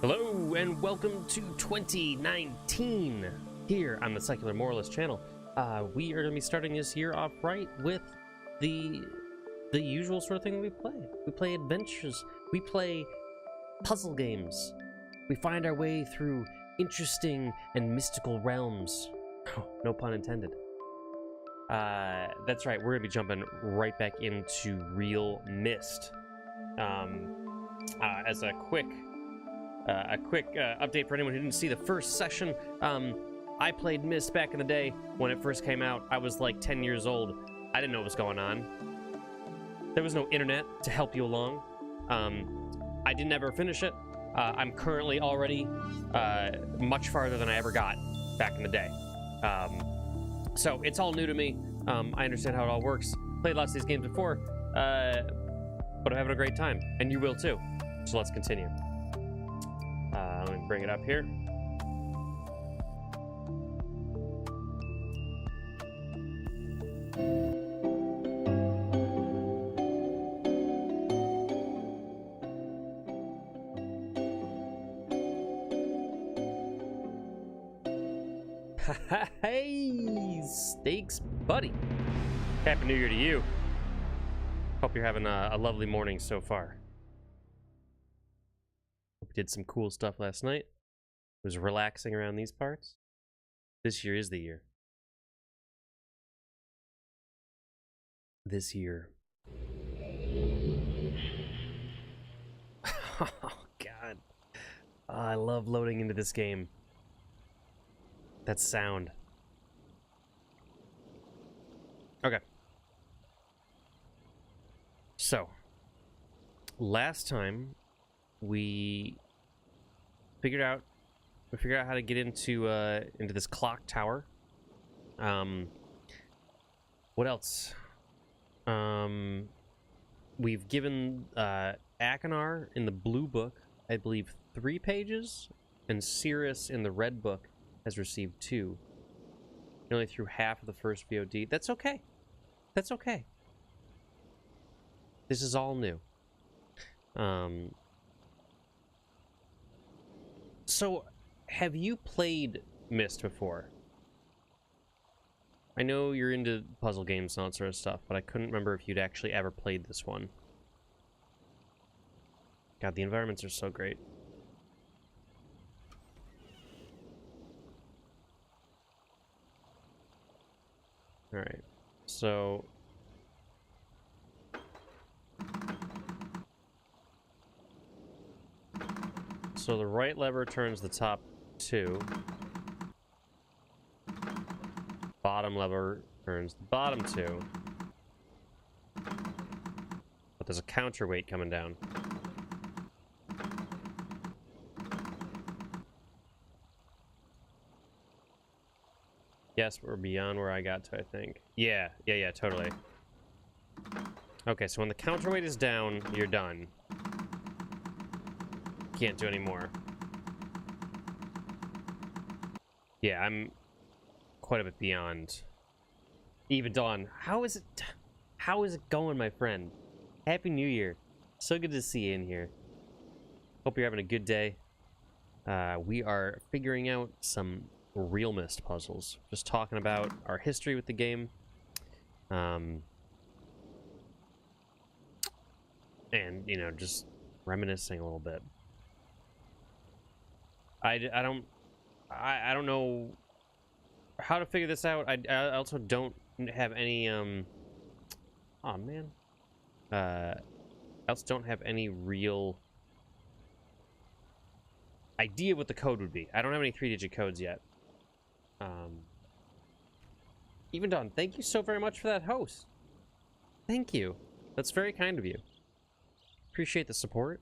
Hello and welcome to 2019 here on the Secular Moralist channel. We are going to be starting this year off right with the usual sort of thing we play. We play adventures. We play puzzle games. We find our way through interesting and mystical realms. Oh, no pun intended. That's right. We're going to be jumping right back into realMyst. As a quick update for anyone who didn't see the first session, I played Myst back in the day when it first came out. I was like 10 years old. I didn't know what was going on. There was no internet to help you along. I didn't ever finish it. I'm currently already much farther than I ever got back in the day. So it's all new to me. I understand how it all works. Played lots of these games before, but I'm having a great time, and you will too. So let's continue. Let me bring it up here. Hey, Steaks buddy. Happy New Year to you. Hope you're having a lovely morning so far. Did some cool stuff last night. Was relaxing around these parts. This year is the year. This year. Oh, God. Oh, I love loading into this game. That sound. Okay. So, last time we figured out how to get into this clock tower. What else? We've given Akinar in the blue book, I believe, 3 pages, and Cirrus in the red book has received 2. You're only through half of the first VOD. That's okay. That's okay. This is all new. So, have you played Myst before? I know you're into puzzle games and all that sort of stuff, but I couldn't remember if you'd actually ever played this one. God, the environments are so great. Alright, so... So the right lever turns the top 2. Bottom lever turns the bottom 2. But there's a counterweight coming down. Yes, we're beyond where I got to, I think. Yeah, totally. Okay, so when the counterweight is down, you're done. Can't do any more. Yeah, I'm quite a bit beyond. Even Dawn, how is it going, my friend? Happy New Year. So good to see you in here. Hope you're having a good day. We are figuring out some realMyst puzzles. Just talking about our history with the game. And, you know, just reminiscing a little bit. I don't know how to figure this out. I also don't have any oh man. I also don't have any real idea what the code would be. I don't have any 3-digit codes yet. Even Dawn, thank you so very much for that host. Thank you. That's very kind of you. Appreciate the support.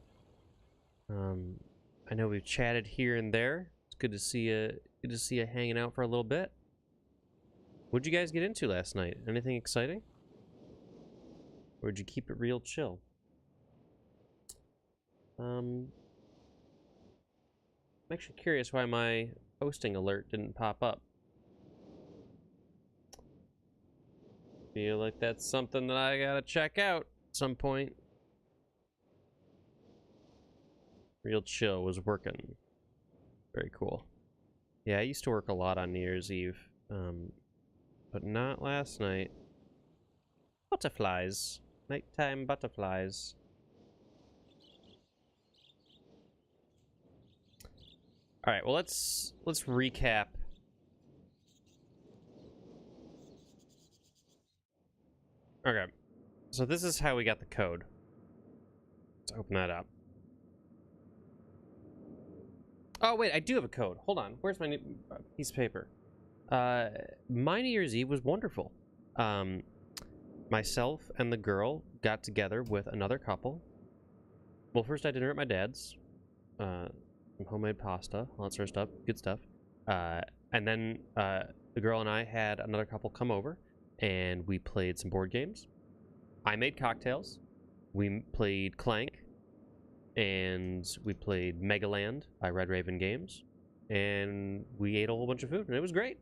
I know we've chatted here and there. It's good to see you. Good to see you hanging out for a little bit. What'd you guys get into last night? Anything exciting? Or would you keep it real chill? I'm actually curious why my hosting alert didn't pop up. Feel like that's something that I gotta check out at some point. Real chill was working. Very cool. Yeah, I used to work a lot on New Year's Eve, but not last night. Butterflies. Nighttime butterflies. All right, well let's recap. Okay, so this is how we got the code. Let's open that up. Oh wait, I do have a code. Hold on, where's my new piece of paper? My New Year's Eve was wonderful. Myself and the girl got together with another couple. Well, first I had dinner at my dad's. Some homemade pasta, all that sort of stuff, good stuff. And then the girl and I had another couple come over, and we played some board games. I made cocktails. We played Clank, and we played Megaland by Red Raven Games, and we ate a whole bunch of food, and it was great.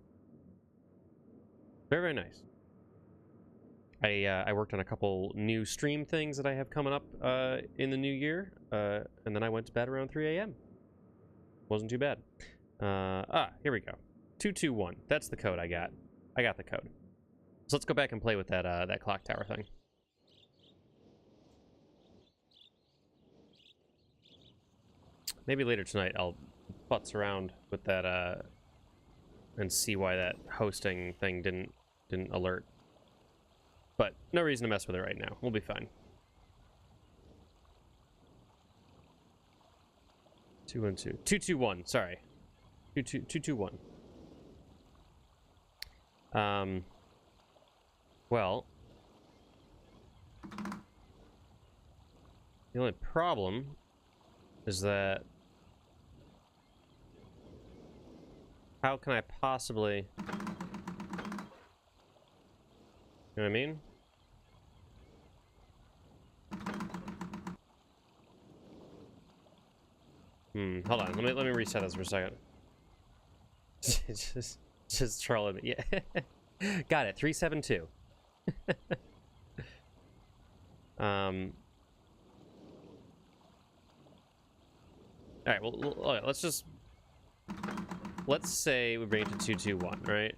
Very, very nice. I worked on a couple new stream things that I have coming up in the new year, and then I went to bed around 3 a.m. Wasn't too bad. Here we go. 221. That's the code I got. I got the code. So let's go back and play with that that clock tower thing. Maybe later tonight I'll putz around with that and see why that hosting thing didn't alert. But no reason to mess with it right now. We'll be fine. 212. 221, sorry. 221. Well, the only problem is that how can I possibly, you know what I mean? Hold on. Let me reset this for a second. just trolling me. Yeah. Got it. 372. All right. Well, okay, let's say we bring it to 221, right?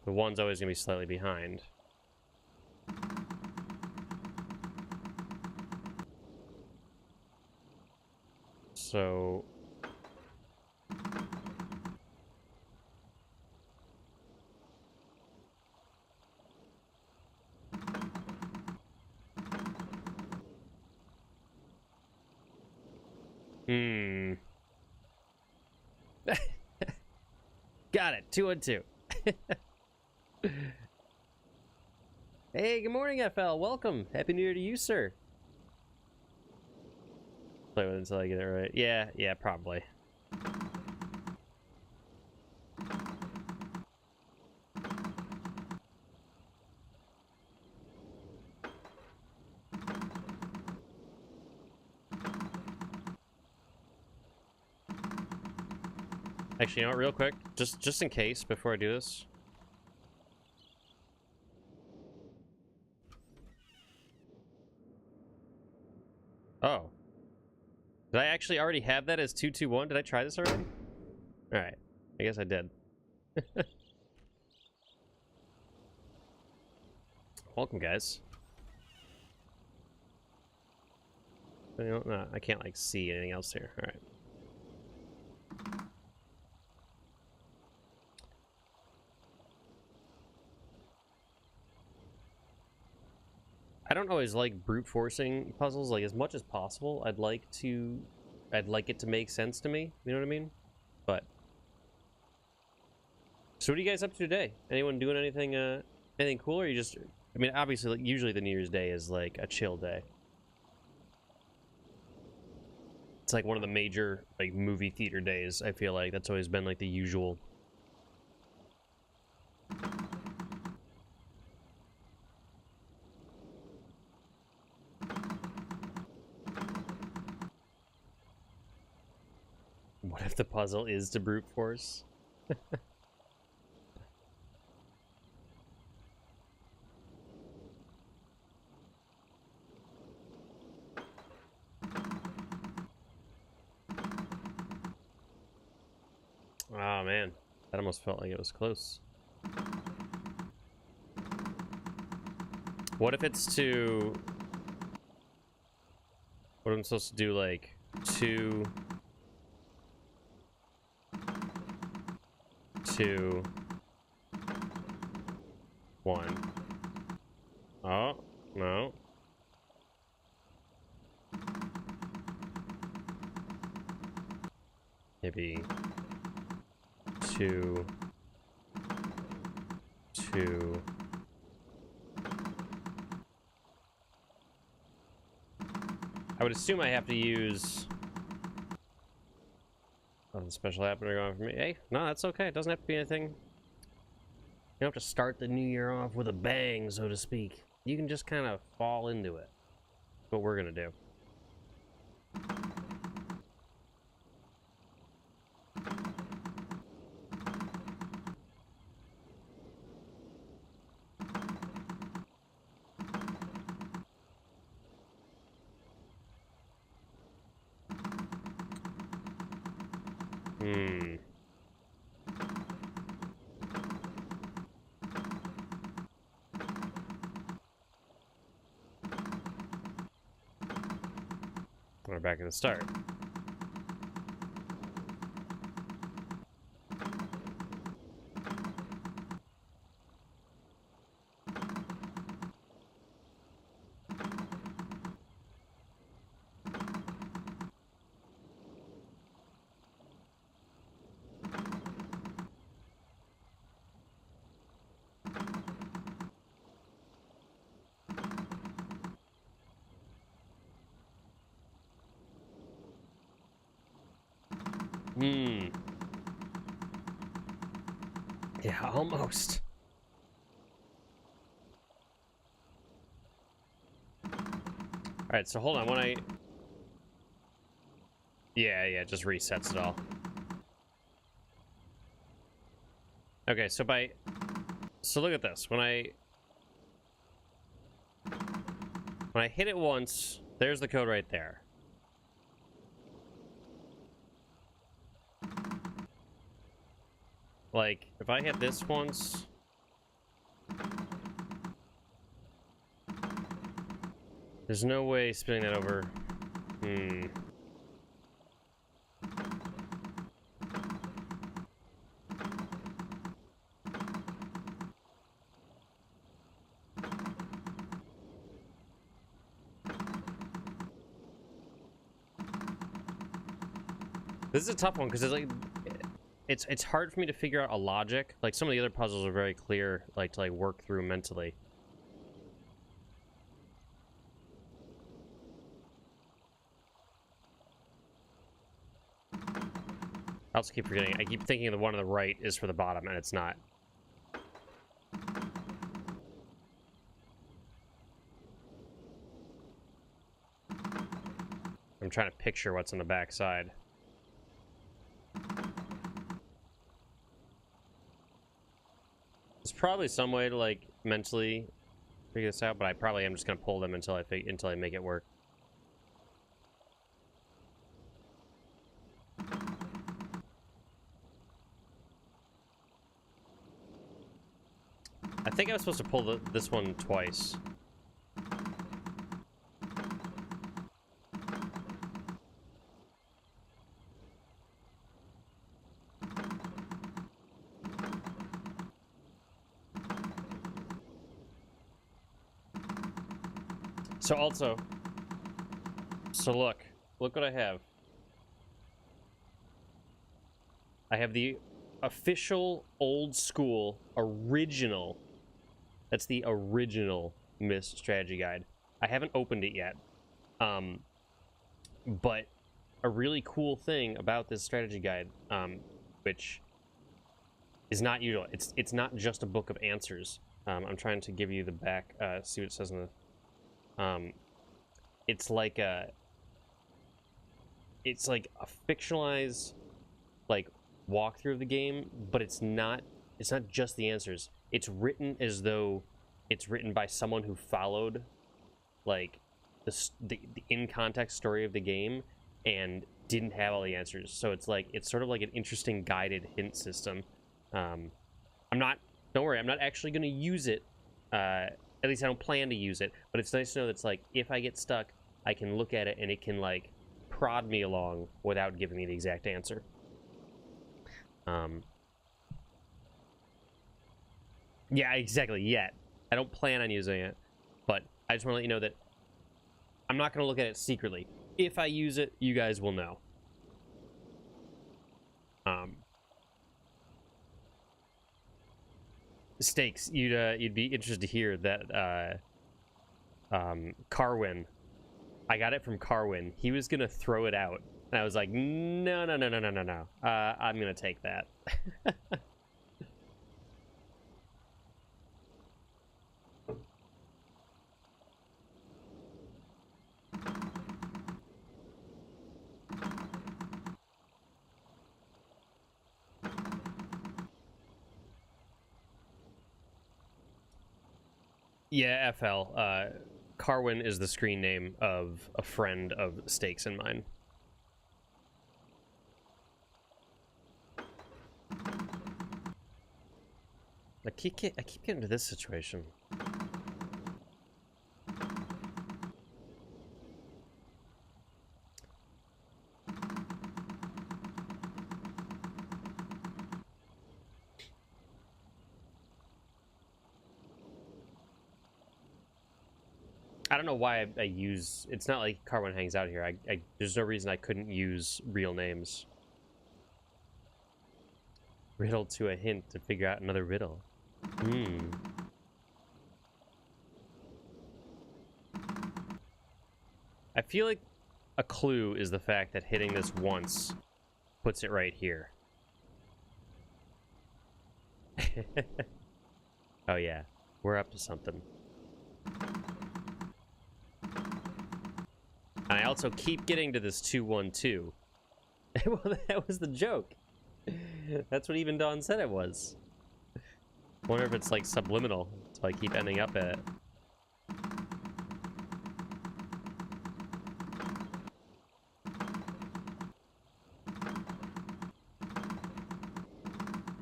The one's always gonna be slightly behind. So got it. 212. Hey, good morning, FL. Welcome. Happy New Year to you, sir. Play with it until I get it right. Yeah, probably. Actually, you know what, real quick, just in case, before I do this. Oh. Did I actually already have that as 221? Did I try this already? Alright. I guess I did. Welcome, guys. No, I can't, like, see anything else here. Alright. I don't always like brute forcing puzzles. Like, as much as possible, I'd like it to make sense to me. You know what I mean? But so what are you guys up to today? Anyone doing anything anything cool, or you just, I mean, obviously, like, usually the New Year's Day is like a chill day. It's like one of the major, like, movie theater days. I feel like that's always been like the usual. What if the puzzle is to brute force? Oh man, that almost felt like it was close. What if it's to... What am I supposed to do, like, 2... 2... 1. Oh, no. Maybe 2... 2... I would assume I have to use... Oh, the special happener going for me. Hey, no, that's okay. It doesn't have to be anything. You don't have to start the new year off with a bang, so to speak. You can just kind of fall into it. That's what we're going to do. We're back at the start. Yeah, almost. Alright, so hold on, when I... Yeah, it just resets it all. Okay, so So look at this. When I hit it once, there's the code right there. Like, if I hit this once... There's no way spinning that over. This is a tough one because it's like it's hard for me to figure out a logic. Like some of the other puzzles are very clear, like to like work through mentally. I also keep forgetting. I keep thinking the one on the right is for the bottom, and it's not. I'm trying to picture what's on the back side. There's probably some way to like mentally figure this out, but I probably am just gonna pull them until I make it work. I think I was supposed to pull this one twice. So also, look what I have. I have the official old school original. That's the original Myst strategy guide. I haven't opened it yet. But a really cool thing about this strategy guide, which is not usual. It's not just a book of answers. I'm trying to give you the back, see what it says in the... it's like a fictionalized like walkthrough of the game, but it's not just the answers. It's written as though it's written by someone who followed like the in context story of the game and didn't have all the answers. So it's sort of like an interesting guided hint system. Don't worry, I'm not actually going to use it. At least I don't plan to use it, but it's nice to know that's like, if I get stuck, I can look at it and it can like prod me along without giving me the exact answer. Yeah, exactly, yet. I don't plan on using it, but I just want to let you know that I'm not going to look at it secretly. If I use it, you guys will know. Stakes, you'd be interested to hear that Carwin, I got it from Carwin. He was gonna throw it out, and I was like, no. I'm gonna take that. Yeah, FL. Carwin is the screen name of a friend of Stakes and mine. I keep getting to this situation. I don't know why I use... It's not like Carwin hangs out here. There's no reason I couldn't use real names. Riddle to a hint to figure out another riddle. I feel like a clue is the fact that hitting this once puts it right here. Oh yeah, we're up to something. And I also keep getting to this 2-1-2. Well, that was the joke. That's what even Dawn said it was. Wonder if it's like subliminal, so I keep ending up at it.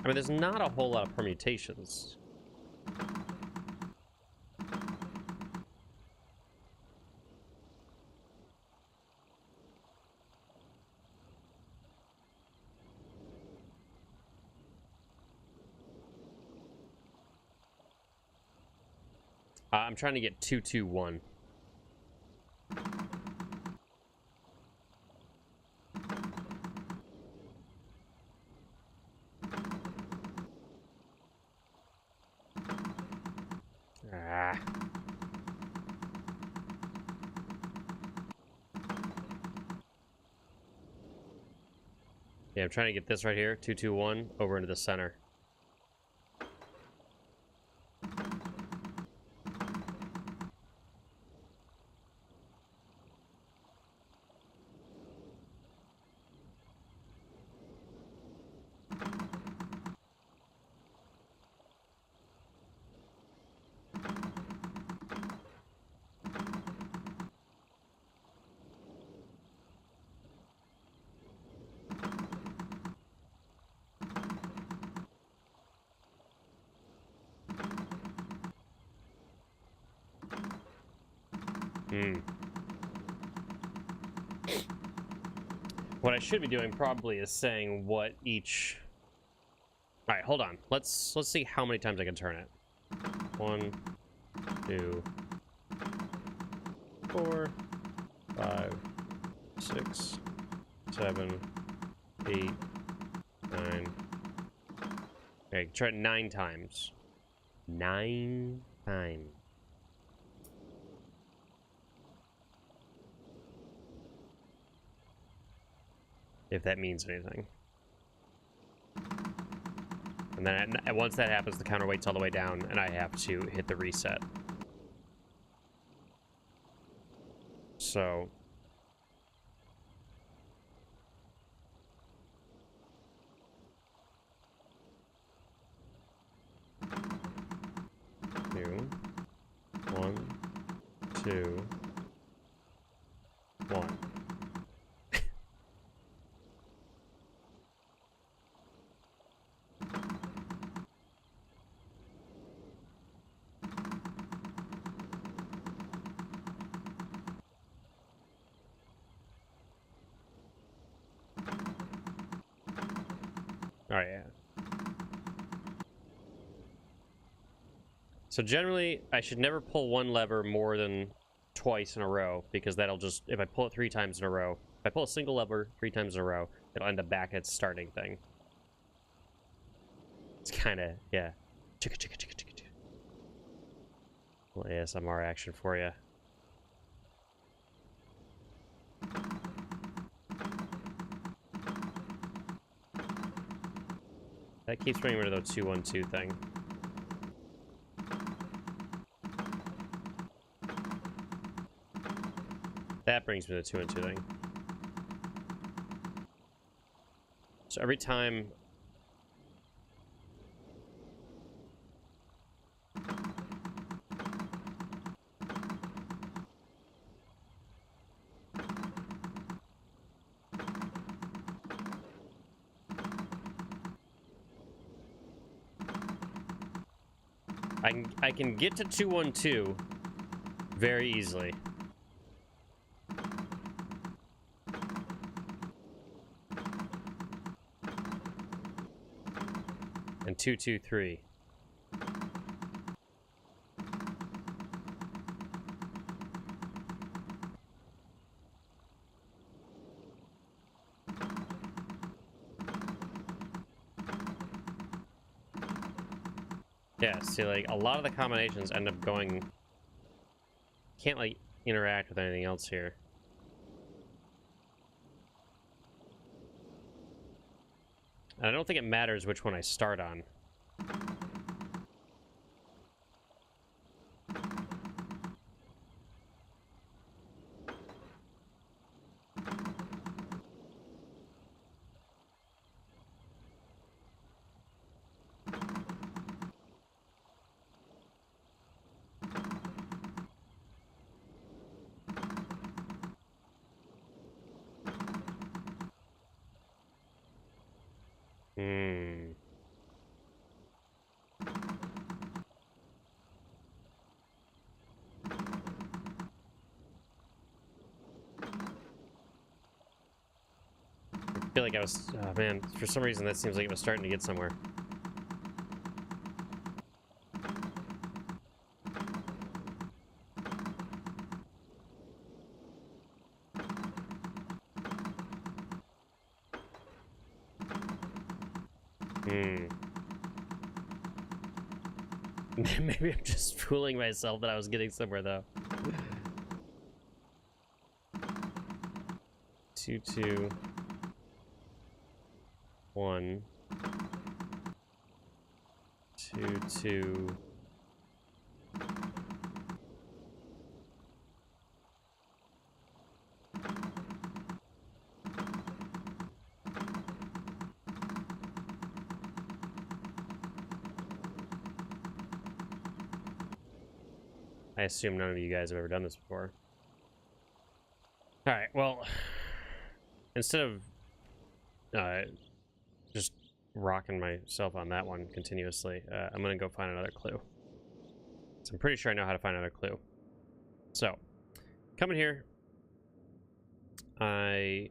I mean, there's not a whole lot of permutations. I'm trying to get 2-2-1. Ah. Yeah, I'm trying to get this right here, 2-2-1, over into the center. What I should be doing probably is saying what each... Alright, hold on. Let's see how many times I can turn it. 1, 2, 4, 5, 6, 7, 8, 9. Okay, try it 9 times. 9 times. If that means anything. And then once that happens, the counter waits all the way down, and I have to hit the reset. So... 2, 1. Oh, yeah. So generally, I should never pull one lever more than twice in a row, because that'll just, if I pull it 3 times in a row, if I pull a single lever 3 times in a row, it'll end up back at its starting thing. It's kind of, yeah. Chicka, chicka, chicka, chicka, chicka. Little ASMR action for you. That keeps bringing me to the 2-1-2 thing. That brings me to the 2-1-2 thing. So every time I can get to 2-1-2 very easily. And 2-2-3. Yeah, see, like, a lot of the combinations end up going... Can't, like, interact with anything else here. And I don't think it matters which one I start on. I feel like I was... Oh, man. For some reason, that seems like it was starting to get somewhere. Maybe I'm just fooling myself that I was getting somewhere, though. 2-2... 1, 2-2. I assume none of you guys have ever done this before. All right, well, instead of just rocking myself on that one continuously, I'm gonna go find another clue. So I'm pretty sure I know how to find another clue. So, coming here, I've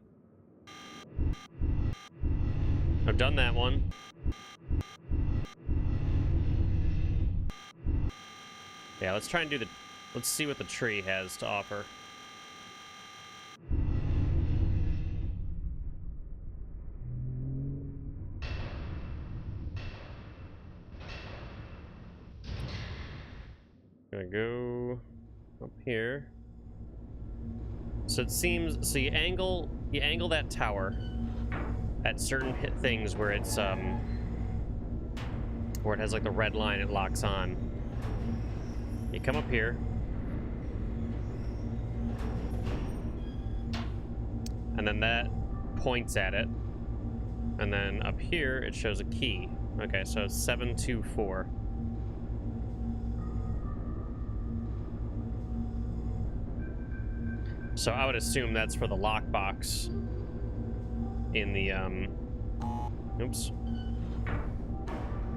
done that one. Yeah, let's try and do the... Let's see what the tree has to offer. Gonna go up here. So it seems... So you angle that tower at certain things where it's, where it has, like, the red line it locks on. You come up here. And then that points at it. And then up here, it shows a key. Okay, so it's 724. So I would assume that's for the lockbox in the, oops.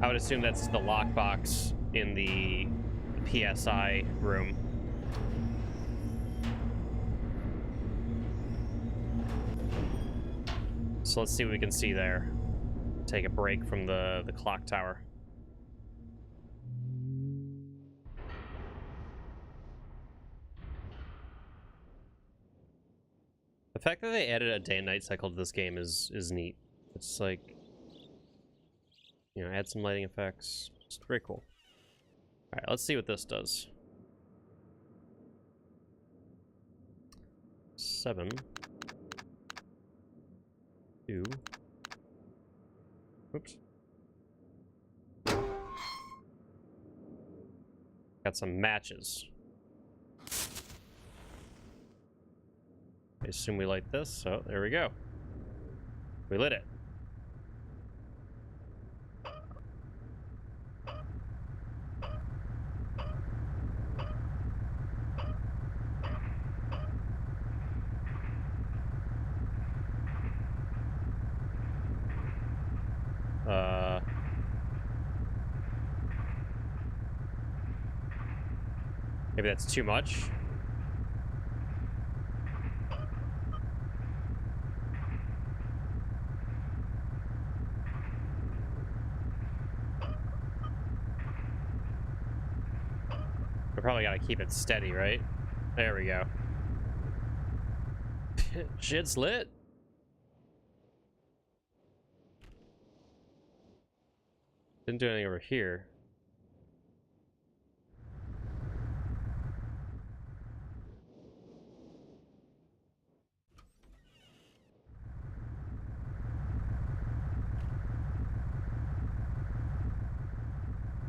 I would assume that's the lockbox in the PSI room. So let's see what we can see there. Take a break from the clock tower. The fact that they added a day and night cycle to this game is neat. It's like, you know, add some lighting effects. It's very cool. All right, let's see what this does. 7, 2. Oops. Got some matches. I assume we light this, so there we go. We lit it. Maybe that's too much. We probably gotta keep it steady, right? There we go. Shit's lit. Didn't do anything over here.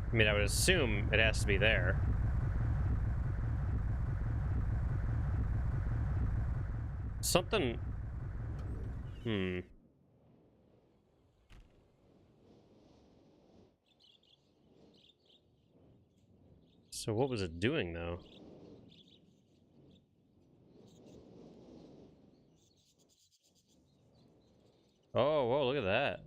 I mean, I would assume it has to be there. Something... So what was it doing, though? Oh, whoa, look at that.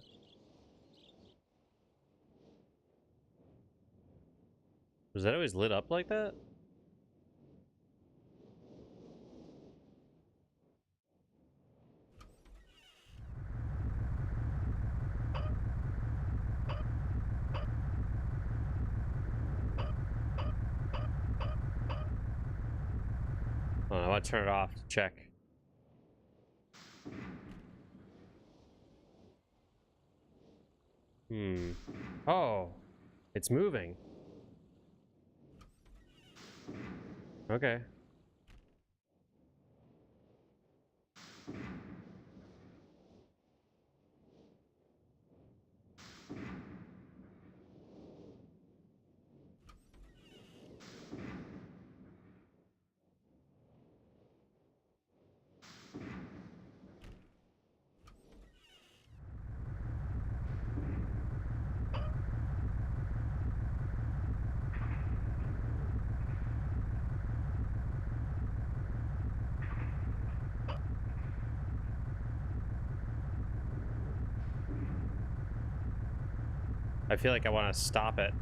Was that always lit up like that? Oh, I want to turn it off to check. Oh, it's moving. Okay. I feel like I want to stop it.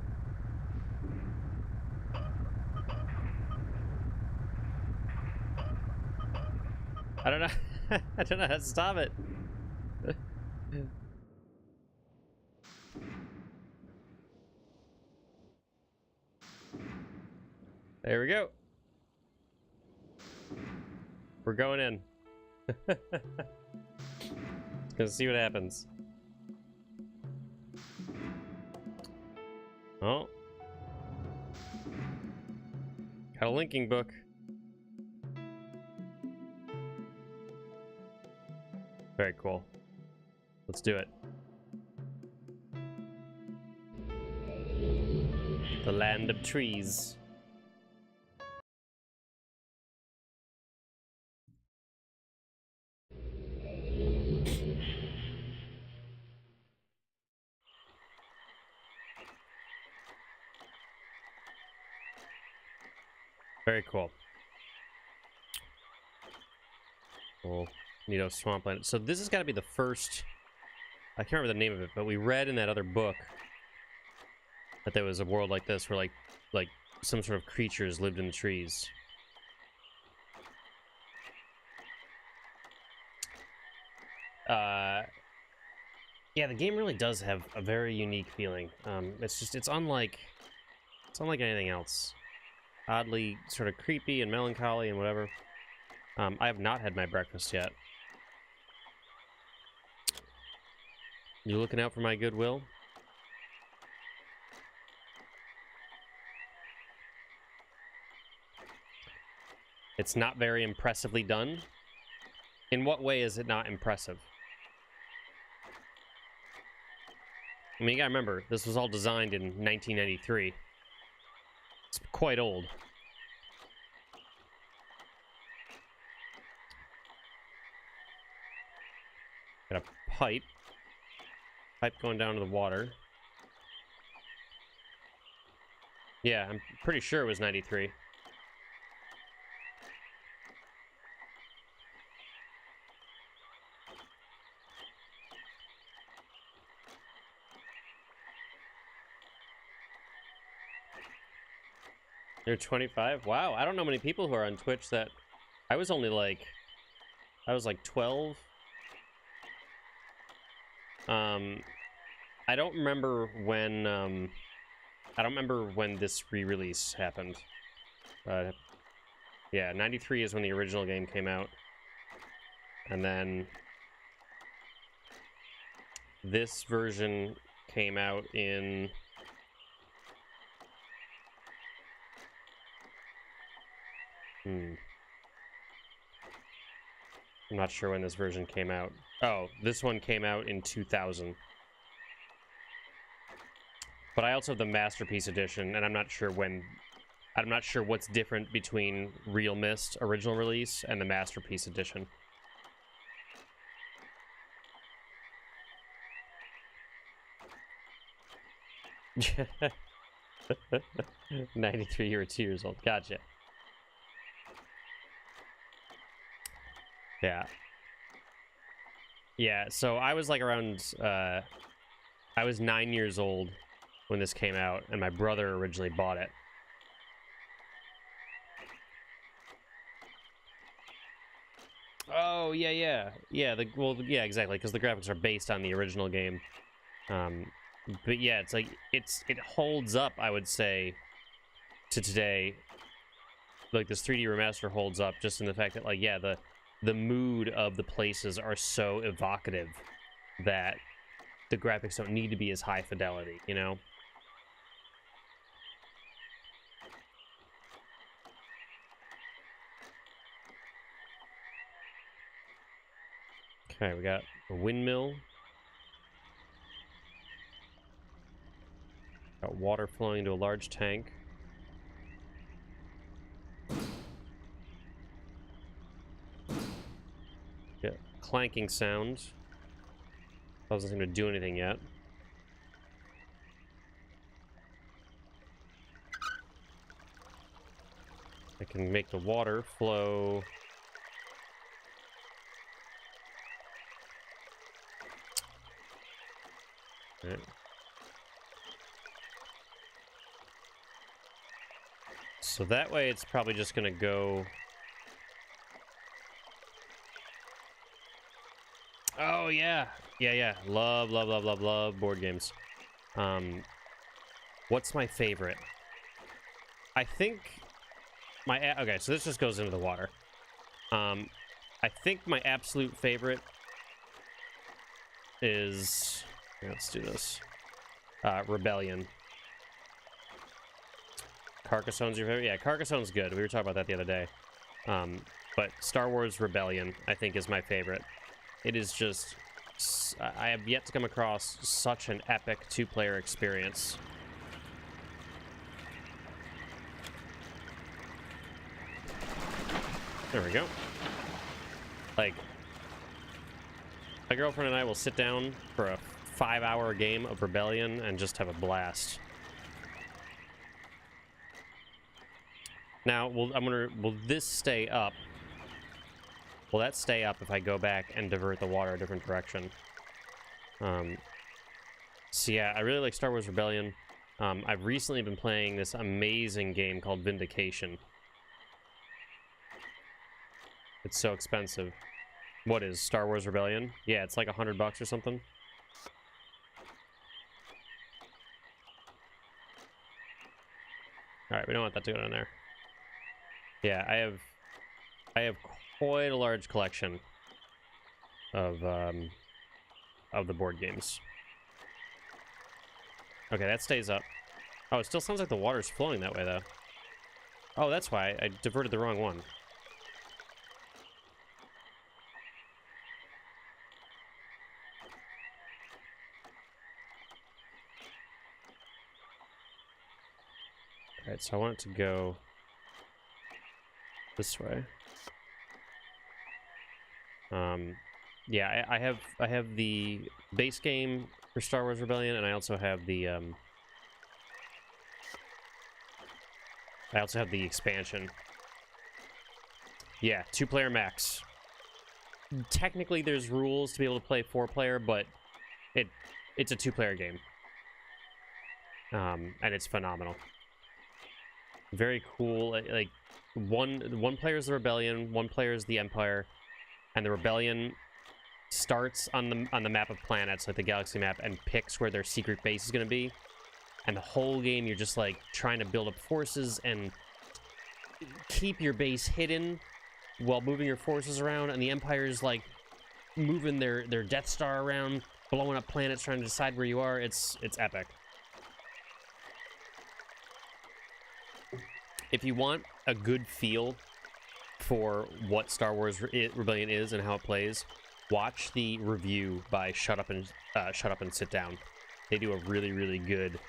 I don't know. I don't know how to stop it. There we go. We're going in. Gonna see what happens. Oh. Got a linking book. Very cool. Let's do it. The land of trees. Very cool. Well, swampland. So this has got to be the first... I can't remember the name of it, but we read in that other book that there was a world like this where, like some sort of creatures lived in the trees. Yeah, the game really does have a very unique feeling. It's unlike anything else. Oddly sort of creepy and melancholy and whatever. I have not had my breakfast yet. You looking out for my goodwill? It's not very impressively done. In what way is it not impressive? I mean, you gotta remember, this was all designed in 1993. It's quite old. Got a pipe. Pipe going down to the water. Yeah, I'm pretty sure it was 93. You're 25? Wow, I don't know many people who are on Twitch that... I was like 12. I don't remember when, this re-release happened. Yeah, 93 is when the original game came out. And then... this version came out in... I'm not sure when this version came out. Oh, this one came out in 2000. But I also have the Masterpiece Edition, and I'm not sure what's different between realMyst original release and the Masterpiece Edition. '93, you were 2 years old. Gotcha. Yeah. Yeah, so I was like around, I was 9 years old when this came out, and my brother originally bought it. Oh, yeah. Yeah, yeah, exactly, because the graphics are based on the original game. But yeah, it's like, it holds up, I would say, to today. Like, this 3D remaster holds up just in the fact that, like, yeah, the mood of the places are so evocative that the graphics don't need to be as high fidelity, you know? Okay, we got a windmill. Got water flowing into a large tank. Got clanking sound. Doesn't seem to do anything yet. I can make the water flow. Right. So that way it's probably just gonna go... Oh, yeah. Yeah. Love board games. What's my favorite? I think my... Okay, so this just goes into the water. I think my absolute favorite is... Let's do this. Rebellion. Carcassone's your favorite? Yeah, Carcassone's good. We were talking about that the other day. But Star Wars Rebellion, I think, is my favorite. It is just... I have yet to come across such an epic two-player experience. There we go. Like, my girlfriend and I will sit down for a 5-hour game of Rebellion and just have a blast. Now, will this stay up? Will that stay up if I go back and divert the water a different direction? So yeah, I really like Star Wars Rebellion. I've recently been playing this amazing game called Vindication. It's so expensive. What is Star Wars Rebellion? Yeah, it's like $100 or something. All right, we don't want that to go down there. Yeah, I have quite a large collection of the board games. Okay, that stays up. Oh, it still sounds like the water's flowing that way, though. Oh, that's why. I diverted the wrong one. Alright, so I want it to go this way. Yeah, I have the base game for Star Wars Rebellion, and I also have the expansion. Yeah, 2-player max. Technically, there's rules to be able to play 4-player, but it's a 2-player game. And it's phenomenal. Very cool. Like one player is the Rebellion, one player is the Empire, and the Rebellion starts on the map of planets, like the galaxy map, and picks where their secret base is going to be. And the whole game, you're just like trying to build up forces and keep your base hidden while moving your forces around. And the Empire's like moving their Death Star around, blowing up planets, trying to decide where you are. It's epic. If you want a good feel for what Star Wars Rebellion is and how it plays, watch the review by Shut Up and Sit Down. They do a really, really good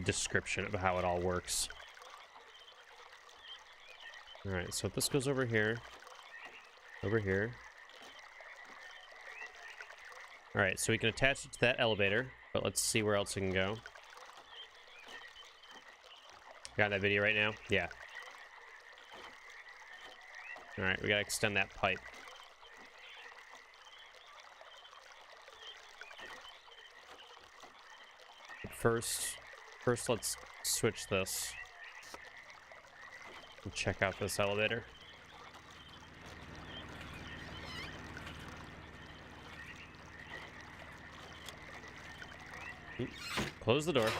description of how it all works. All right, so if this goes over here, over here. All right, so we can attach it to that elevator, but let's see where else it can go. Got that video right now? Yeah. All right, we gotta extend that pipe. First let's switch this and check out this elevator. Close the door.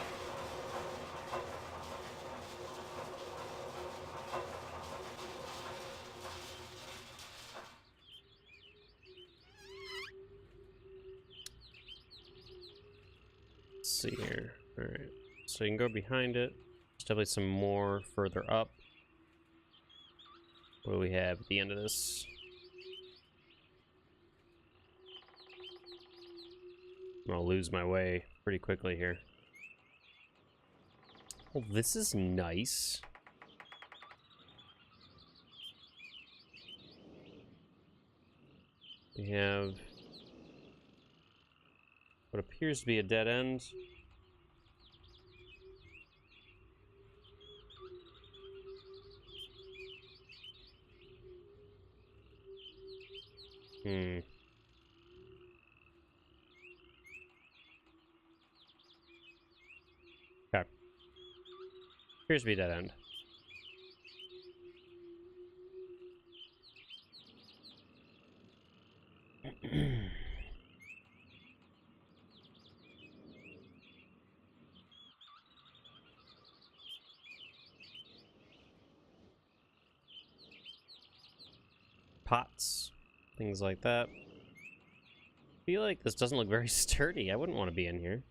See here. All right, so you can go behind it. There's definitely some more further up. What do we have at the end of this? I'm gonna lose my way pretty quickly here. Well, this is nice. We have what appears to be a dead end. Okay. Appears to be a dead end. Pots, things like that. I feel like this doesn't look very sturdy. I wouldn't want to be in here.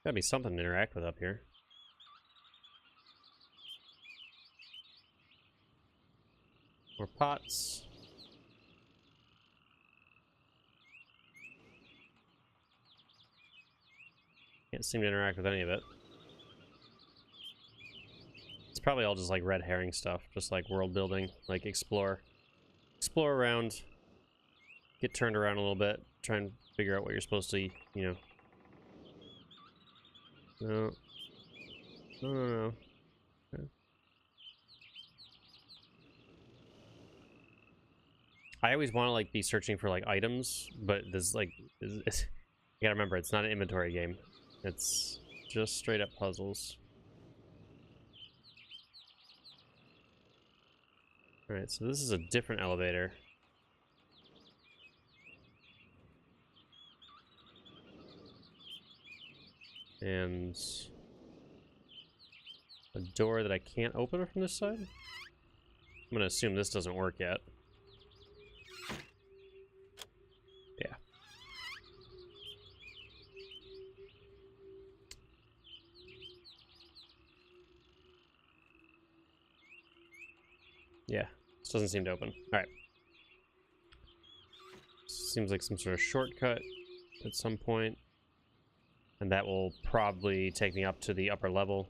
Gotta be something to interact with up here. More pots. Can't seem to interact with any of it. It's probably all just like red herring stuff, just like world building, like explore around, get turned around a little bit, try and figure out what you're supposed to, you know. No. No, no, no. Okay. I always want to like be searching for like items, but this like you gotta remember it's not an inventory game. It's just straight up puzzles. All right, so this is a different elevator. And a door that I can't open from this side. I'm gonna assume this doesn't work yet. Yeah. Yeah, this doesn't seem to open. All right. Seems like some sort of shortcut at some point. And that will probably take me up to the upper level.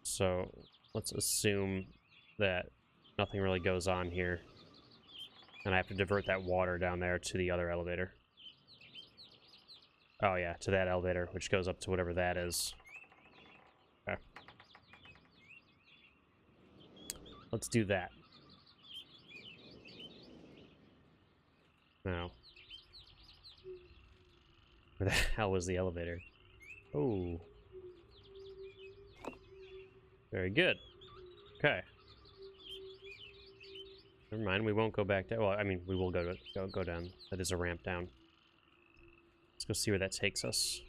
So let's assume that nothing really goes on here. And I have to divert that water down there to the other elevator. Oh yeah, to that elevator, which goes up to whatever that is. Okay. Let's do that. Now. Where the hell was the elevator? Oh. Very good. Okay. Never mind, we won't go back down. Well, I mean, we will go down. That is a ramp down. Let's go see where that takes us.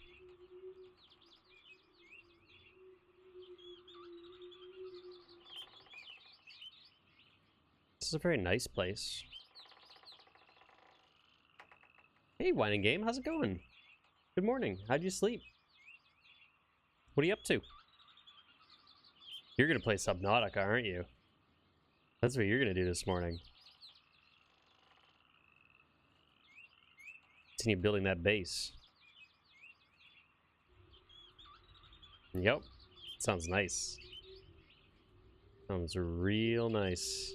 This is a very nice place. Hey, Wine and Game, how's it going? Good morning. How'd you sleep? What are you up to? You're gonna play Subnautica, aren't you? That's what you're gonna do this morning. Continue building that base. Yep. Sounds nice. Sounds real nice.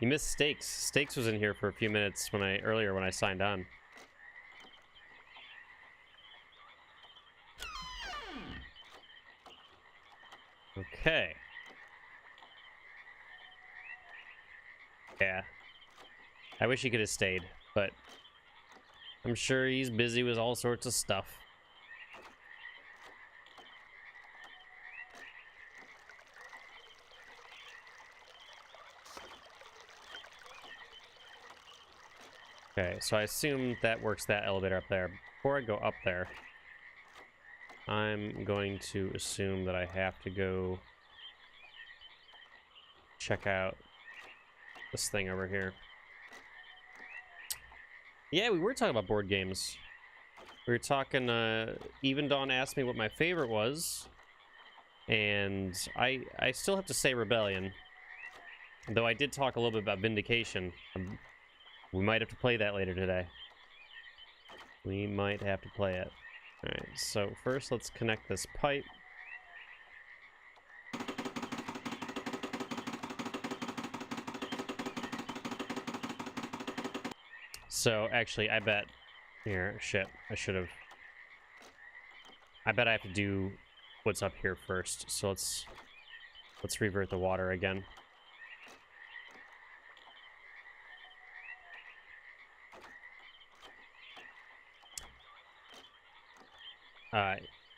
You missed Stakes. Stakes was in here for a few minutes earlier when I signed on. Okay. Yeah. I wish he could have stayed, but I'm sure he's busy with all sorts of stuff. Okay, so I assume that works that elevator up there. Before I go up there, I'm going to assume that I have to go check out this thing over here. Yeah, we were talking about board games. We were talking, Even Dawn asked me what my favorite was, and I still have to say Rebellion. Though I did talk a little bit about Vindication. We might have to play that later today. We might have to play it. Alright, so first let's connect this pipe. So actually, I bet... Here, shit, I should have... I bet I have to do what's up here first. So let's revert the water again.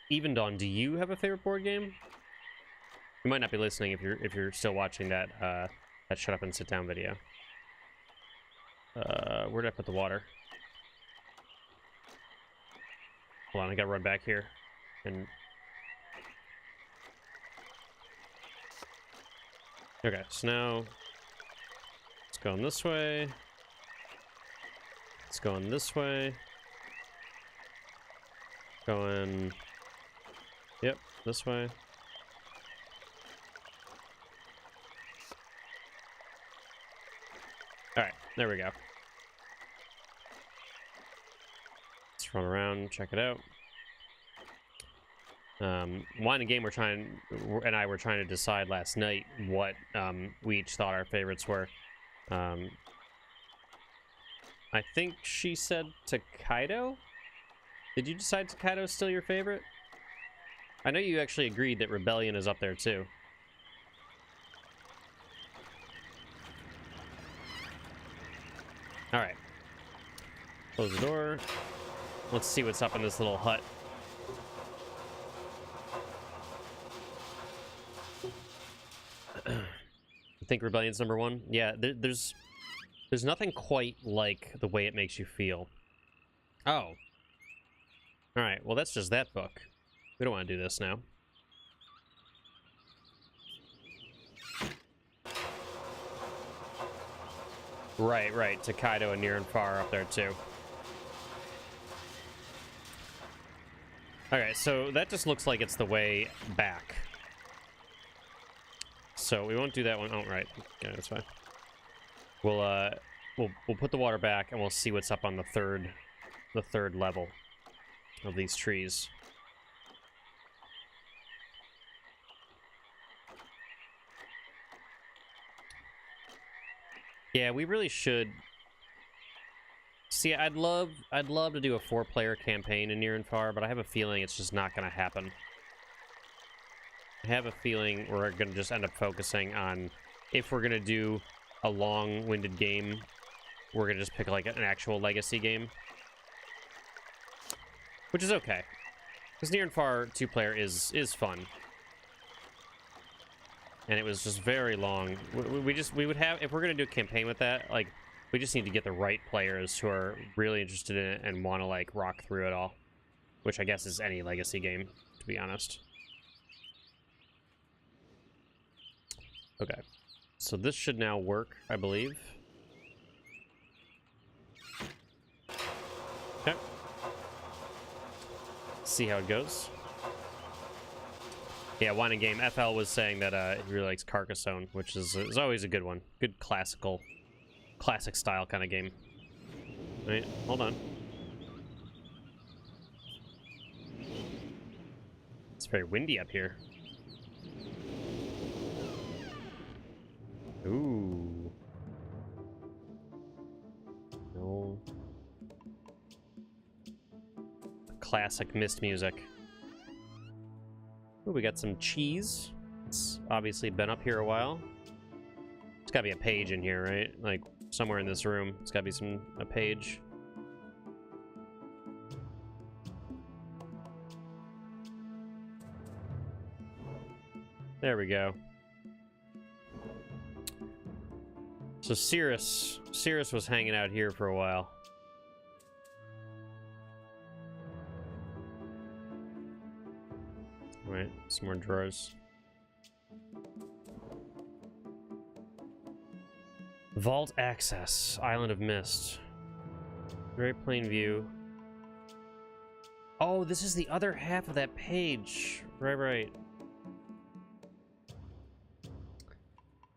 Even Dawn, do you have a favorite board game? You might not be listening if you're still watching that that Shut Up and Sit Down video. Where did I put the water? Hold on, I gotta run back here. And okay, so now it's going this way. It's going this way. Going, yep, this way. All right, there we go. Let's run around, check it out. Wine and Game and I were trying to decide last night what we each thought our favorites were. I think she said Takedo? Did you decide Takedo is still your favorite? I know you actually agreed that Rebellion is up there too. Alright. Close the door. Let's see what's up in this little hut. I think Rebellion's number one. Yeah, there's nothing quite like the way it makes you feel. Oh. Alright, well that's just that book. We don't want to do this now. Right. Takedo and near and far up there too. Alright, so that just looks like it's the way back. So we won't do that one. Oh, right. Yeah, that's fine. We'll put the water back and we'll see what's up on the third level of these trees. Yeah, we really should. See, I'd love to do a 4-player campaign in Near and Far, but I have a feeling it's just not going to happen. I have a feeling we're going to just end up focusing on, if we're going to do a long-winded game, we're going to just pick like an actual legacy game. Which is okay. Because Near and Far 2-player is fun. And it was just very long. We would have, if we're going to do a campaign with that, like, we just need to get the right players who are really interested in it and want to, like, rock through it all. Which I guess is any legacy game, to be honest. Okay. So this should now work, I believe. Okay. See how it goes. Yeah, Wine and Game. FL was saying that he really likes Carcassonne, which is always a good one. Good classic style kind of game. Wait, hold on. It's very windy up here. Ooh. No. Classic Myst music. Ooh, we got some cheese. It's obviously been up here a while. It's gotta be a page in here, right? Like, somewhere in this room. It's gotta be a page. There we go. So Cirrus was hanging out here for a while. Alright, some more drawers. Vault access, Island of Mist. Very plain view. Oh, this is the other half of that page. Right.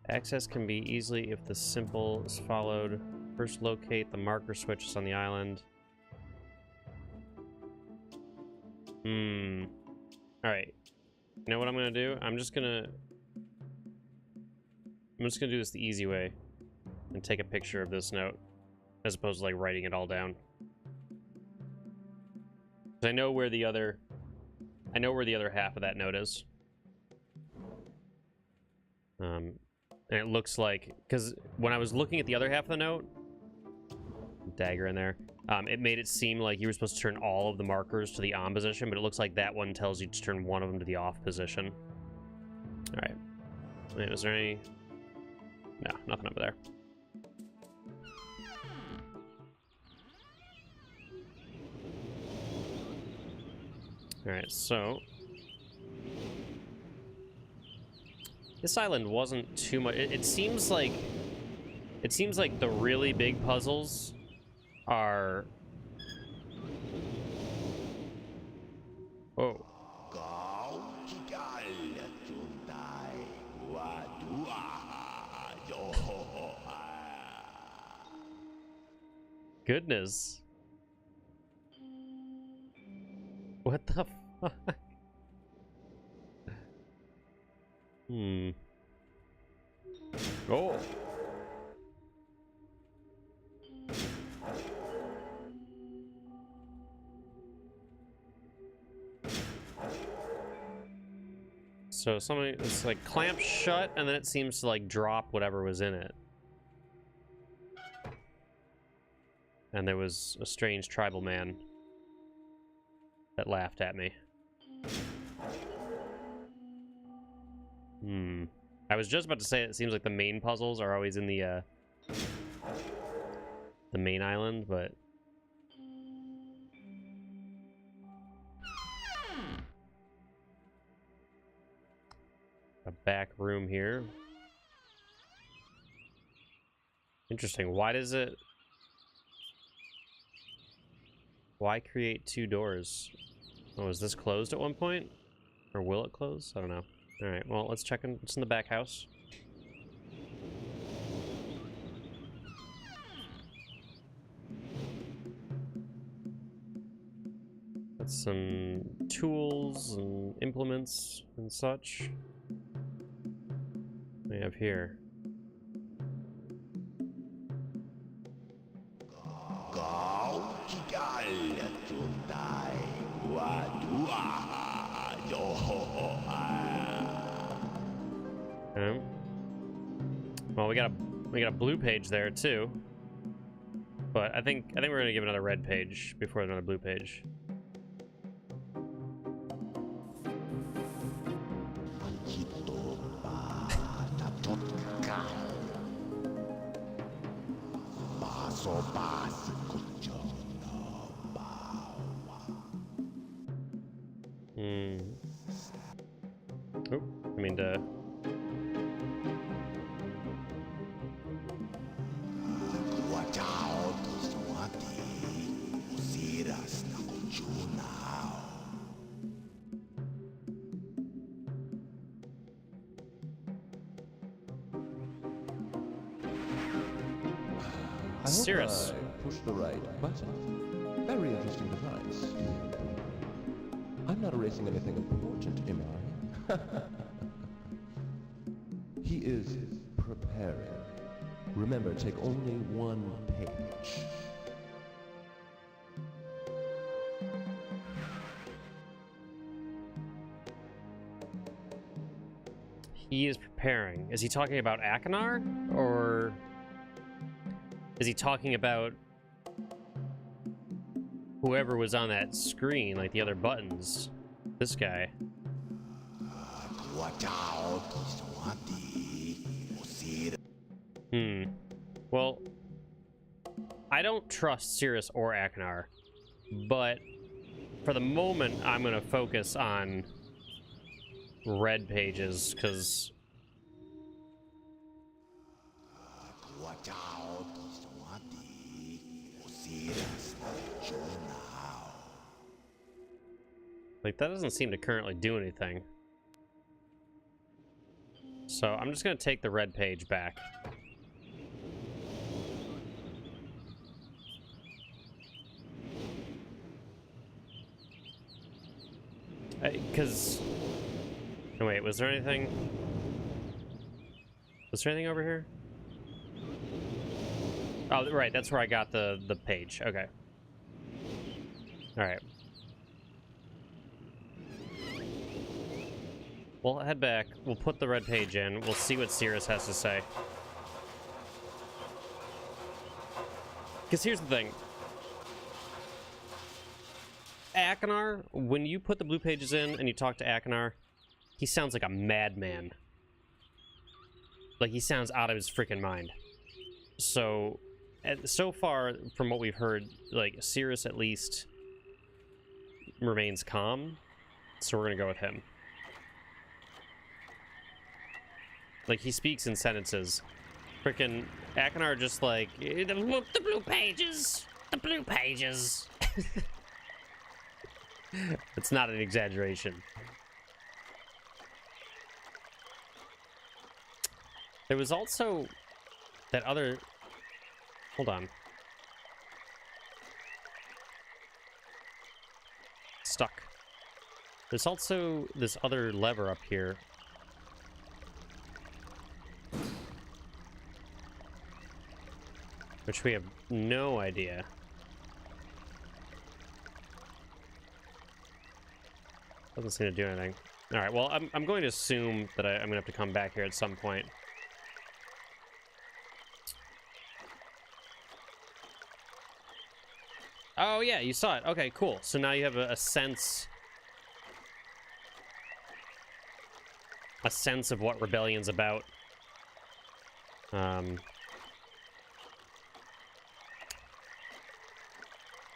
Access can be easily if the symbol is followed. First locate the marker switches on the island. Alright. You know what I'm gonna do? I'm just gonna do this the easy way and take a picture of this note as opposed to like writing it all down. I know where the other half of that note is. And it looks like, because when I was looking at the other half of the note, dagger in there, it made it seem like you were supposed to turn all of the markers to the on position, but it looks like that one tells you to turn one of them to the off position. All right. Wait, is there any? No, nothing over there. All right, so this island wasn't too much. It seems like the really big puzzles are. Oh. Goodness. What the fuck? Oh. So something, it's like clamped shut, and then it seems to like drop whatever was in it. And there was a strange tribal man that laughed at me. I was just about to say it seems like the main puzzles are always in the main island, but a back room here. Interesting. Why does it... Why create two doors? Oh, is this closed at one point? Or will it close? I don't know. Alright, well, let's check in. What's in the back house? Got some tools and implements and such. What do we have here? Okay. Well, we got a blue page there too, but I think we're gonna give another red page before another blue page. Oh, I mean to. Cirrus. Push the right button. Very interesting device. I'm not erasing anything important, am I? He is preparing. Remember, take only one page. He is preparing. Is he talking about Akinar? Or is he talking about whoever was on that screen, like the other buttons? This guy. Well, I don't trust Cirrus or Akinar, but for the moment, I'm going to focus on red pages, because like that doesn't seem to currently do anything. So I'm just going to take the red page back. Because... Oh, wait, was there anything... Was there anything over here? Oh, right, that's where I got the page. Okay. Alright. We'll head back. We'll put the red page in. We'll see what Cirrus has to say. Because here's the thing. Akinar, when you put the blue pages in and you talk to Akinar, he sounds like a madman. Like, he sounds out of his freaking mind. So, so far, from what we've heard, like, Cirrus at least remains calm. So we're gonna go with him. Like, he speaks in sentences. Freaking Akinar just like, the blue pages! The blue pages! It's not an exaggeration. There was also that other... Hold on. Stuck. There's also this other lever up here. Which we have no idea. Doesn't seem to do anything. All right, well, I'm going to assume that I'm going to have to come back here at some point. Oh, yeah, you saw it. Okay, cool. So now you have a sense of what Rebellion's about.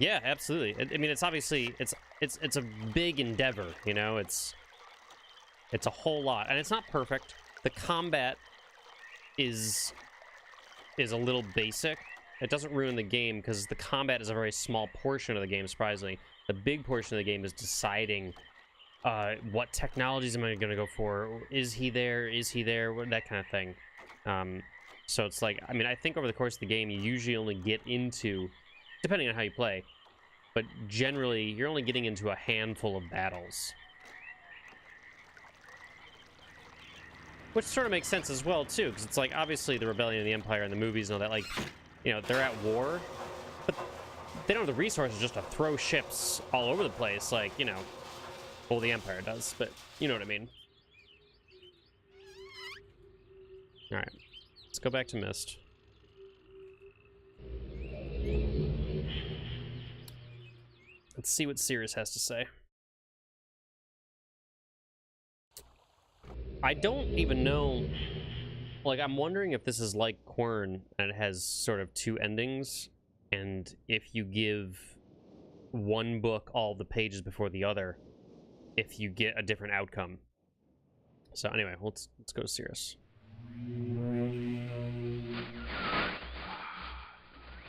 Yeah, absolutely. I mean, it's obviously it's a big endeavor, you know. It's a whole lot, and it's not perfect. The combat is a little basic. It doesn't ruin the game because the combat is a very small portion of the game, surprisingly. The big portion of the game is deciding what technologies am I going to go for? Is he there? Is he there? That kind of thing. So it's like, I mean, I think over the course of the game, you usually only get into, depending on how you play, but generally, you're only getting into a handful of battles. Which sort of makes sense as well, too, because it's like, obviously, the Rebellion and the Empire and the movies and all that, like, you know, they're at war, but they don't have the resources just to throw ships all over the place, like, you know, well, the Empire does, but you know what I mean. Alright, let's go back to Myst. Let's see what Sirius has to say. I don't even know. Like, I'm wondering if this is like Quern and it has sort of two endings, and if you give one book all the pages before the other, if you get a different outcome. So anyway, let's go to Sirius.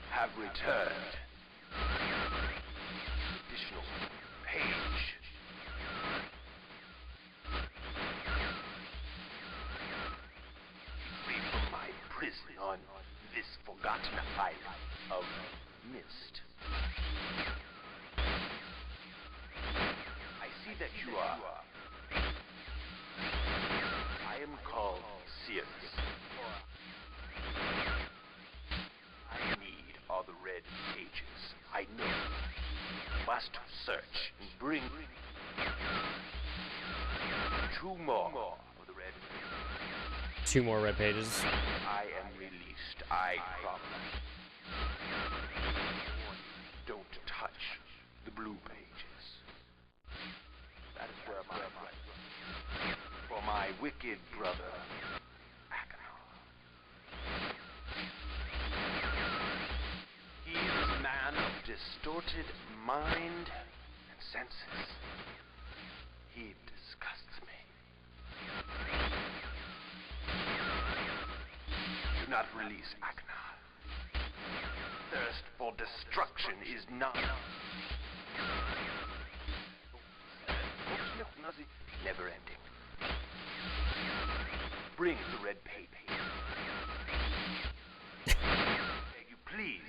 Have returned. Additional page. Free from my prison on this forgotten island of Myst. I see that you are. I am called Sirius. I need all the red pages. I know. Must search and bring 2 more of the red pages. 2 more red pages. I am released. I promise. Don't touch the blue pages. That is where my right. For my wicked brother, he is a man of distorted mind and senses. He disgusts me. Do not release Aknar. Thirst for destruction is not never ending. Bring the red paper. Beg you, please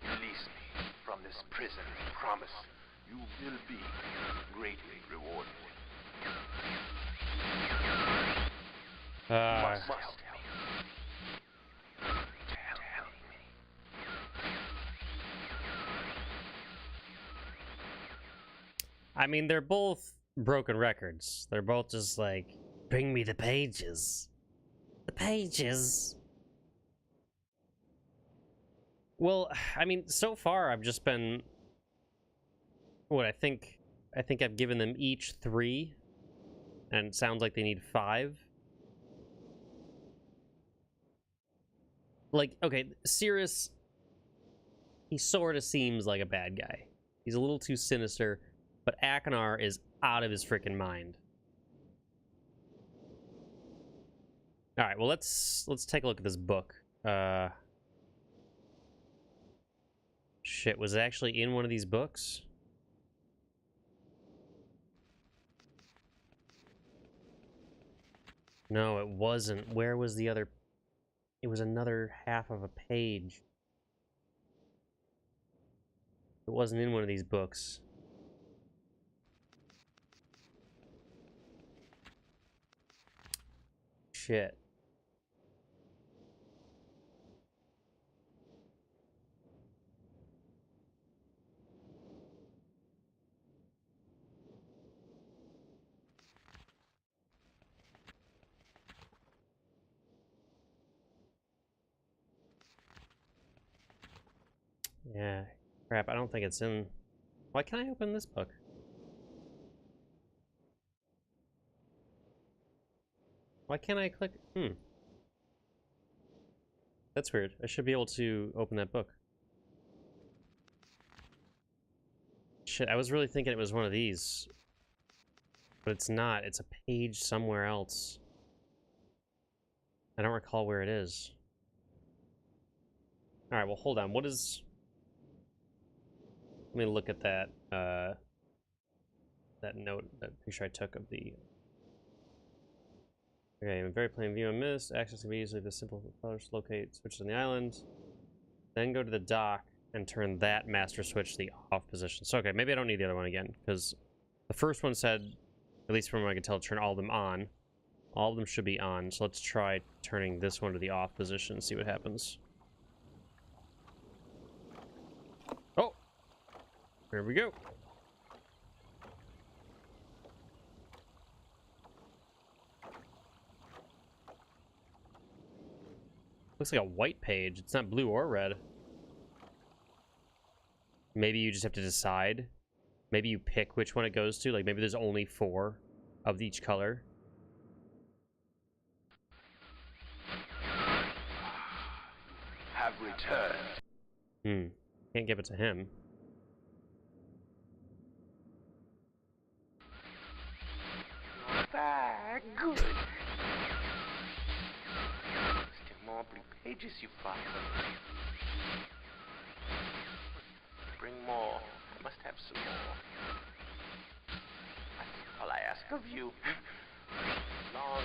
release me from this prison. Promise you will be greatly rewarded. Must help me. Tell me. I mean, they're both broken records. They're both just like, bring me the pages. The pages. Well, I mean, so far I've just been, what, I think I've given them each 3, and it sounds like they need 5. Like, okay, Sirius, he sort of seems like a bad guy. He's a little too sinister, but Akinar is out of his freaking mind. All right, well, let's take a look at this book. Shit, was it actually in one of these books? No, it wasn't. Where was the other? It was another half of a page. It wasn't in one of these books. Shit. Yeah. Crap, I don't think it's in... Why can't I open this book? Why can't I click... That's weird. I should be able to open that book. Shit, I was really thinking it was one of these. But it's not. It's a page somewhere else. I don't recall where it is. Alright, well, hold on. What is... Let me look at that, that note, that picture I took of the... Okay, in very plain view and Myst, access can be easily the simple colors locate switches on the island. Then go to the dock and turn that master switch to the off position. So, okay, maybe I don't need the other one again, because the first one said, at least from what I can tell, turn all of them on. All of them should be on, so let's try turning this one to the off position and see what happens. Oh! Here we go. Looks like a white page. It's not blue or red. Maybe you just have to decide. Maybe you pick which one it goes to. Like, maybe there's only 4 of each color. Have returned. Can't give it to him. Good. Still more blue pages you find. Bring more. I must have some more. That's all I ask of you. Long.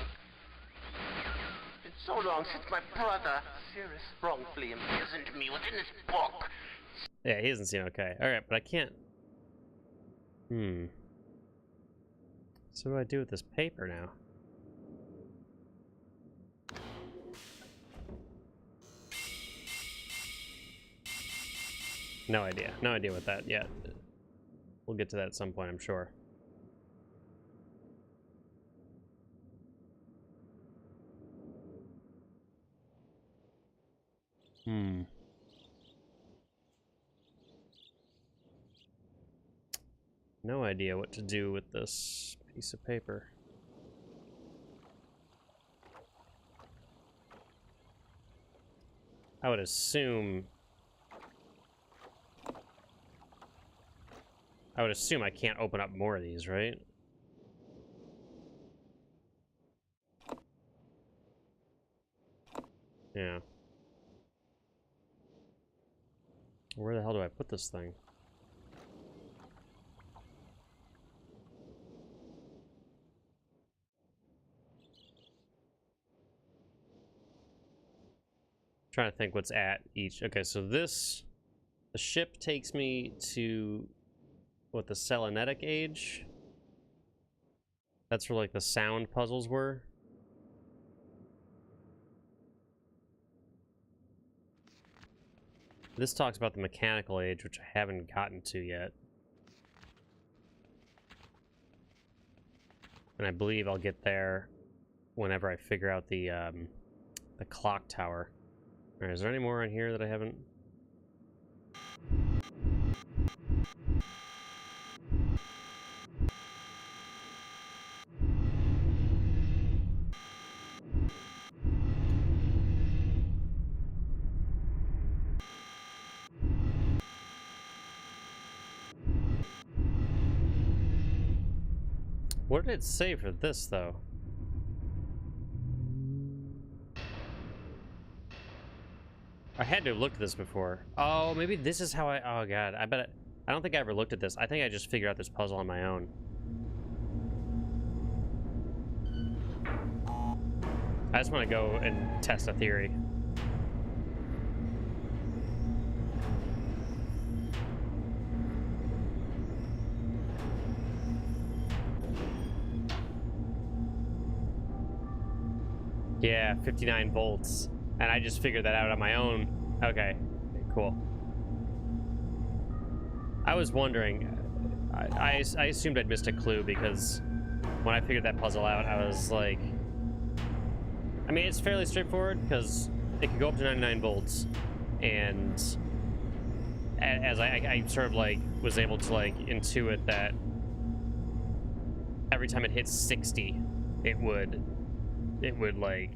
It's been so long since my brother, Cirrus, wrongfully imprisoned me within this book. Yeah, he doesn't seem okay. Alright, but I can't... So what do I do with this paper now? No idea. No idea what that yet. We'll get to that at some point, I'm sure. No idea what to do with this piece of paper. I would assume I can't open up more of these, right? Yeah. Where the hell do I put this thing? Trying to think what's at each. Okay, so this, the ship takes me to what, the Selenetic Age? That's where like the sound puzzles were. This talks about the Mechanical Age, which I haven't gotten to yet. And I believe I'll get there whenever I figure out the clock tower. Alright, is there any more on here that I haven't? What did it say for this, though? I had to have looked at this before. Oh, maybe this is how I... Oh, God. I don't think I ever looked at this. I think I just figured out this puzzle on my own. I just want to go and test a theory. Yeah, 59 volts. And I just figured that out on my own. Okay, cool. I was wondering, I assumed I'd missed a clue because when I figured that puzzle out, I was like, I mean, it's fairly straightforward because it could go up to 99 volts and as I sort of like was able to like intuit that every time it hits 60, it would like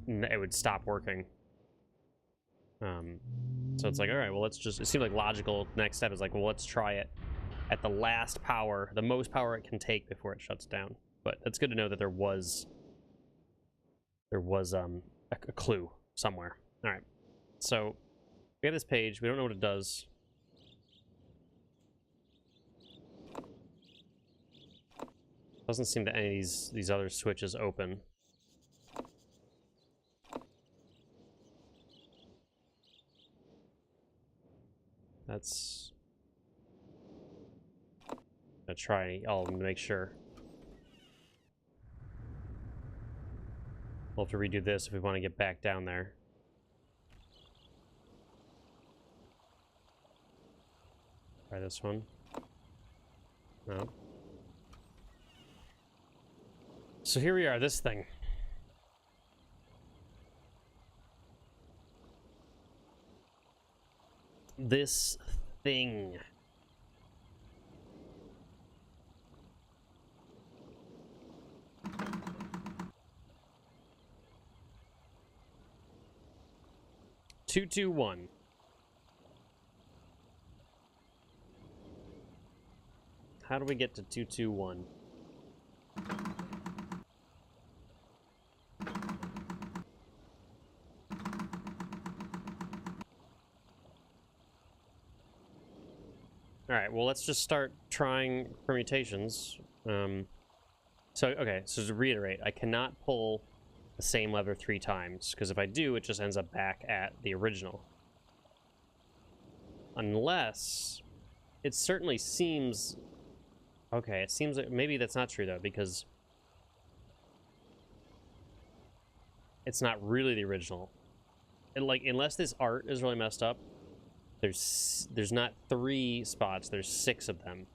it would stop working. So it's like, all right, well, let's just, it seemed like logical next step is like, well, let's try it at the last power, the most power it can take before it shuts down. But it's good to know that there was a clue somewhere. All right, so we have this page. We don't know what it does. Doesn't seem that any of these other switches open. That's... I'm gonna try all of them to make sure. We'll have to redo this if we want to get back down there. Try this one. No. So here we are, this thing. This thing. Two, two, one. How do we get to 221? Alright, well, let's just start trying permutations. Okay, so to reiterate, I cannot pull the same lever 3 times, because if I do, it just ends up back at the original. Unless... It certainly seems... Okay, it seems like... Maybe that's not true, though, because... It's not really the original. And, like, unless this art is really messed up, there's not 3 spots, there's 6 of them.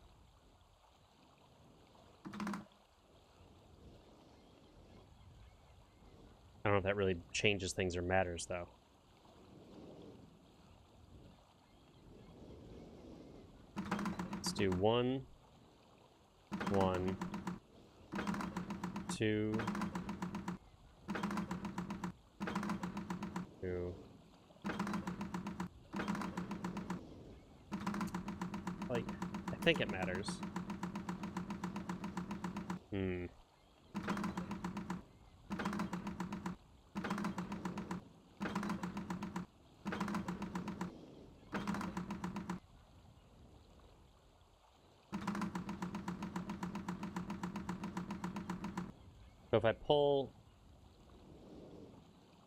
I don't know if that really changes things or matters, though. Let's do 1, 1, 2, 2. Like, I think it matters. So if I pull...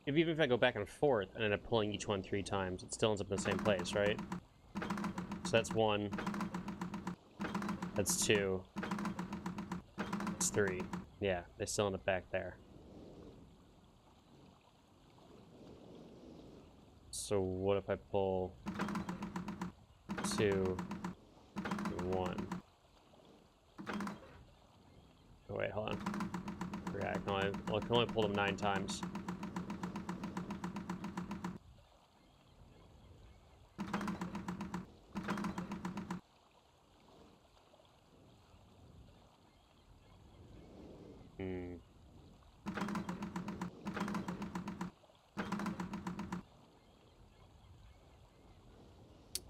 Even if I go back and forth and end up pulling each one 3 times, it still ends up in the same place, right? So that's 1. That's 2. That's 3. Yeah, they still end up back there. So what if I pull 2, 1? Oh wait, hold on. I can only pull them 9 times.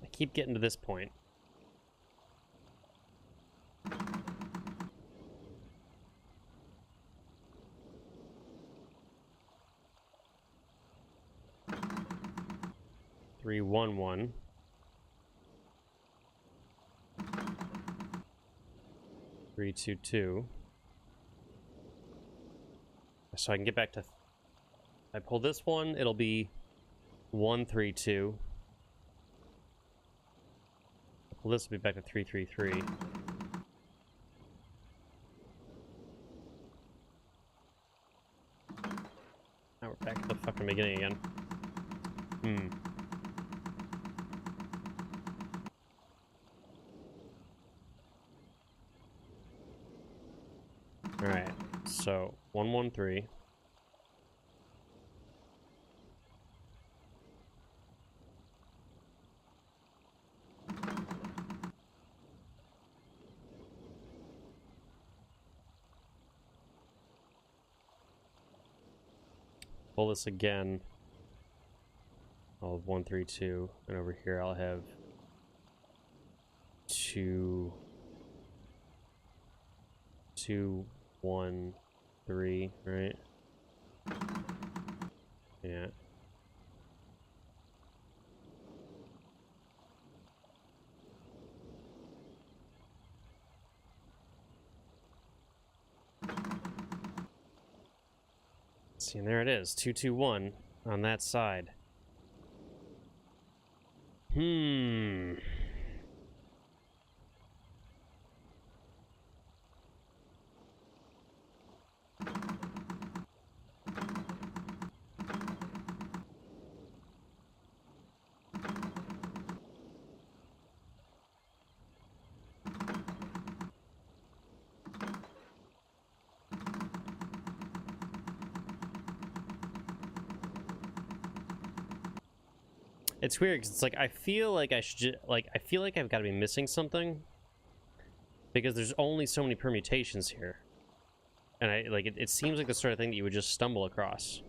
I keep getting to this point. Three, 1, 1. 3, 2, 2. So I can get back to... If I pull this one, it'll be 1, 3, 2. Well, this will be back to 3, 3, 3. Now we're back to the fucking beginning again. Alright, so 1, 1, 3. pull this again. I'll have 1, 3, 2, and over here I'll have 2, 2, 1, 3, right? Yeah. See, and there it is, 2, 2, 1 on that side. It's weird because it's like I feel like I should I feel like I've got to be missing something because there's only so many permutations here, and it seems like the sort of thing that you would just stumble across.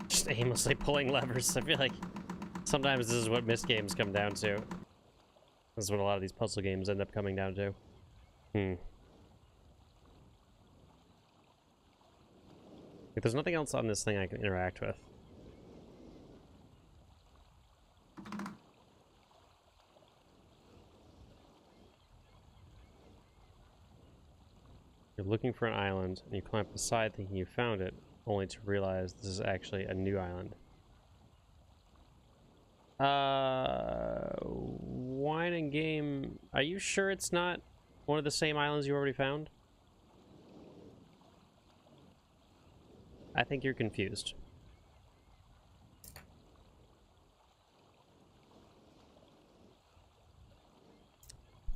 Just aimlessly pulling levers. I feel like sometimes this is what Myst games come down to. This is what a lot of these puzzle games end up coming down to. Like, there's nothing else on this thing I can interact with. You're looking for an island, and you climb up the side thinking you found it, only to realize this is actually a new island. Wine and game. Are you sure it's not one of the same islands you already found? I think you're confused. I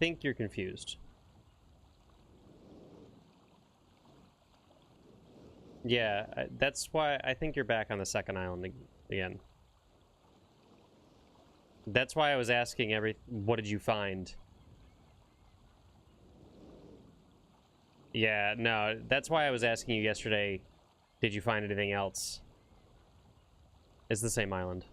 think you're confused. Yeah, that's why I think you're back on the second island again. That's why I was asking what did you find? Yeah, no, that's why I was asking you yesterday, did you find anything else? It's the same island.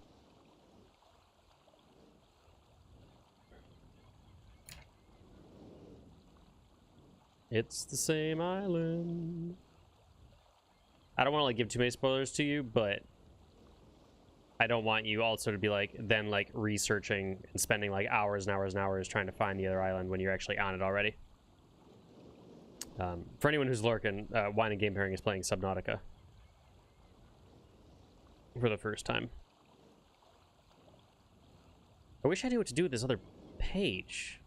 It's the same island. I don't want to give too many spoilers to you, but I don't want you also to be then researching and spending hours and hours and hours trying to find the other island when you're actually on it already. For anyone who's lurking, Wine and Game Pairing is playing Subnautica for the first time. I wish I knew what to do with this other page.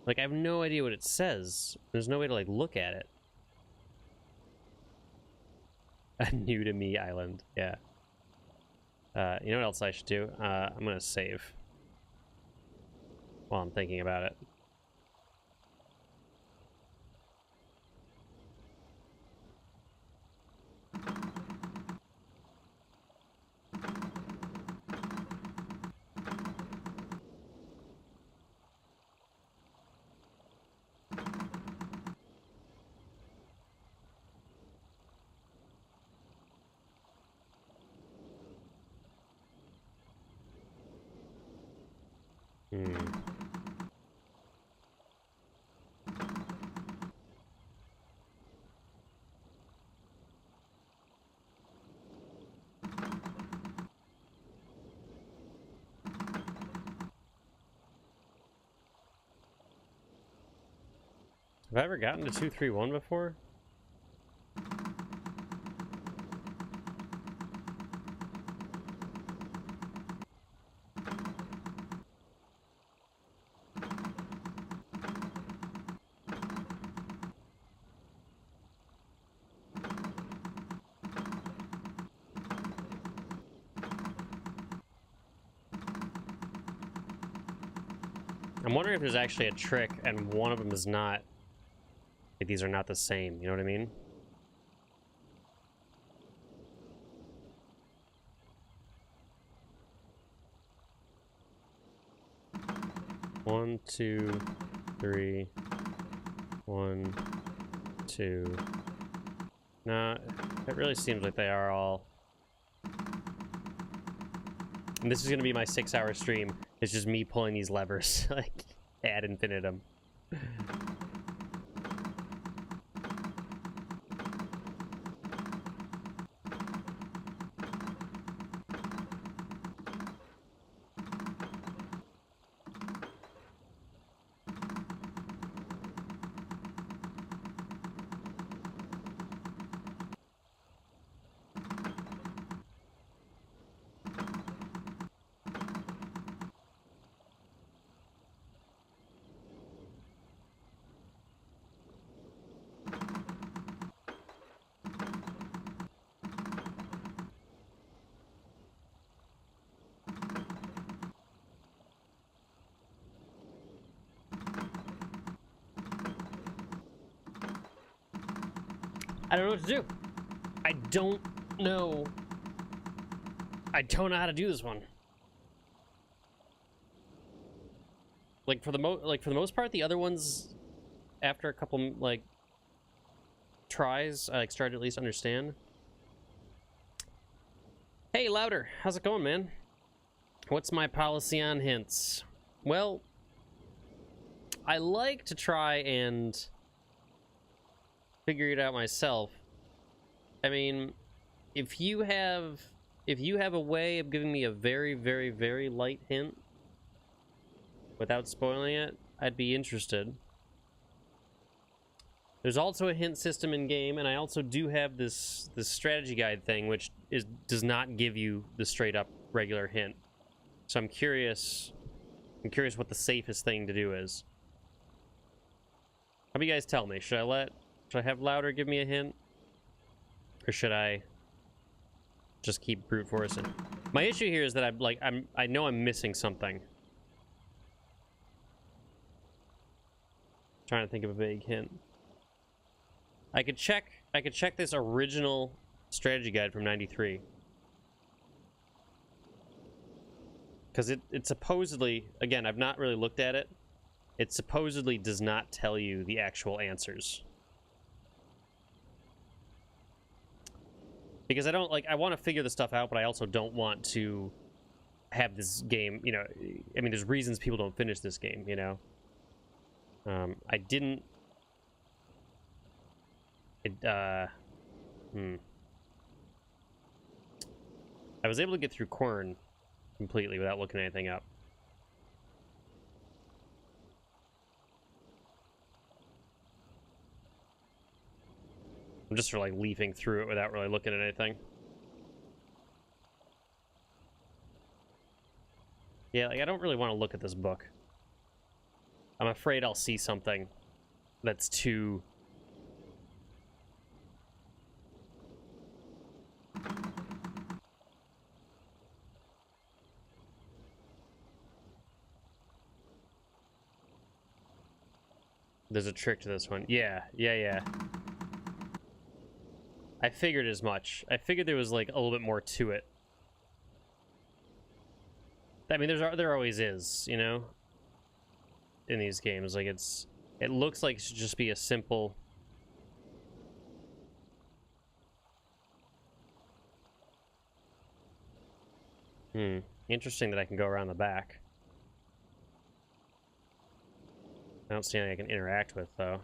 I have no idea what it says. There's no way to look at it. A new to me island, yeah. You know what else I should do? I'm gonna save while I'm thinking about it. Have I ever gotten to 231 before? I'm wondering if there's actually a trick and one of them is not. Like, these are not the same, you know what I mean? One, two, three. 1, 2. No, it really seems like they are all. And this is gonna be my 6-hour stream. It's just me pulling these levers like ad infinitum. I don't know what to do. I don't know. I don't know how to do this one. Like for the most part, the other ones, after a couple like tries, I like started to at least understand. Hey, Louder, how's it going, man? What's my policy on hints? Well, I like to try and figure it out myself. I mean, if you have a way of giving me a very, very, very light hint without spoiling it, I'd be interested. There's also a hint system in game, and I also do have this strategy guide thing, which does not give you the straight up regular hint. So I'm curious what the safest thing to do is. How do you guys tell me? Should I have Louder give me a hint? Or should I just keep brute forcing? My issue here is that I know I'm missing something. Trying to think of a big hint. I could check this original strategy guide from '93. Because it supposedly, again, I've not really looked at it. It supposedly does not tell you the actual answers. Because I don't, I want to figure this stuff out, but I also don't want to have this game, you know, I mean, there's reasons people don't finish this game, you know? I didn't... I was able to get through Quern completely without looking anything up. I'm just sort of like leafing through it without really looking at anything. Yeah, like I don't really want to look at this book. I'm afraid I'll see something that's too... There's a trick to this one. Yeah. I figured as much. I figured there was like a little bit more to it. I mean, there always is, you know, in these games. Like it looks like it should just be a simple. Interesting that I can go around the back. I don't see anything I can interact with though.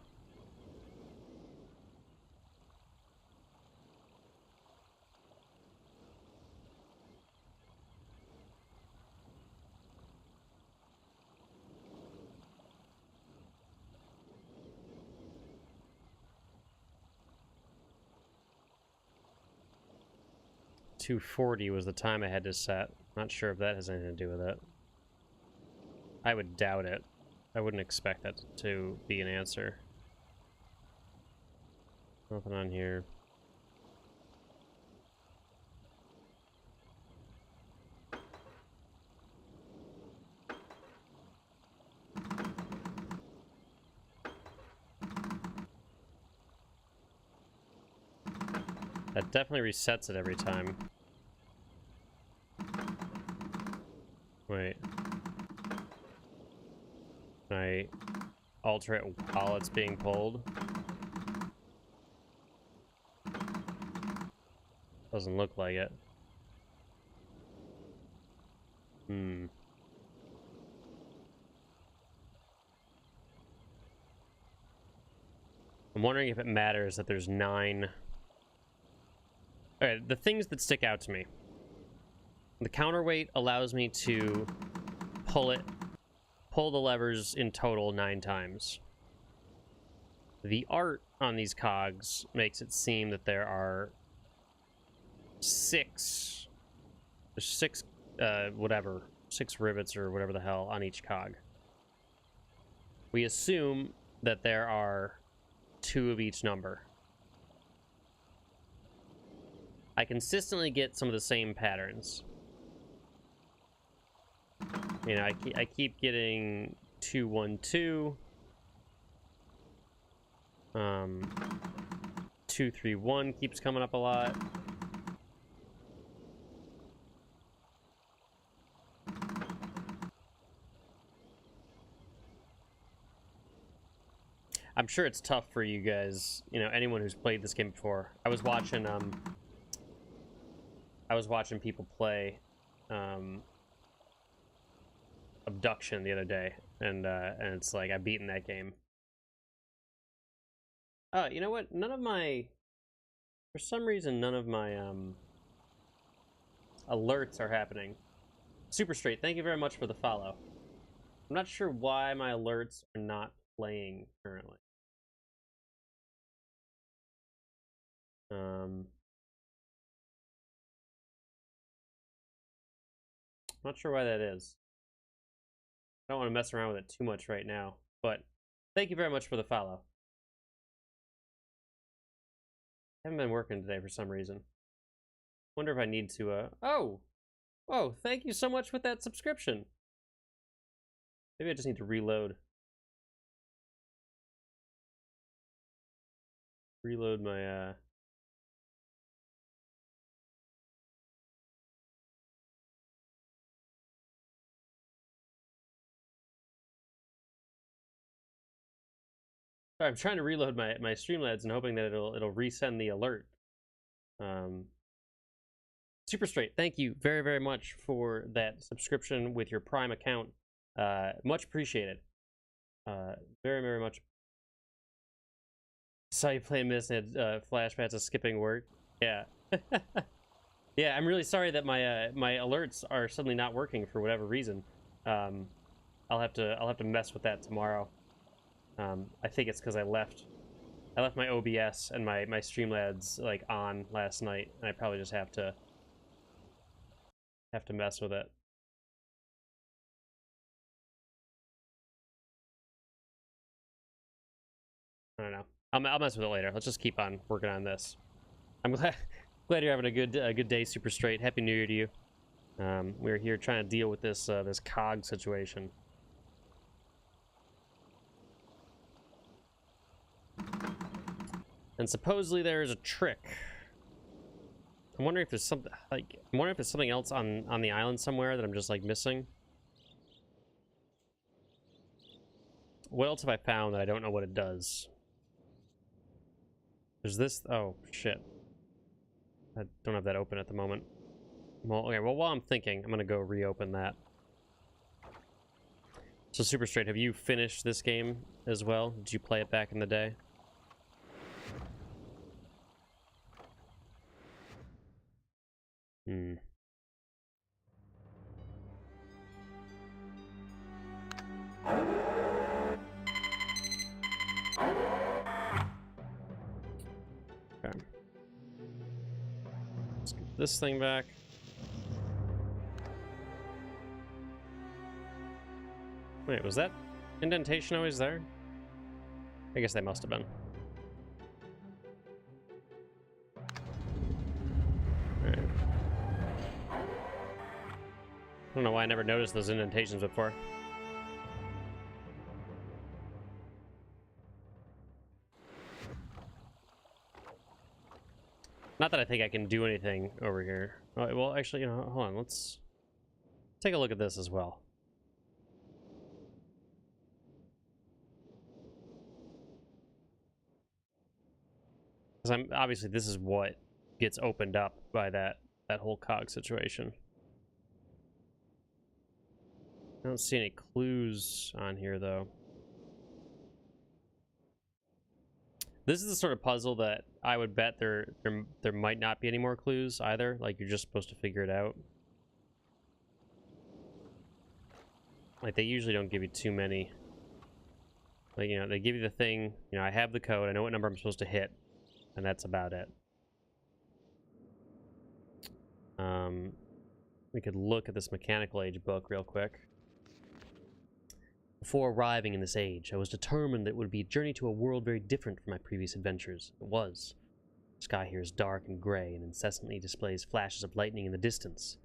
.240 was the time I had to set. Not sure if that has anything to do with it. I would doubt it. I wouldn't expect that to be an answer. Nothing on here. That definitely resets it every time. Wait. Can I alter it while it's being pulled? Doesn't look like it. Hmm. I'm wondering if it matters that there's 9. Alright, the things that stick out to me. The counterweight allows me to pull the levers in total 9 times. The art on these cogs makes it seem that there are 6. There's 6, 6 rivets or whatever the hell on each cog. We assume that there are 2 of each number. I consistently get some of the same patterns. You know, I keep getting 2, 1, 2. 2, 3, 1 keeps coming up a lot. I'm sure it's tough for you guys, you know, anyone who's played this game before. I was watching people play Abduction the other day, and it's like I've beaten that game. Oh, you know what? For some reason, none of my alerts are happening. Super Straight, thank you very much for the follow. I'm not sure why my alerts are not playing currently. Not sure why that is. I don't want to mess around with it too much right now, but thank you very much for the follow. I haven't been working today for some reason. Wonder if I need to, oh, thank you so much with that subscription. Maybe I just need to reload my, I'm trying to reload my Streamlabs and hoping that it'll resend the alert. Super Straight, thank you very, very much for that subscription with your Prime account. Much appreciated. Very, very much. Saw you playing Myst and had flashbacks of skipping work. Yeah. Yeah, I'm really sorry that my my alerts are suddenly not working for whatever reason. I'll have to mess with that tomorrow. I think it's because I left my OBS and my Streamlabs like on last night, and I probably just have to mess with it. I don't know. I'll mess with it later. Let's just keep on working on this. I'm glad you're having a good day, Super Straight. Happy New Year to you. We're here trying to deal with this this cog situation. And supposedly there is a trick. I'm wondering if there's something else on the island somewhere that I'm just like missing. What else have I found that I don't know what it does? There's this. Oh shit! I don't have that open at the moment. Well, okay. Well, while I'm thinking, I'm gonna go reopen that. So Super Straight, have you finished this game as well? Did you play it back in the day? Hmm. Okay. Let's get this thing back. Wait, was that indentation always there? I guess they must have been. Alright. I don't know why I never noticed those indentations before. Not that I think I can do anything over here. Oh, well, actually, you know, hold on. Let's take a look at this as well. Because obviously this is what gets opened up by that whole cog situation. I don't see any clues on here though. This is the sort of puzzle that I would bet there might not be any more clues either. Like, you're just supposed to figure it out. Like, they usually don't give you too many. Like, you know, they give you the thing, you know, I have the code, I know what number I'm supposed to hit, and that's about it. We could look at this mechanical age book real quick. Before arriving in this age, I was determined that it would be a journey to a world very different from my previous adventures. It was. The sky here is dark and gray and incessantly displays flashes of lightning in the distance.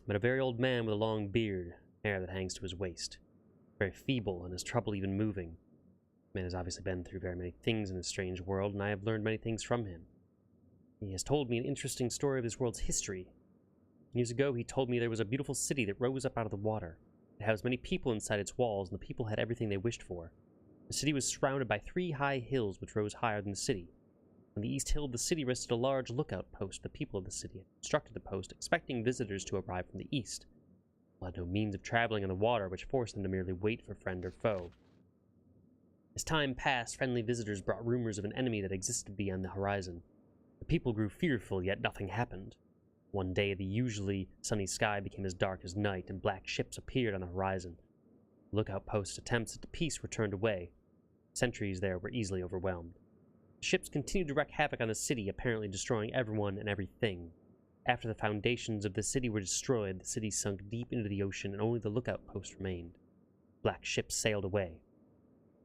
I met a very old man with a long beard, hair that hangs to his waist. Very feeble and has trouble even moving. The man has obviously been through very many things in this strange world, and I have learned many things from him. He has told me an interesting story of this world's history. Years ago, he told me there was a beautiful city that rose up out of the water. It housed many people inside its walls, and the people had everything they wished for. The city was surrounded by 3 high hills which rose higher than the city. On the east hill of the city rested a large lookout post. The people of the city had constructed the post, expecting visitors to arrive from the east. They had no means of traveling on the water, which forced them to merely wait for friend or foe. As time passed, friendly visitors brought rumors of an enemy that existed beyond the horizon. The people grew fearful, yet nothing happened. One day, the usually sunny sky became as dark as night, and black ships appeared on the horizon. The lookout post's attempts at peace were turned away. Sentries there were easily overwhelmed. The ships continued to wreak havoc on the city, apparently destroying everyone and everything. After the foundations of the city were destroyed, the city sunk deep into the ocean, and only the lookout post remained. Black ships sailed away.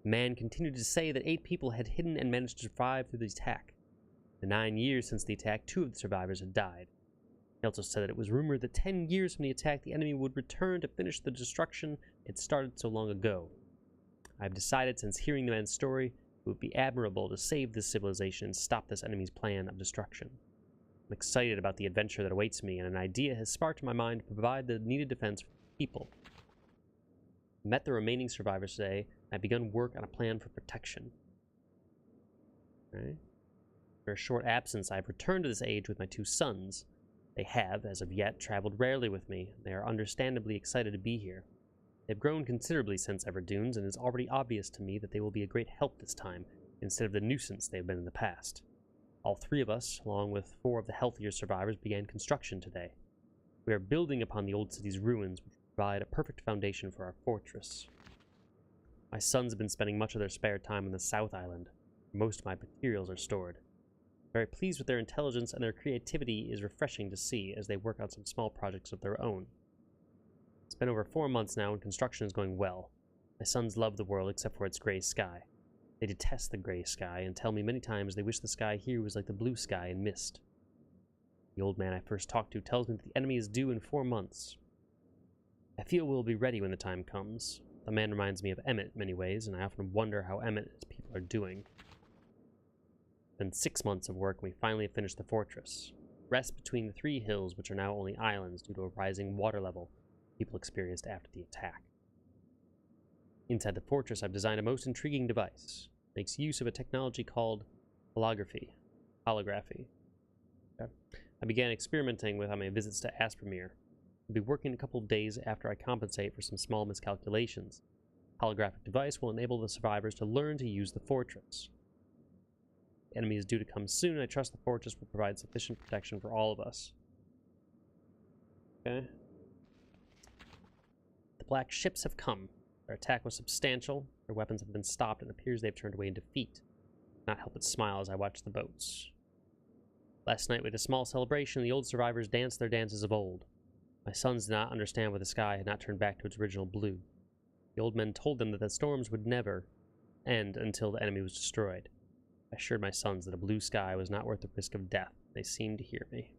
The man continued to say that 8 people had hidden and managed to survive through the attack. In the 9 years since the attack, 2 of the survivors had died. He also said that it was rumored that 10 years from the attack, the enemy would return to finish the destruction it started so long ago. I have decided, since hearing the man's story, it would be admirable to save this civilization and stop this enemy's plan of destruction. I'm excited about the adventure that awaits me, and an idea has sparked in my mind to provide the needed defense for the people. I met the remaining survivors today, and I've begun work on a plan for protection. Okay. After a short absence, I have returned to this age with my 2 sons. They have, as of yet, traveled rarely with me, and they are understandably excited to be here. They have grown considerably since Everdunes, and it is already obvious to me that they will be a great help this time, instead of the nuisance they have been in the past. All 3 of us, along with 4 of the healthier survivors, began construction today. We are building upon the old city's ruins, which provide a perfect foundation for our fortress. My sons have been spending much of their spare time on the South Island, where most of my materials are stored. Very pleased with their intelligence, and their creativity is refreshing to see as they work on some small projects of their own. It's been over 4 months now, and construction is going well. My sons love the world except for its gray sky. They detest the gray sky and tell me many times they wish the sky here was like the blue sky in Myst. The old man I first talked to tells me that the enemy is due in 4 months. I feel we'll be ready when the time comes. The man reminds me of Emmett in many ways, and I often wonder how Emmett and his people are doing. Been 6 months of work, and we finally have finished the fortress. Rest between the 3 hills, which are now only islands due to a rising water level people experienced after the attack. Inside the fortress, I've designed a most intriguing device. It makes use of a technology called holography. Okay. I began experimenting with on my visits to Aspermere. I'll be working a couple of days after I compensate for some small miscalculations. The holographic device will enable the survivors to learn to use the fortress. The enemy is due to come soon, and I trust the fortress will provide sufficient protection for all of us. Okay. The black ships have come. Their attack was substantial, their weapons have been stopped, and it appears they've turned away in defeat. I cannot help but smile as I watch the boats. Last night we had a small celebration, and the old survivors danced their dances of old. My sons did not understand why the sky had not turned back to its original blue. The old men told them that the storms would never end until the enemy was destroyed. I assured my sons that a blue sky was not worth the risk of death. They seemed to hear me.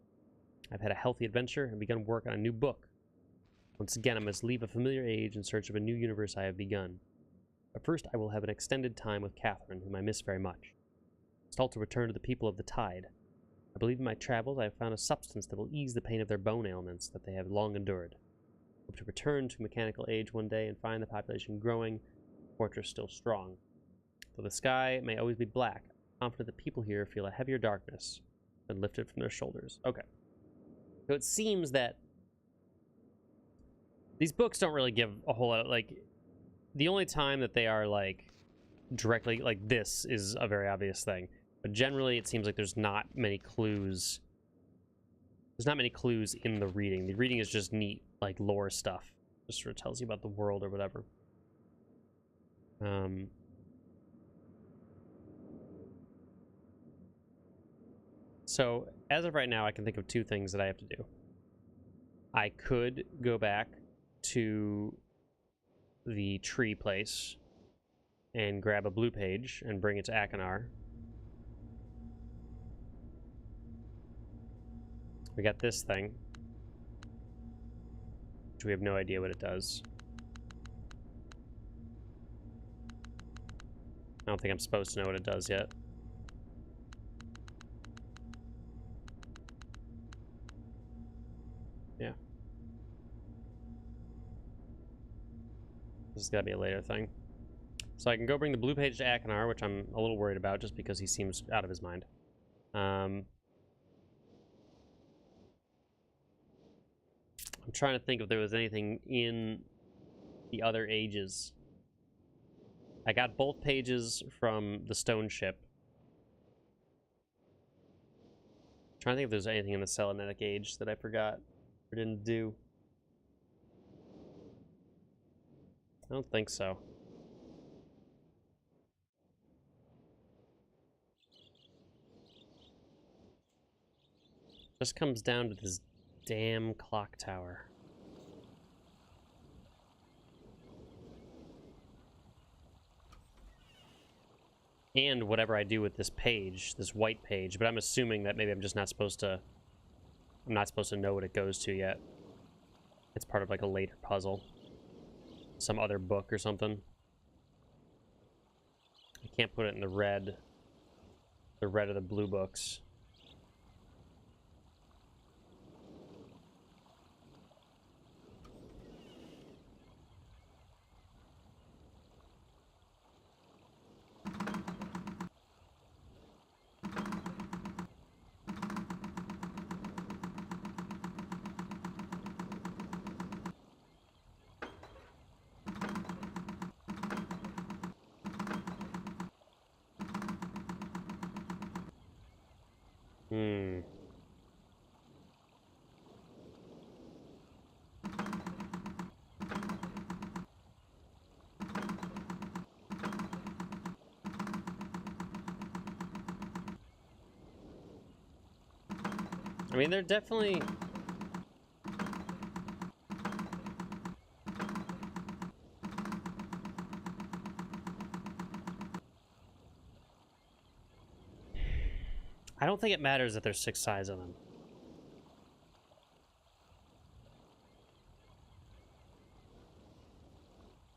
I've had a healthy adventure and begun work on a new book. Once again, I must leave a familiar age in search of a new universe I have begun. But first, I will have an extended time with Catherine, whom I miss very much. I must also return to the people of the Tide. I believe in my travels I have found a substance that will ease the pain of their bone ailments that they have long endured. Hope to return to mechanical age one day and find the population growing, the fortress still strong. Though the sky may always be black, I'm confident the people here feel a heavier darkness than lifted from their shoulders. Okay. So it seems that these books don't really give a whole lot, like, the only time that they are, like, directly, like, this is a very obvious thing. But generally, it seems like there's not many clues. There's not many clues in the reading. The reading is just neat, like, lore stuff. Just sort of tells you about the world or whatever. So, as of right now, I can think of two things that I have to do. I could go back to the tree place and grab a blue page and bring it to Akinar. We got this thing, which we have no idea what it does. I don't think I'm supposed to know what it does yet. Yeah. This has got to be a later thing. So I can go bring the blue page to Akinar, which I'm a little worried about just because he seems out of his mind. I'm trying to think if there was anything in the other ages. I got both pages from the stone ship. I'm trying to think if there's anything in the Selenetic age that I forgot or didn't do. I don't think so. Just comes down to this damn clock tower. And whatever I do with this page, this white page, but I'm assuming that maybe I'm just not supposed to... I'm not supposed to know what it goes to yet. It's part of like a later puzzle. Some other book or something. I can't put it in the red or the blue books. I mean, they're definitely... I don't think it matters that there's 6 sides on them.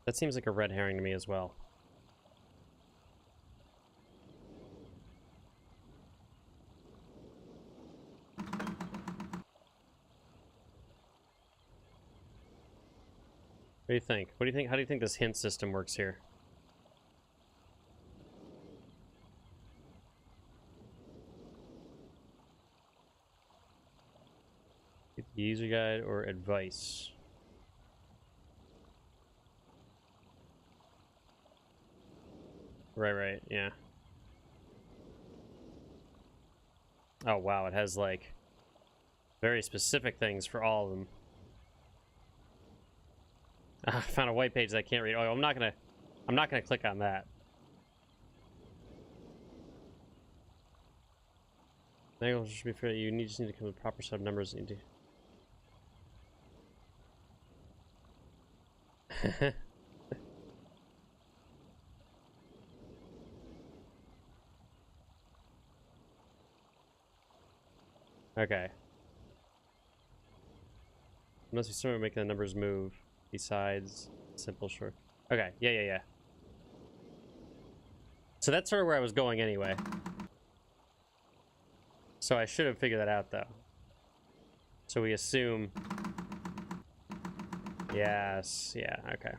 That seems like a red herring to me as well. What do you think? What do you think? How do you think this hint system works here? User guide or advice? Right, yeah. Oh wow, it has like very specific things for all of them. I found a white page that I can't read. Oh, I'm not gonna click on that. Manual should be fair. You just need to come with a proper set of numbers. Into. Okay. Must be somewhere making the numbers move. Besides simple short. Okay, yeah. So that's sort of where I was going anyway. So I should have figured that out, though. So we assume... Yes, yeah, okay.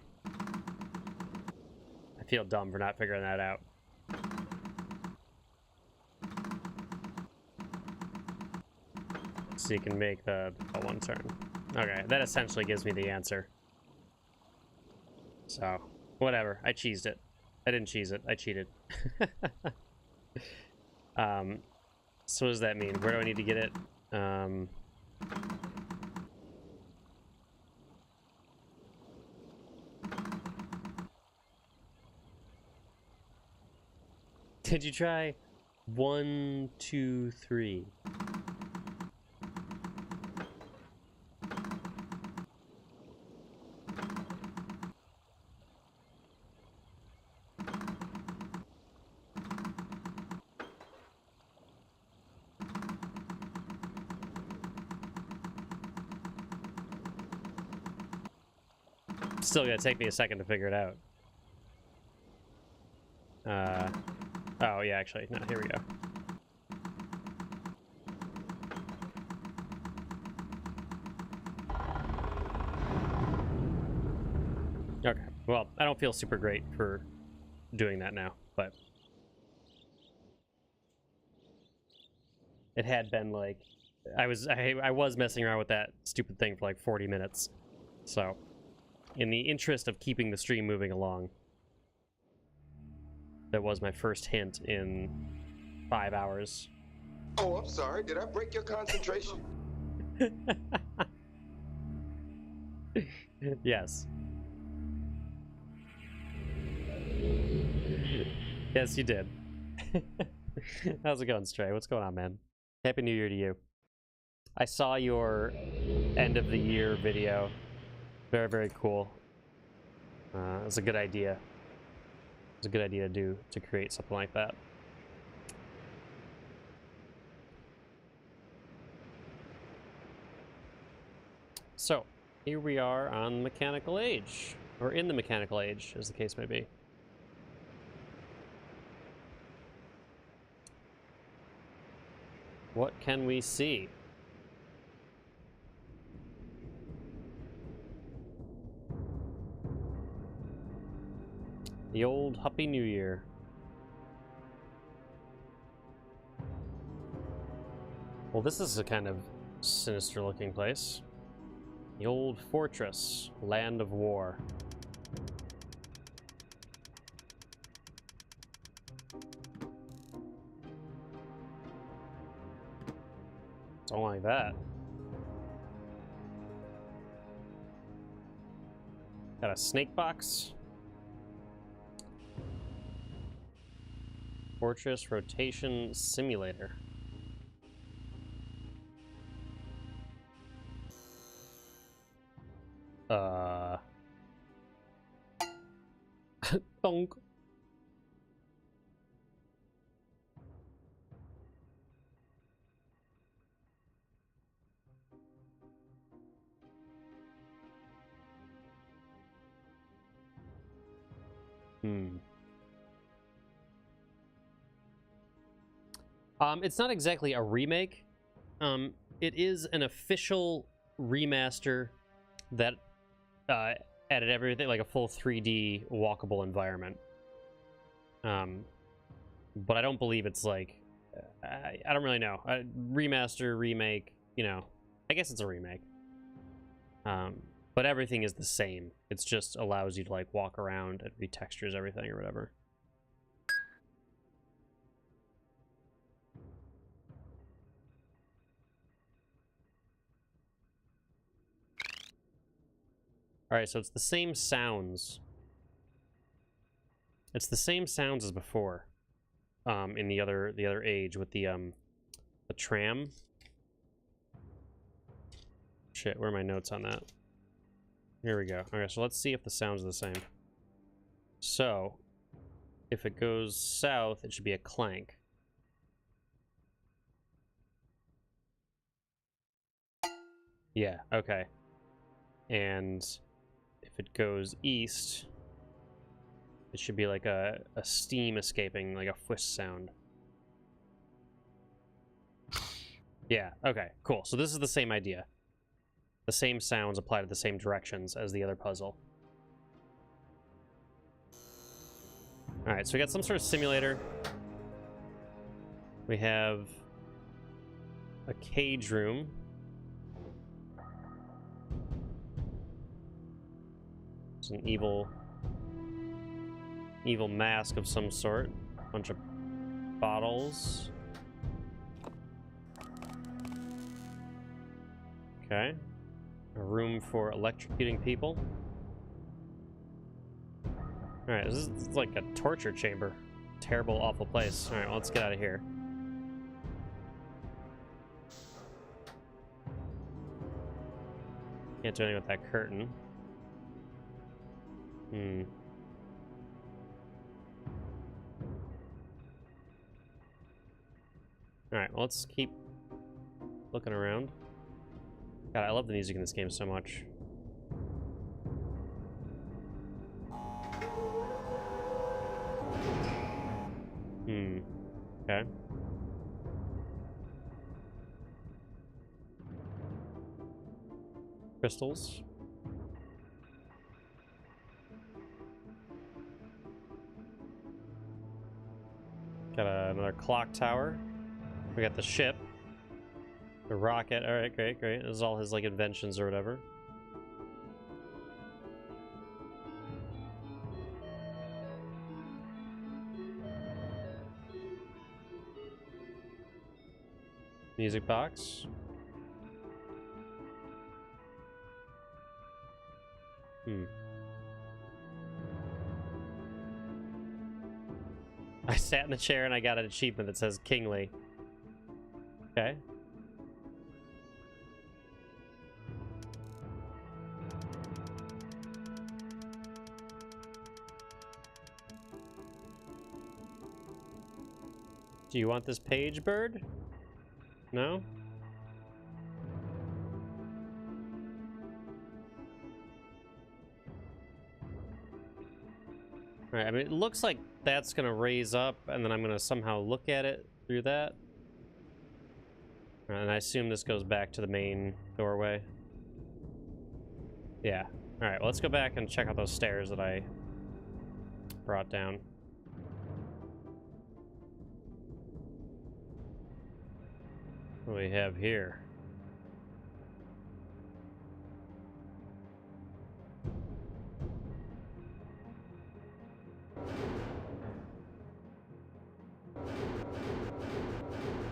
I feel dumb for not figuring that out. So you can make the one turn. Okay, that essentially gives me the answer. So, whatever. I cheesed it. I didn't cheese it. I cheated. So what does that mean? Where do I need to get it? Did you try 1, 2, 3? Still gonna take me a second to figure it out. Oh yeah, actually, no, here we go. Okay, well, I don't feel super great for doing that now, but it had been like I was messing around with that stupid thing for like 40 minutes. So, in the interest of keeping the stream moving along, that was my first hint in 5 hours. Oh, I'm sorry. Did I break your concentration? Yes. Yes, you did. How's it going, Stray? What's going on, man? Happy New Year to you. I saw your end of the year video. Very, very cool. It was a good idea. It was a good idea to create something like that. So, here we are on Mechanical Age. Or in the Mechanical Age, as the case may be. What can we see? The old Happy New Year. Well, this is a kind of sinister looking place. The old fortress, land of war. Don't like that. Got a snake box. Fortress rotation simulator. Bonk. It's not exactly a remake. It is an official remaster that added everything, like a full 3D walkable environment. But I don't believe it's like... I don't really know. Remaster, remake, you know. I guess it's a remake. But everything is the same. It just allows you to like walk around and retextures everything or whatever. Alright, so it's the same sounds. It's the same sounds as before. In the other age with the tram. Shit, where are my notes on that? Here we go. Okay, so let's see if the sounds are the same. So, if it goes south, it should be a clank. Yeah, okay. And if it goes east, it should be like a steam escaping, like a whisk sound. Yeah, okay, cool. So this is the same idea. The same sounds apply to the same directions as the other puzzle. Alright, so we got some sort of simulator. We have a cage room. It's an evil mask of some sort. Bunch of bottles. Okay. A room for electrocuting people. Alright, this is like a torture chamber. Terrible, awful place. Alright, well, let's get out of here. Can't do anything with that curtain. Alright, well, let's keep looking around. God, I love the music in this game so much. Okay. Crystals. Got another clock tower. We got the ship. The rocket. Alright, great, great. This is all his, like, inventions or whatever. Music box. I sat in the chair and I got an achievement that says Kingly. Okay. Do you want this page bird? No? Alright, I mean, it looks like that's gonna raise up, and then I'm gonna somehow look at it through that. And I assume this goes back to the main doorway. Yeah. Alright, well, let's go back and check out those stairs that I brought down. What do we have here?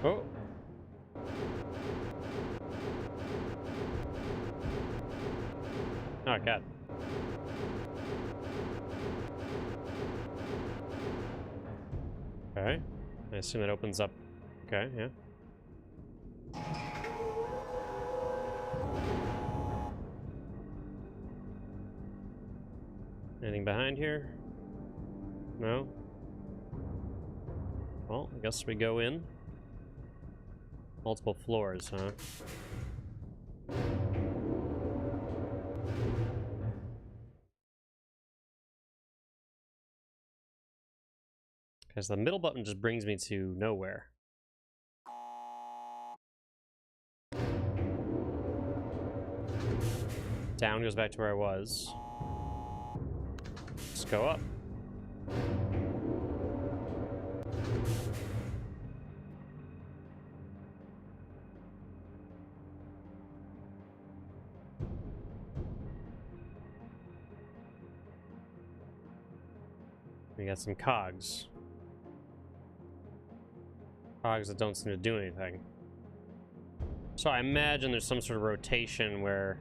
Oh. Oh, God. Okay. I assume it opens up. Okay, yeah. Anything behind here? No? Well, I guess we go in. Multiple floors, huh? Because the middle button just brings me to nowhere. Down goes back to where I was. Let's go up. We got some cogs. Cogs that don't seem to do anything. So I imagine there's some sort of rotation where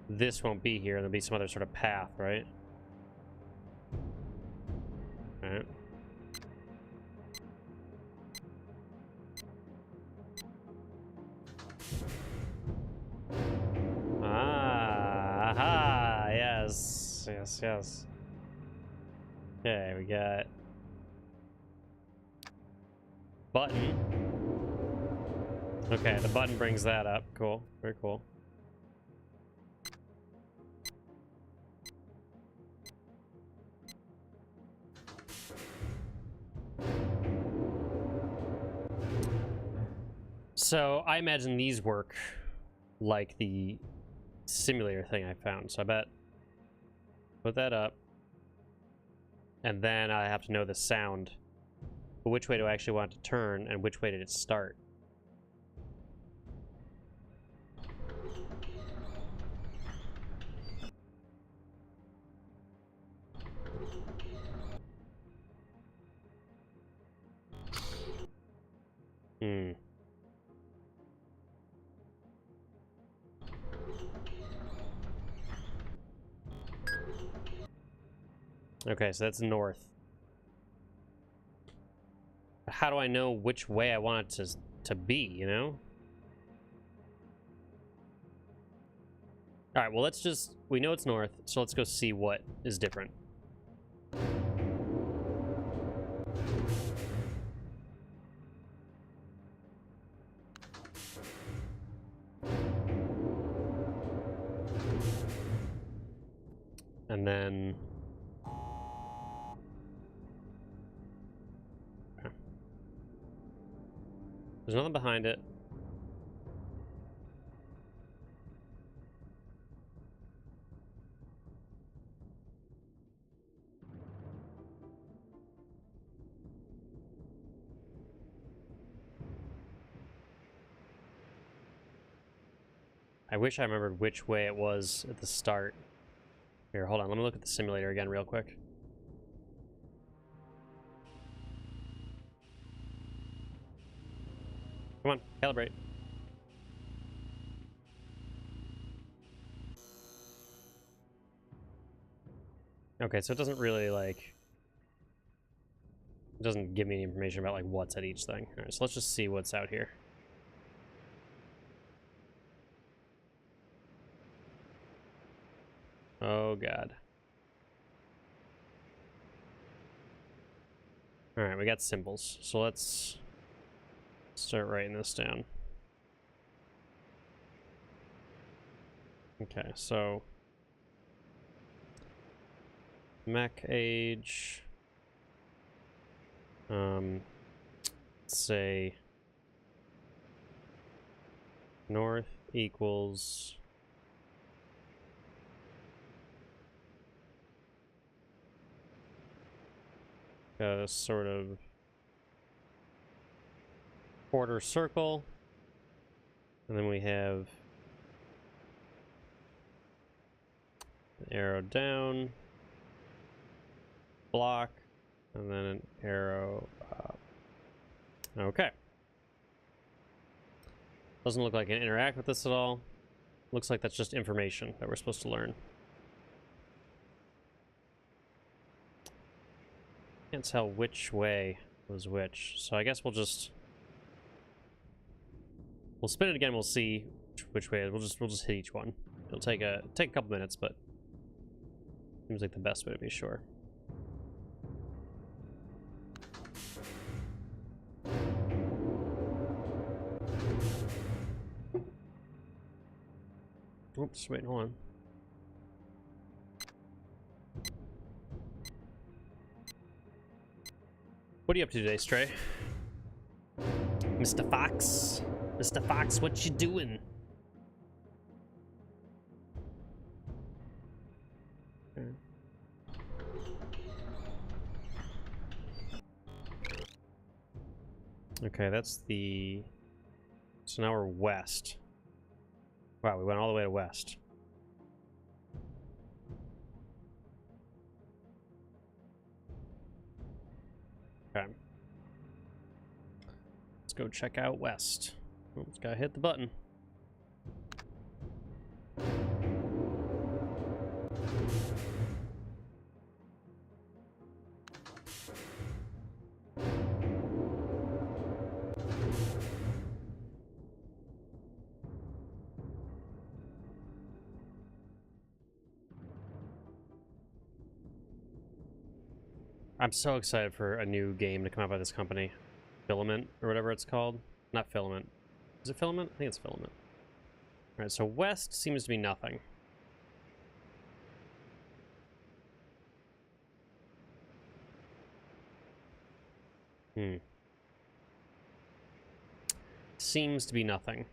this won't be here, and there'll be some other sort of path, right? Alright. Ah, aha, yes, yes, yes. Okay, we got button. Okay, the button brings that up. Cool, very cool. So I imagine these work like the simulator thing I found. So I bet put that up, and then I have to know the sound. But which way do I actually want it to turn, and which way did it start? Hmm. Okay, so that's north. How do I know which way I want it to be, you know? Alright, well let's just... We know it's north, so let's go see what is different. And then... Okay. There's nothing behind it. I wish I remembered which way it was at the start. Here, hold on. Let me look at the simulator again real quick. Come on, calibrate. Okay, so it doesn't really, like... It doesn't give me any information about, like, what's at each thing. Alright, so let's just see what's out here. Oh, God. Alright, we got symbols. So let's start writing this down. Okay, so... Mech age... let's say... North equals... a sort of quarter circle, and then we have an arrow down, block, and then an arrow up. Okay. Doesn't look like I can interact with this at all. Looks like that's just information that we're supposed to learn. Can't tell which way was which, so I guess we'll spin it again. We'll see which way. We'll just hit each one. It'll take a couple minutes, but seems like the best way to be sure. Oops, wait, hold on. What are you up to today, Stray? Mr. Fox? Mr. Fox, what you doing? Okay, that's the... So now we're west. Wow, we went all the way to west. Okay. Let's go check out west. Oh, just gotta hit the button. I'm so excited for a new game to come out by this company. Filament, or whatever it's called. Not Filament. Is it Filament? I think it's Filament. Alright, so west seems to be nothing. seems to be nothing.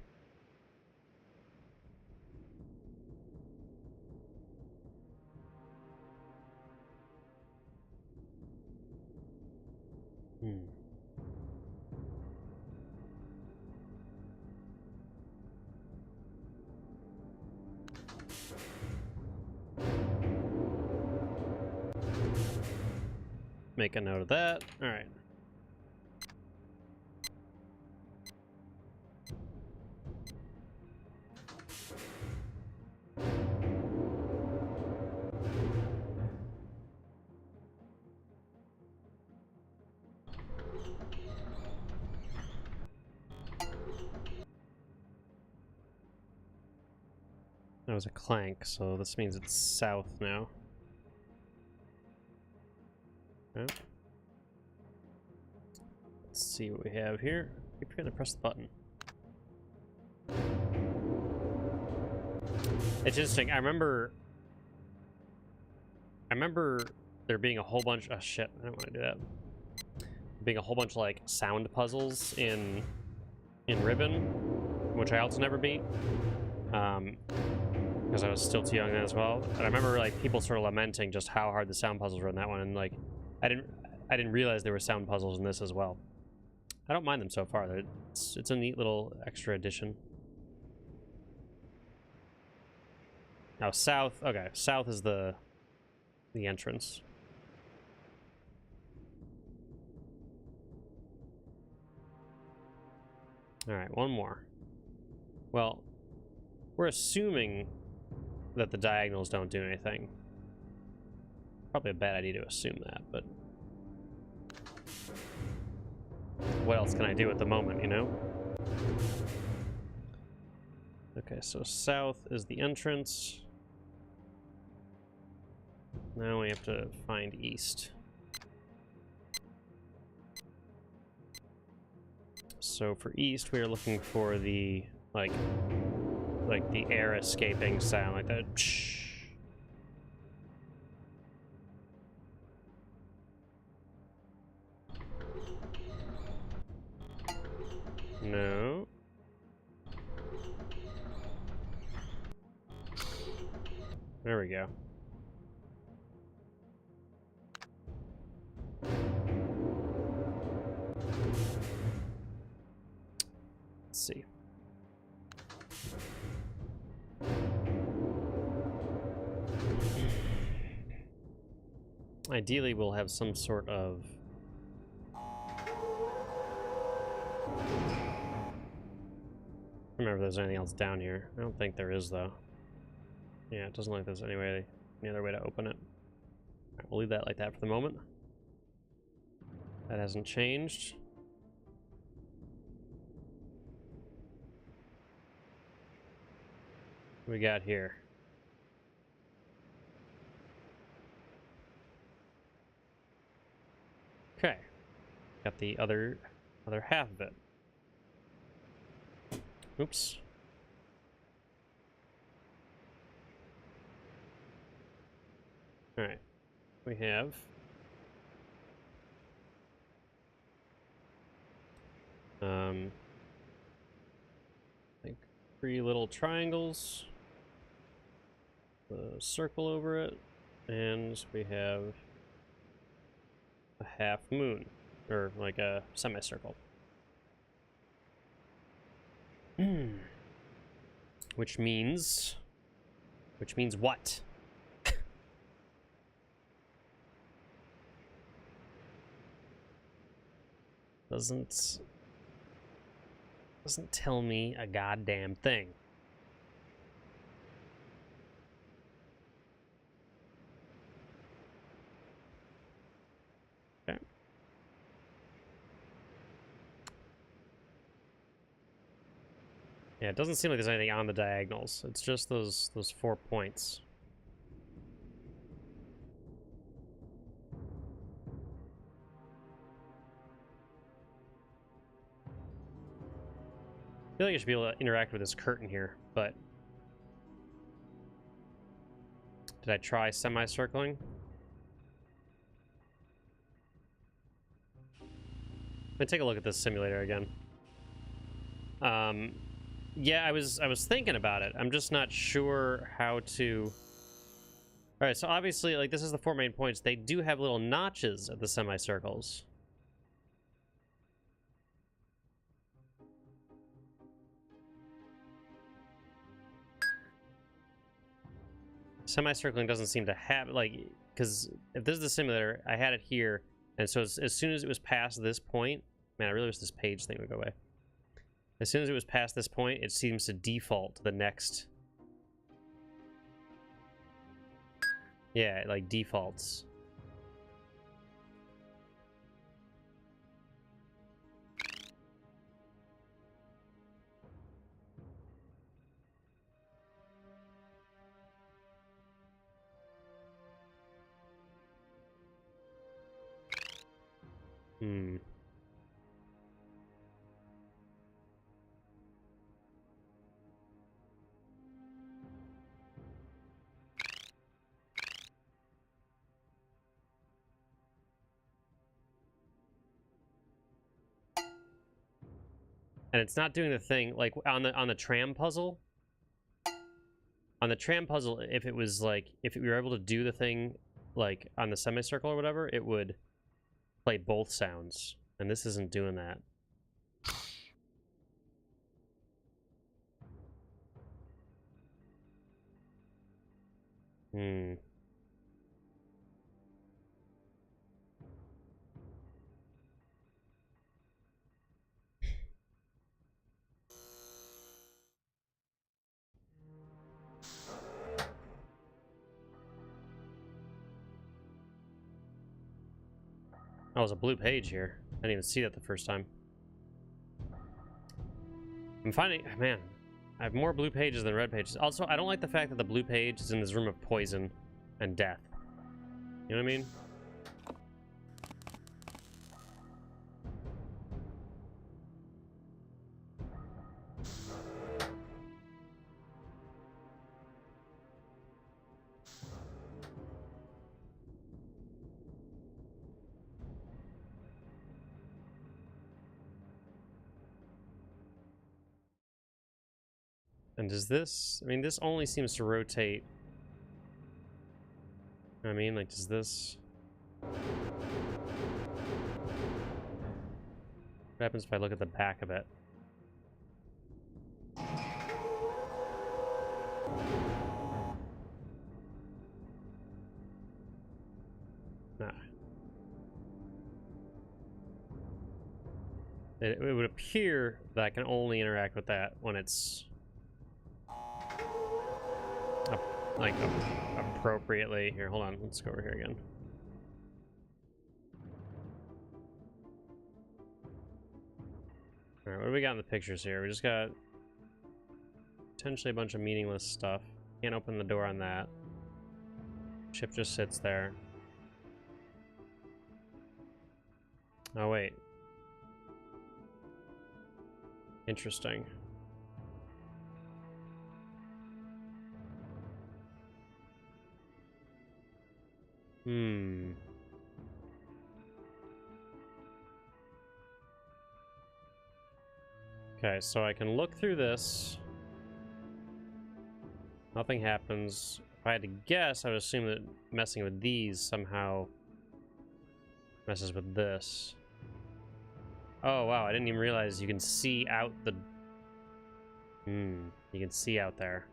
Make a note of that. All right. That was a clank, so this means it's south now. Okay. Let's see what we have here. I keep forgetting to press the button. It's interesting. I remember there being a whole bunch. Oh shit! I don't want to do that. Being a whole bunch of like sound puzzles in Ribbon, which I also never beat. Because I was still too young then as well. But I remember like people sort of lamenting just how hard the sound puzzles were in that one, and like I didn't realize there were sound puzzles in this as well. I don't mind them so far. It's a neat little extra addition. Now south, okay, south is the entrance. All right, one more. Well, we're assuming that the diagonals don't do anything. Probably a bad idea to assume that, but what else can I do at the moment, you know? Okay, so south is the entrance. Now we have to find east. So for east, we are looking for the like the air escaping sound, like that. No. There we go. Let's see. Ideally, we'll have some sort of remember if there's anything else down here. I don't think there is, though. Yeah, it doesn't look like there's any other way to open it. All right, we'll leave that like that for the moment. That hasn't changed. What we got here? Okay, got the other half of it. Oops. All right, we have like 3 little triangles, a circle over it, and we have a half moon, or like a semicircle. Which means what? Doesn't tell me a goddamn thing. Okay. Yeah, it doesn't seem like there's anything on the diagonals. It's just those 4 points. I feel like I should be able to interact with this curtain here, but did I try semi-circling? Let me take a look at this simulator again. Yeah, I was thinking about it. I'm just not sure how to. All right, so obviously, like, this is the 4 main points. They do have little notches at the semicircles. Semicircling doesn't seem to have, like, because if this is the simulator, I had it here, and so as soon as it was past this point, man, I really wish this page thing would go away. As soon as it was past this point, it seems to default to the next. Yeah, it, like, defaults. Hmm. And it's not doing the thing like on the tram puzzle. On the tram puzzle, if it was like if we were able to do the thing like on the semicircle or whatever, it would play both sounds. And this isn't doing that. Hmm. Oh, there's a blue page here. I didn't even see that the first time. I'm finding, man, I have more blue pages than red pages. Also, I don't like the fact that the blue page is in this room of poison and death. You know what I mean? And does this, I mean, this only seems to rotate. You know what I mean, like, does this... What happens if I look at the back of it? Nah. It would appear that I can only interact with that when it's like appropriately. Here, hold on. Let's go over here again. All right, what do we got in the pictures here? We just got potentially a bunch of meaningless stuff. Can't open the door on that. Ship just sits there. Oh, wait. Interesting. Hmm. Okay, so I can look through this. Nothing happens. If I had to guess, I would assume that messing with these somehow messes with this. Oh, wow, I didn't even realize you can see out the... you can see out there.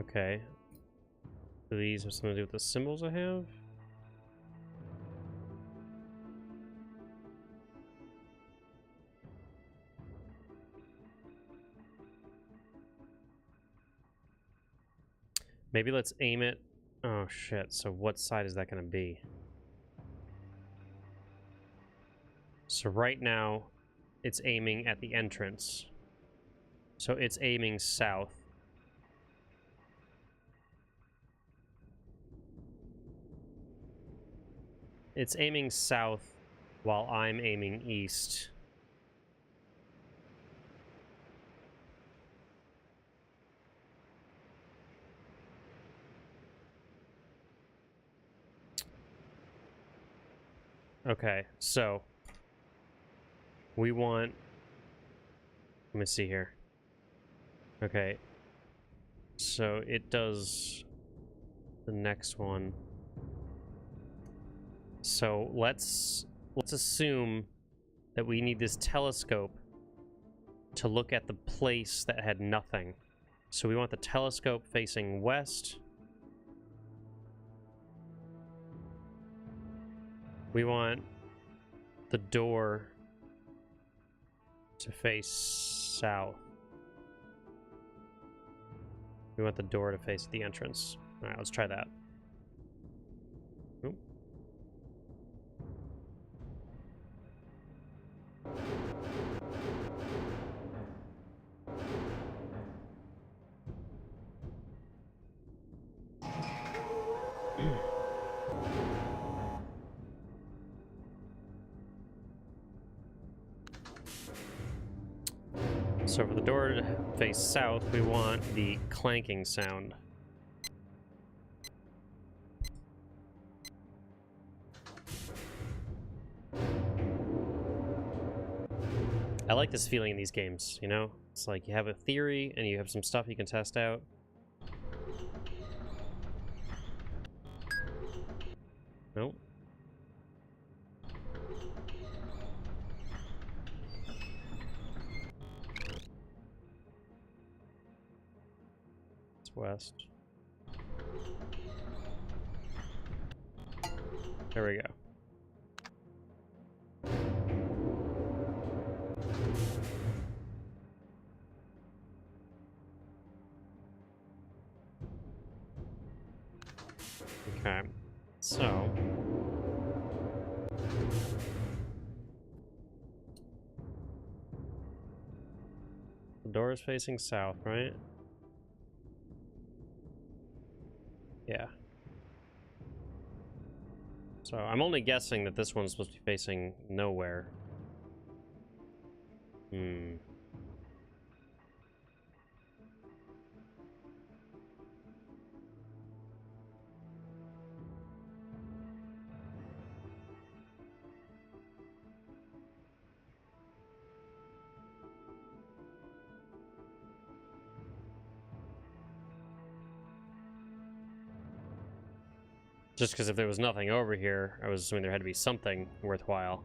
Okay. Do these have something to do with the symbols I have? Maybe let's aim it... Oh, shit. So what side is that going to be? So right now, it's aiming at the entrance. So it's aiming south. It's aiming south while I'm aiming east. Okay, so we want Let me see here. Okay. So it does the next one. So let's assume that we need this telescope to look at the place that had nothing. So we want the telescope facing west. We want the door to face south. We want the door to face the entrance. All right, let's try that. Oop. So for the door to face south, we want the clanking sound. I like this feeling in these games, you know? It's like you have a theory and you have some stuff you can test out. Nope. It's west. There we go. Okay, so the door is facing south, right? Yeah. So I'm only guessing that this one's supposed to be facing nowhere. Just because if there was nothing over here, I was assuming there had to be something worthwhile.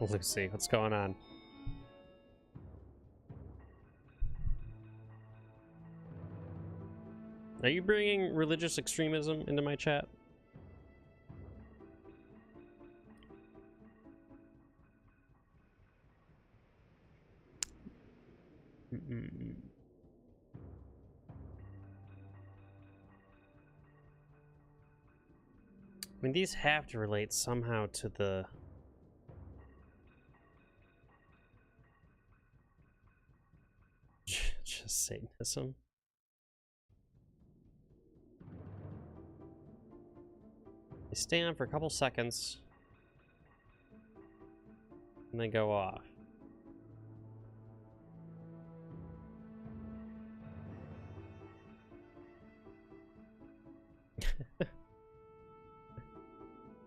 Lucy, what's going on? Are you bringing religious extremism into my chat? I mean, these have to relate somehow to the... just Satanism. They stay on for a couple seconds, and they go off.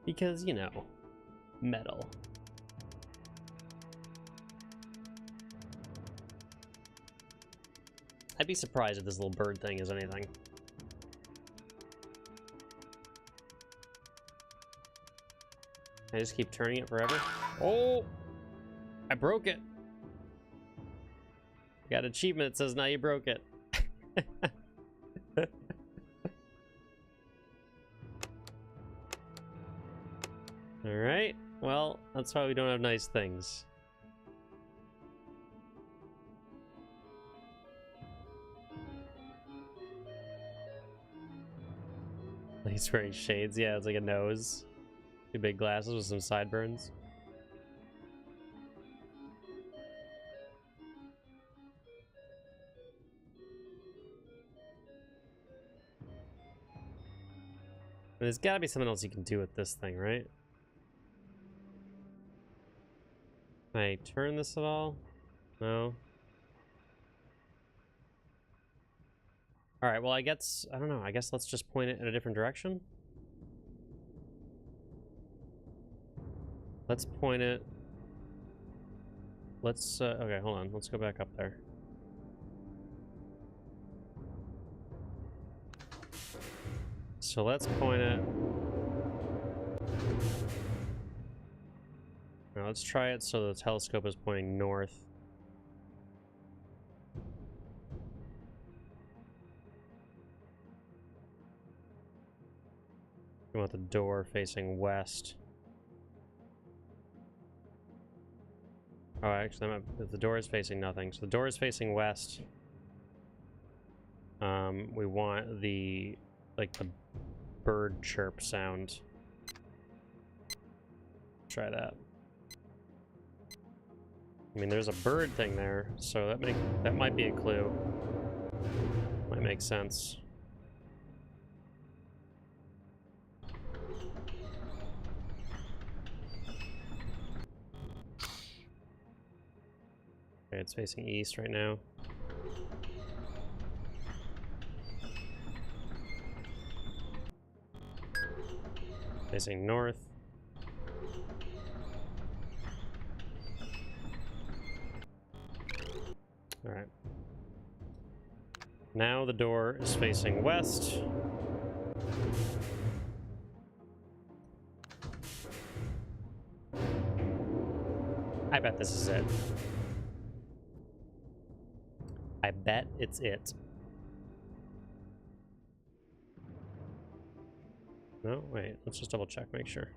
Because, you know, metal. I'd be surprised if this little bird thing is anything. I just keep turning it forever. Oh! I broke it! Got an achievement that says now you broke it. Alright, well, that's why we don't have nice things. He's wearing shades, yeah, it's like a nose. Two big glasses with some sideburns. There's got to be something else you can do with this thing, right? Can I turn this at all? No. Alright, well, I guess... I don't know. I guess let's just point it in a different direction. Let's point it... Let's... okay, hold on. Let's go back up there. So let's point it... Now let's try it so the telescope is pointing north. We want the door facing west. Oh, actually, the door is facing nothing. So the door is facing west. We want the, like, the bird chirp sound. Try that. I mean, there's a bird thing there, so that might be a clue. Might make sense. Okay, it's facing east right now. Facing north. Alright. Now the door is facing west. I bet this is it. I bet it's it. No, wait, let's just double check, make sure.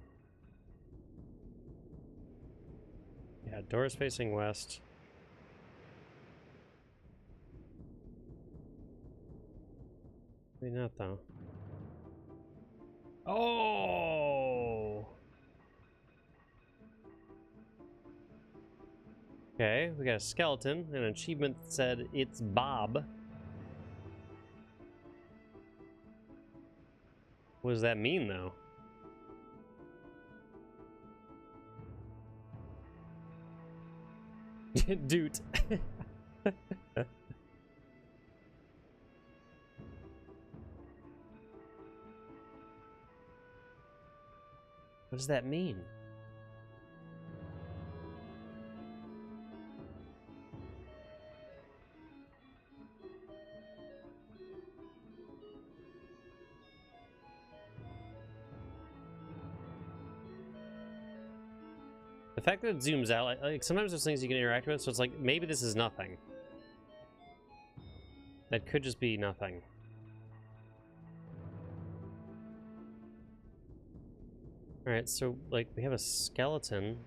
Yeah, door's facing west. Maybe not, though. Oh! Okay, we got a skeleton, and an achievement that said it's Bob. What does that mean, though? Dude. What does that mean? The fact that it zooms out, like sometimes there's things you can interact with, so it's like, maybe this is nothing. That could just be nothing. Alright, so, like, we have a skeleton.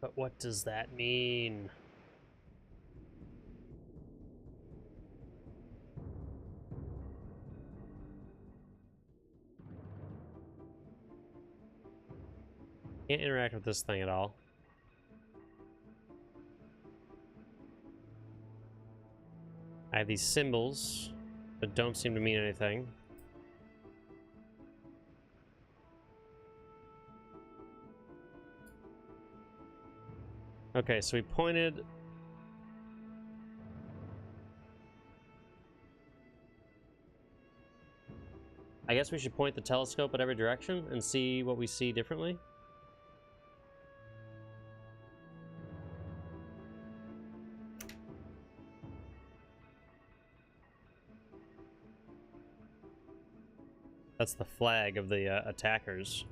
But what does that mean? Can't interact with this thing at all. I have these symbols that don't seem to mean anything. Okay, so we pointed... I guess we should point the telescope at every direction and see what we see differently. That's the flag of the attackers.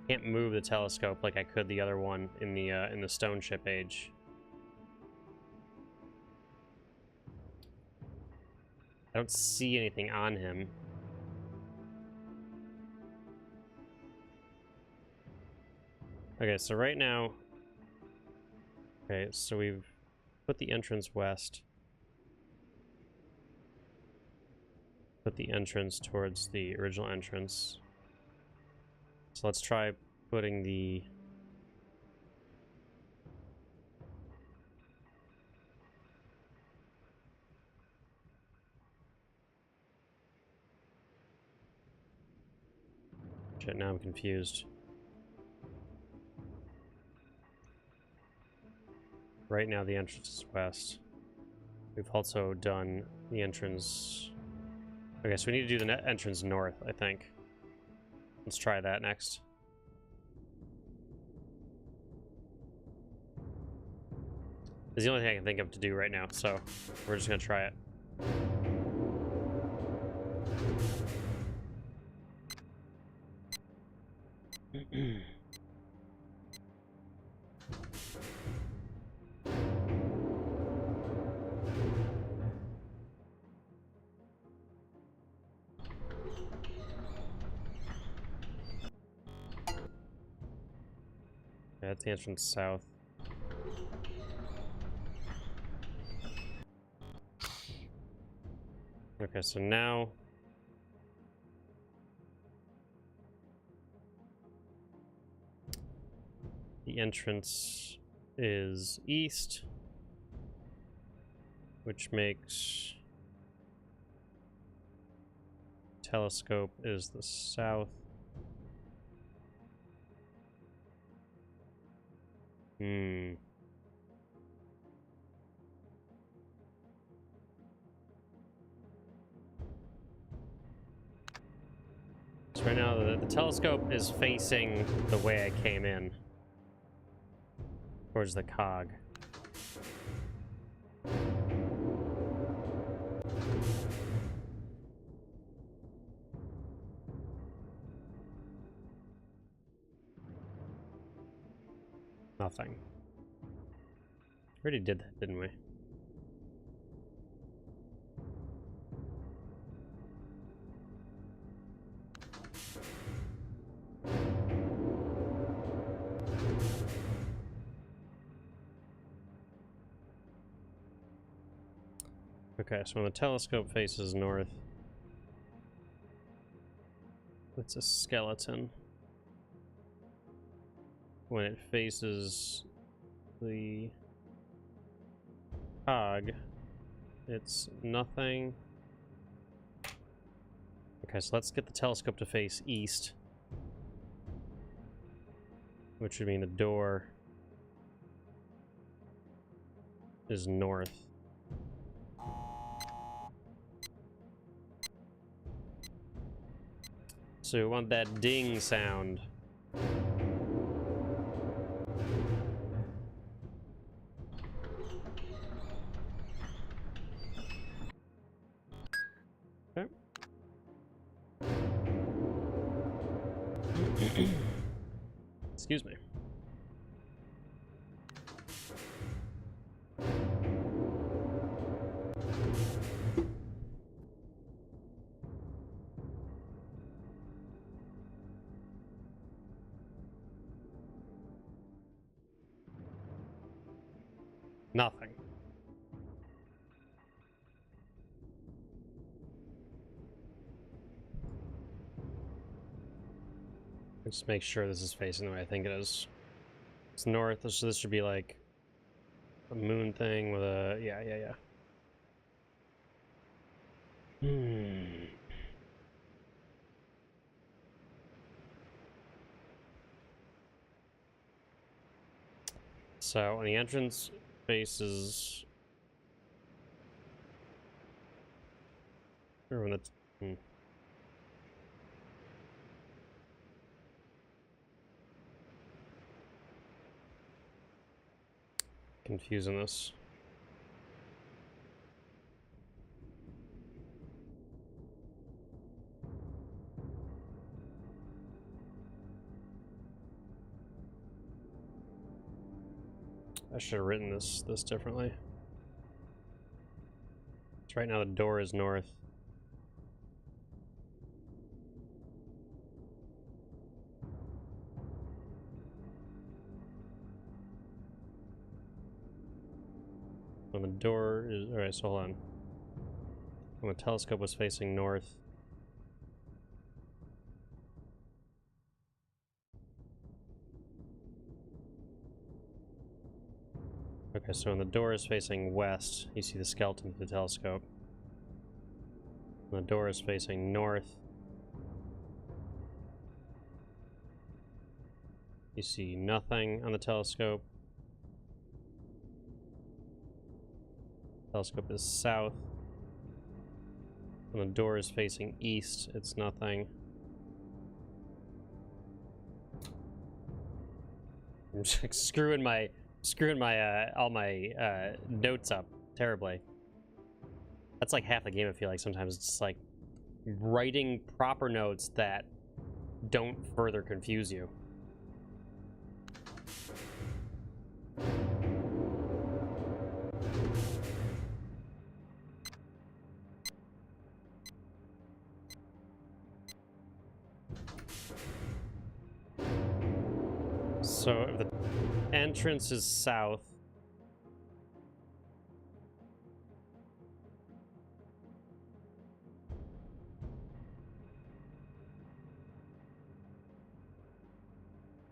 Can't move the telescope like I could the other one in the stone ship age. I don't see anything on him. Okay, so right now... Okay, so we've put the entrance west. Put the entrance towards the original entrance. So let's try putting the... Shit, now I'm confused. Right now the entrance is west. We've also done the entrance... Okay, so we need to do the entrance north, I think. Let's try that next. It's the only thing I can think of to do right now, so we're just gonna try it. That's the entrance south. Okay, so now the entrance is east, which makes telescope is the south. So right now the telescope is facing the way I came in, towards the cog. Nothing. We already did that, didn't we? Okay, so when the telescope faces north, it's a skeleton. When it faces the cog, it's nothing. Okay, so let's get the telescope to face east, which would mean the door is north. So we want that ding sound. Okay. Excuse me. Nothing. Let's make sure this is facing the way I think it is. It's north, so this should be like a moon thing with a... yeah. So, when the entrance faces... Or when the... Confusing this. I should have written this differently. So right now the door is north. When the door is... Alright, so hold on. When the telescope was facing north, Okay, so when the door is facing west, you see the skeleton of the telescope. When the door is facing north, you see nothing on the telescope. Telescope is south. When the door is facing east, it's nothing. I'm just like screwing my all my notes up terribly. That's like half the game. I feel like sometimes it's like writing proper notes that don't further confuse you. So if the entrance is south,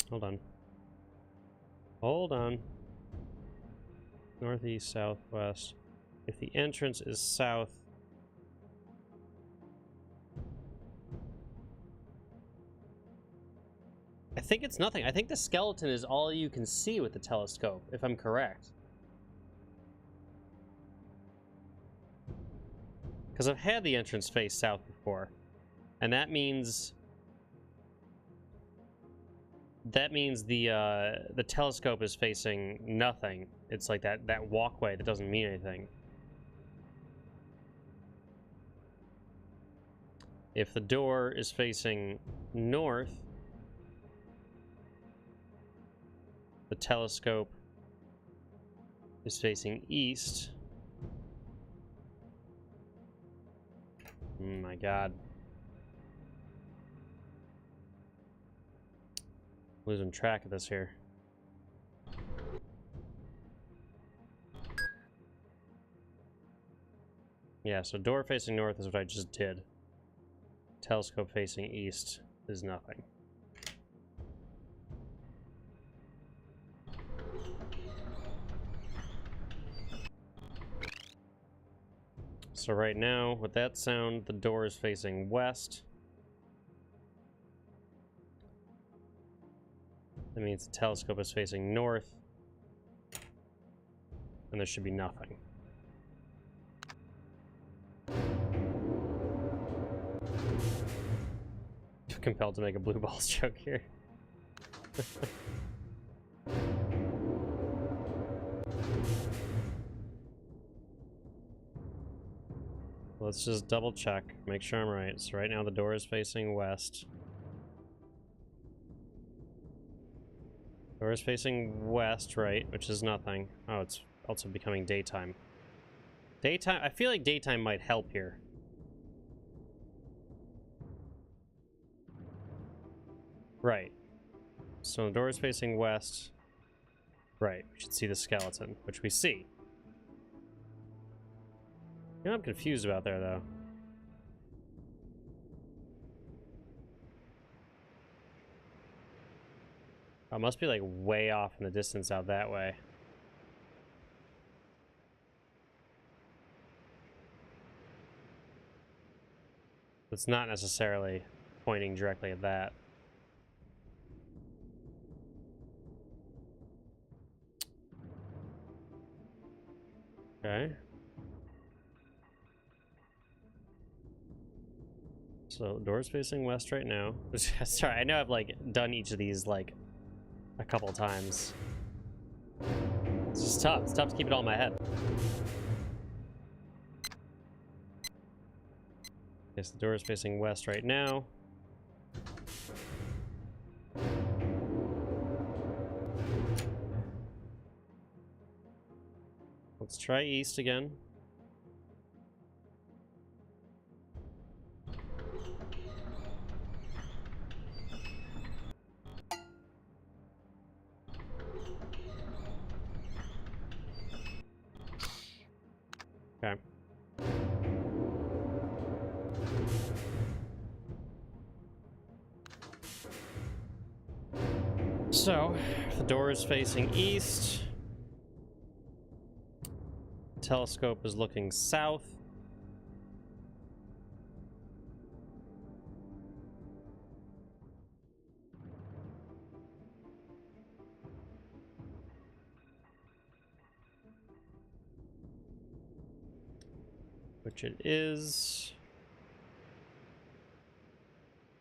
hold on, northeast, southwest. If the entrance is south, I think it's nothing. I think the skeleton is all you can see with the telescope, if I'm correct. Because I've had the entrance face south before, and that means the telescope is facing nothing. It's like that walkway that doesn't mean anything. If the door is facing north, the telescope is facing east. Oh my god. Losing track of this here. Yeah, so door facing north is what I just did. Telescope facing east is nothing. So right now, with that sound, the door is facing west. That means the telescope is facing north. And there should be nothing. Compelled to make a blue balls joke here. Let's just double check, make sure I'm right. So right now the door is facing west. Door is facing west, right, which is nothing. Oh, it's also becoming daytime. Daytime, I feel like daytime might help here. Right. So the door is facing west. Right, we should see the skeleton, which we see. You know, I'm confused about there, though. Oh, it must be like way off in the distance out that way. It's not necessarily pointing directly at that. Okay. So door's facing west right now. Sorry, I know I've like done each of these like a couple times. It's just tough. It's tough to keep it all in my head. Okay, so the door is facing west right now. Let's try east again. Okay. So, the door is facing east. Telescope is looking south. Which it is.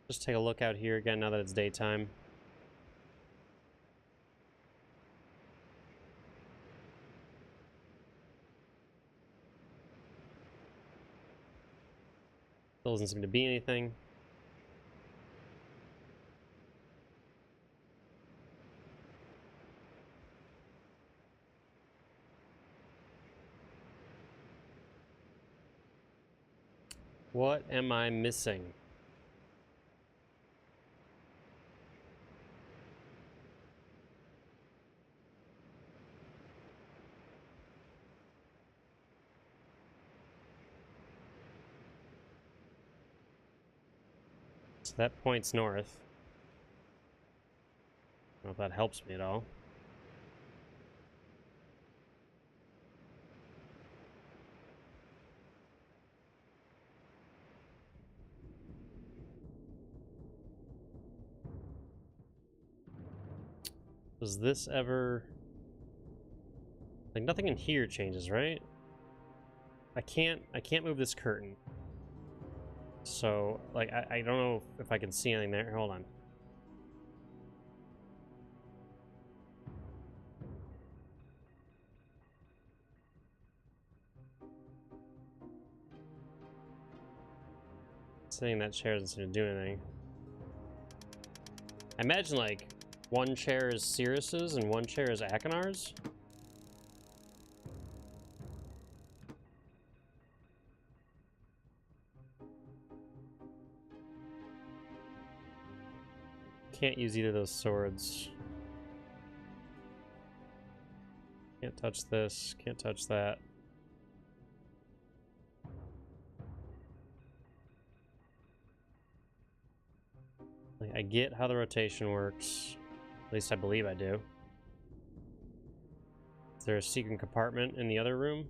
Just take a look out here again now that it's daytime. Still doesn't seem to be anything. What am I missing? So that points north. I don't know if that helps me at all. Does this ever... Like, nothing in here changes, right? I can't move this curtain. So, like, I don't know if I can see anything there. Hold on. Sitting in that chair doesn't seem to do anything. I imagine, like, one chair is Sirius's and one chair is Akinar's. Can't use either of those swords. Can't touch this, can't touch that. Like, I get how the rotation works. At least I believe I do. Is there a secret compartment in the other room?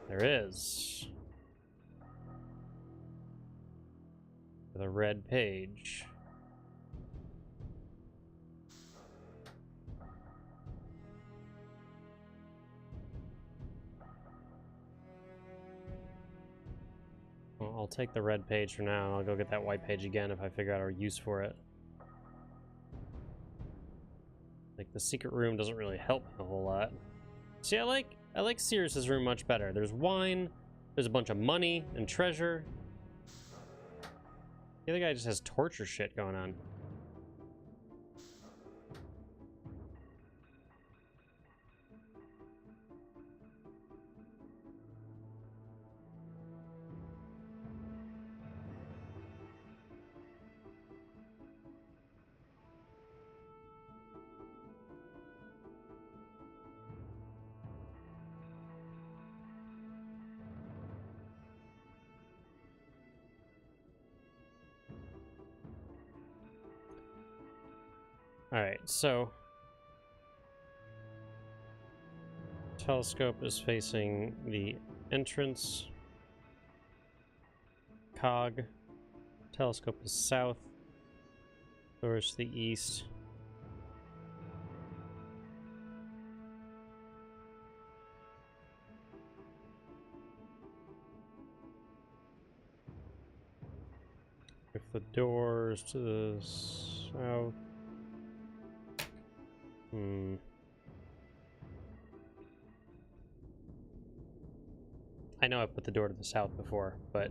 There is. With a red page. Well, I'll take the red page for now, and I'll go get that white page again if I figure out a use for it. Like, the secret room doesn't really help a whole lot. See, I like Sirius's room much better. There's wine, there's a bunch of money and treasure. The other guy just has torture shit going on. Alright, so telescope is facing the entrance. Cog. Telescope is south. Doors to the east. If the doors to the south. I know I put the door to the south before, but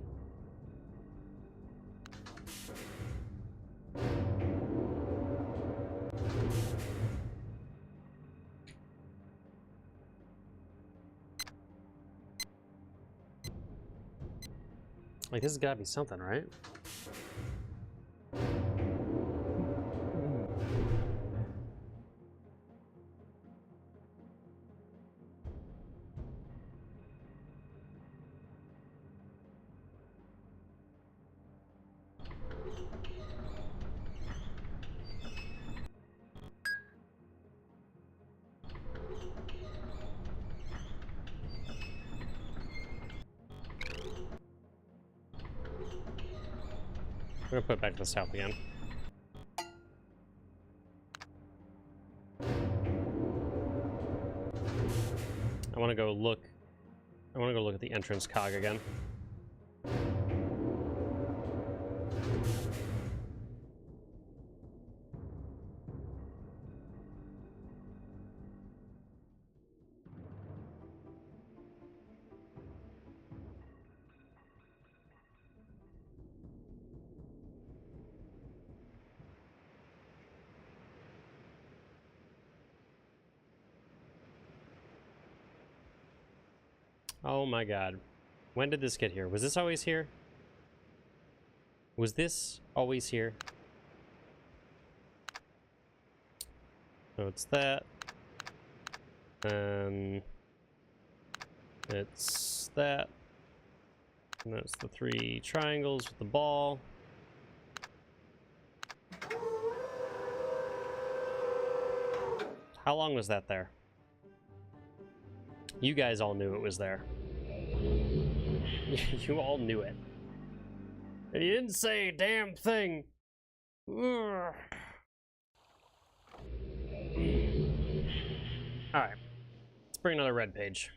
like, this has got to be something, right? I'm gonna put it back to the south again. I want to go look at the entrance cog again. Oh my god. When did this get here? Was this always here? Was this always here? So it's that. And it's that. And that's the 3 triangles with the ball. How long was that there? You guys all knew it was there. You all knew it. And you didn't say a damn thing. Alright. Let's bring another red page.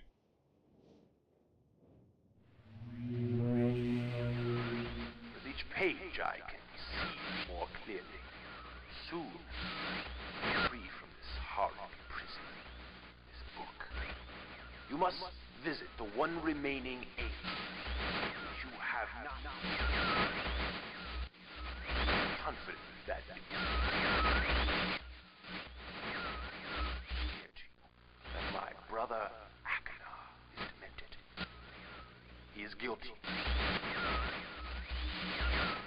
With each page I can see more clearly. Soon, I'm free from this horrid prison. This book. You must visit the one remaining age which you have not. Confident that my brother Akana is demented. He is guilty.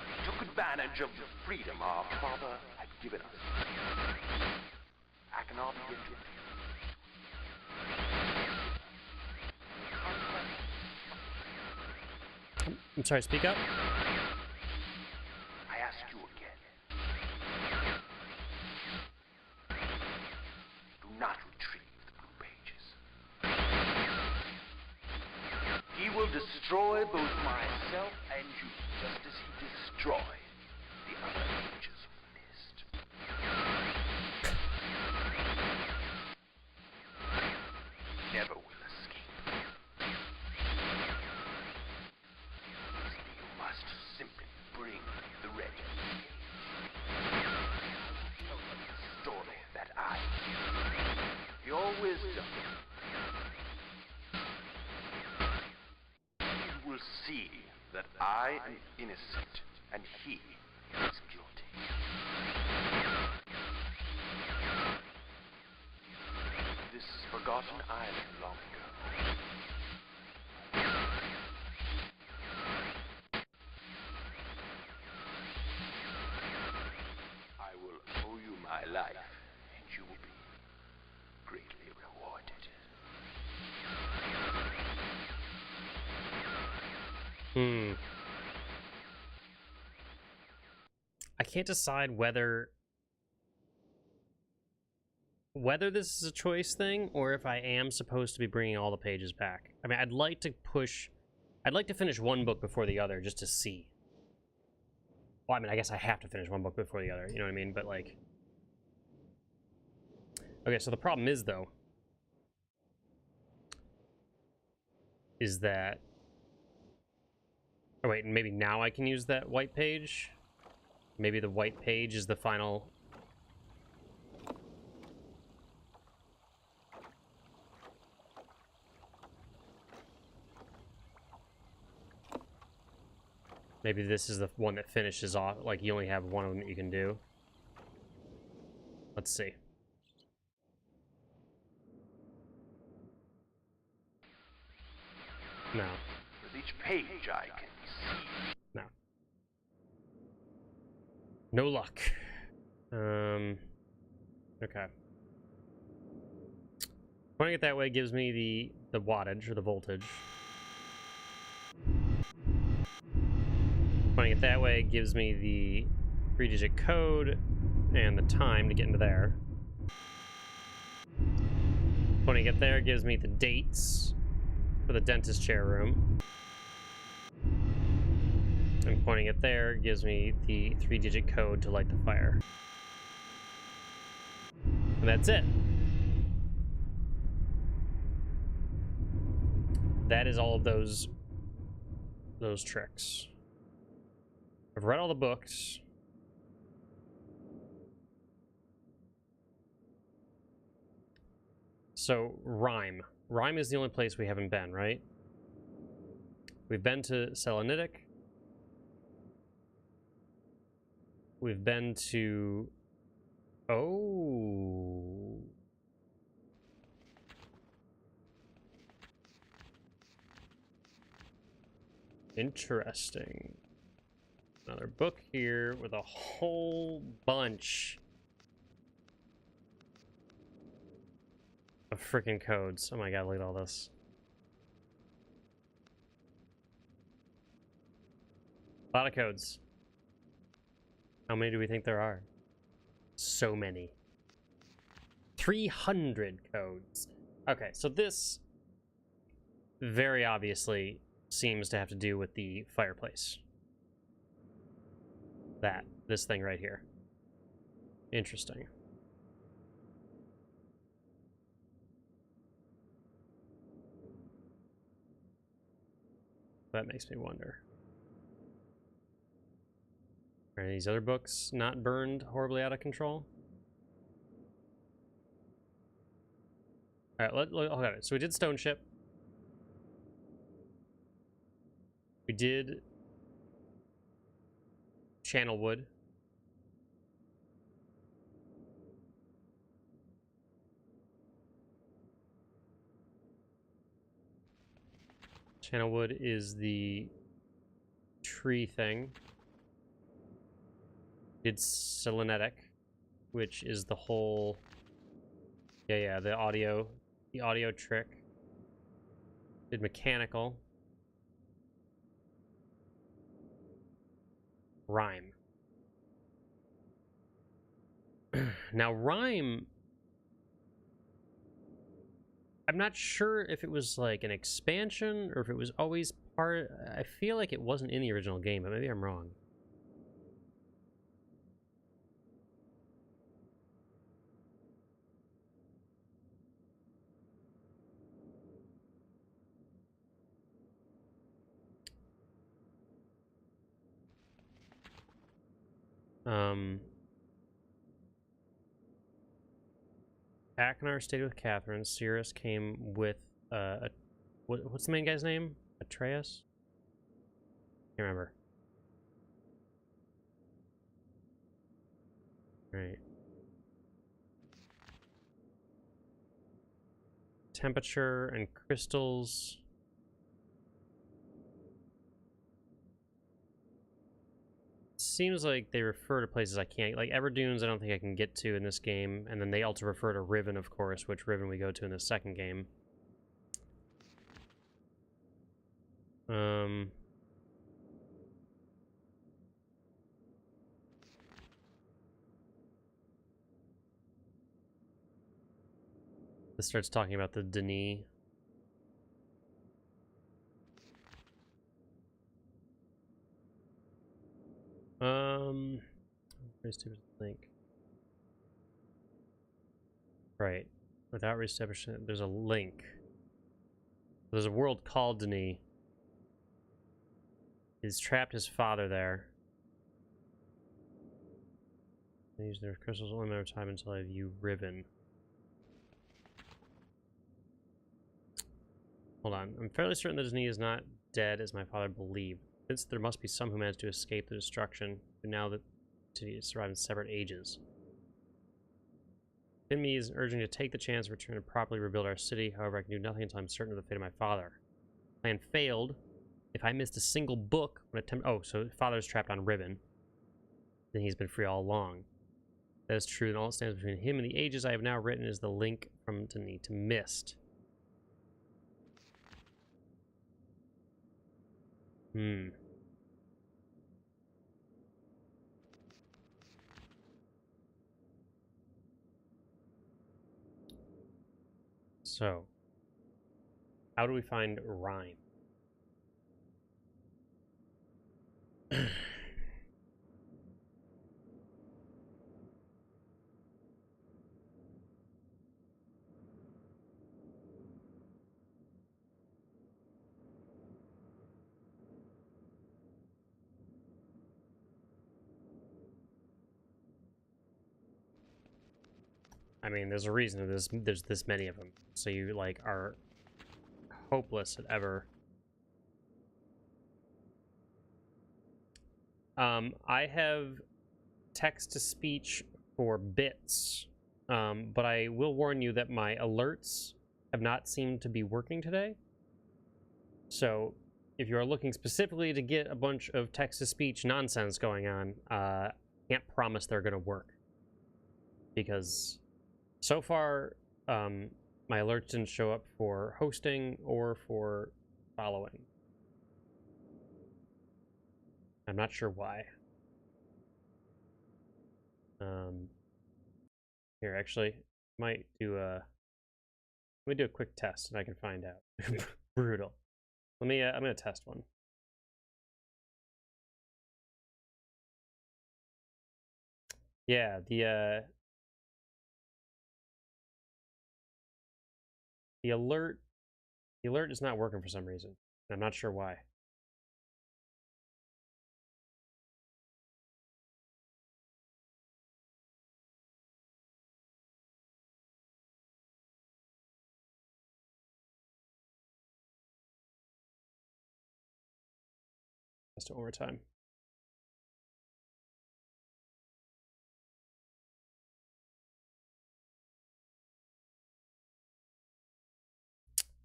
He took advantage of the freedom our father had given us. Akana began to I'm sorry, speak up. I ask you again. Do not retrieve the blue pages. He will destroy both myself and you, just as he destroyed the other pages of Myst. Never will escape. You must simply bring the red page. Tell them the story that I knew. Your wisdom. You will see that I am innocent and he is guilty. This forgotten island long ago. I will owe you my life, and you will be greatly rewarded. I can't decide whether this is a choice thing or if I am supposed to be bringing all the pages back. I mean, I'd like to finish one book before the other just to see. Well, I mean, I guess I have to finish one book before the other, you know what I mean? But like, okay, so the problem is though, is that, oh wait, maybe now I can use that white page? Maybe the white page is the final. Maybe this is the one that finishes off, like you only have one of them that you can do. Let's see. No. With each page I can see. No. No luck. Okay. Pointing it that way gives me the wattage, or the voltage. Pointing it that way gives me the 3-digit code and the time to get into there. Pointing it there gives me the dates for the dentist chair room. And pointing it there gives me the 3-digit code to light the fire. And that's it. That is all of those tricks. I've read all the books. So, Rhyme. Rhyme is the only place we haven't been, right? We've been to Selenitic. We've been to... Oh... Interesting. Another book here with a whole bunch of freaking codes. Oh my god, look at all this. A lot of codes. How many do we think there are? So many. 300 codes. Okay, so this very obviously seems to have to do with the fireplace. This thing right here. Interesting. That makes me wonder. Are these other books not burned horribly out of control? Alright, okay, so we did Stone Ship. We did Channelwood. Channelwood is the tree thing. Did Selenetic, which is the whole... Yeah, the audio trick. Did Mechanical. Rhyme. Now, Rhyme... I'm not sure if it was like an expansion or if it was always part... I feel like it wasn't in the original game, but maybe I'm wrong. Akinar stayed with Catherine. Cirrus came with what's the main guy's name? Atreus? Can't remember. Right. Temperature and crystals. Seems like they refer to places I can't, like Everdunes I don't think I can get to in this game, and then they also refer to Riven, of course, which Riven we go to in the second game. This starts talking about the Denis. Very stupid link. Right. Without reception, there's a link. There's a world called Denis. He's trapped his father there. They use their crystals only a matter of time until I view Riven. Hold on. I'm fairly certain that Denis is not dead as my father believed. Since there must be some who managed to escape the destruction, but now that Denis survived in separate ages. In me is urging to take the chance to return and properly rebuild our city. However, I can do nothing until I'm certain of the fate of my father. Plan failed. If I missed a single book when attempt... Oh, so father's trapped on Riven. Then he's been free all along. That is true, and all that stands between him and the ages I have now written is the link from Denis to Myst. So, how do we find Rhyme? I mean, there's a reason there's this many of them. So you, like, are hopeless at ever... I have text-to-speech for bits, but I will warn you that my alerts have not seemed to be working today. So, if you are looking specifically to get a bunch of text-to-speech nonsense going on, can't promise they're going to work. Because so far, my alerts didn't show up for hosting or for following. I'm not sure why. Here, actually, might do a... Let me do a quick test and I can find out. Brutal. Let me, I'm gonna test one. Yeah, the alert is not working for some reason. I'm not sure why. Test it one more time.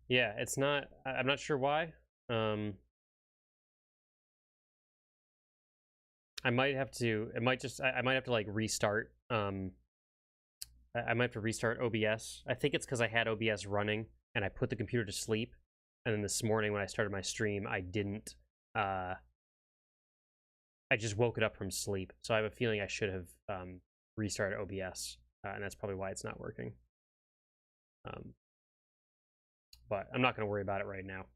Yeah, it's not, I'm not sure why. I might have to, I might have to like restart, I might have to restart OBS. I think it's because I had OBS running and I put the computer to sleep. And then this morning when I started my stream, I didn't, I just woke it up from sleep. So I have a feeling I should have restarted OBS. And that's probably why it's not working. But I'm not going to worry about it right now.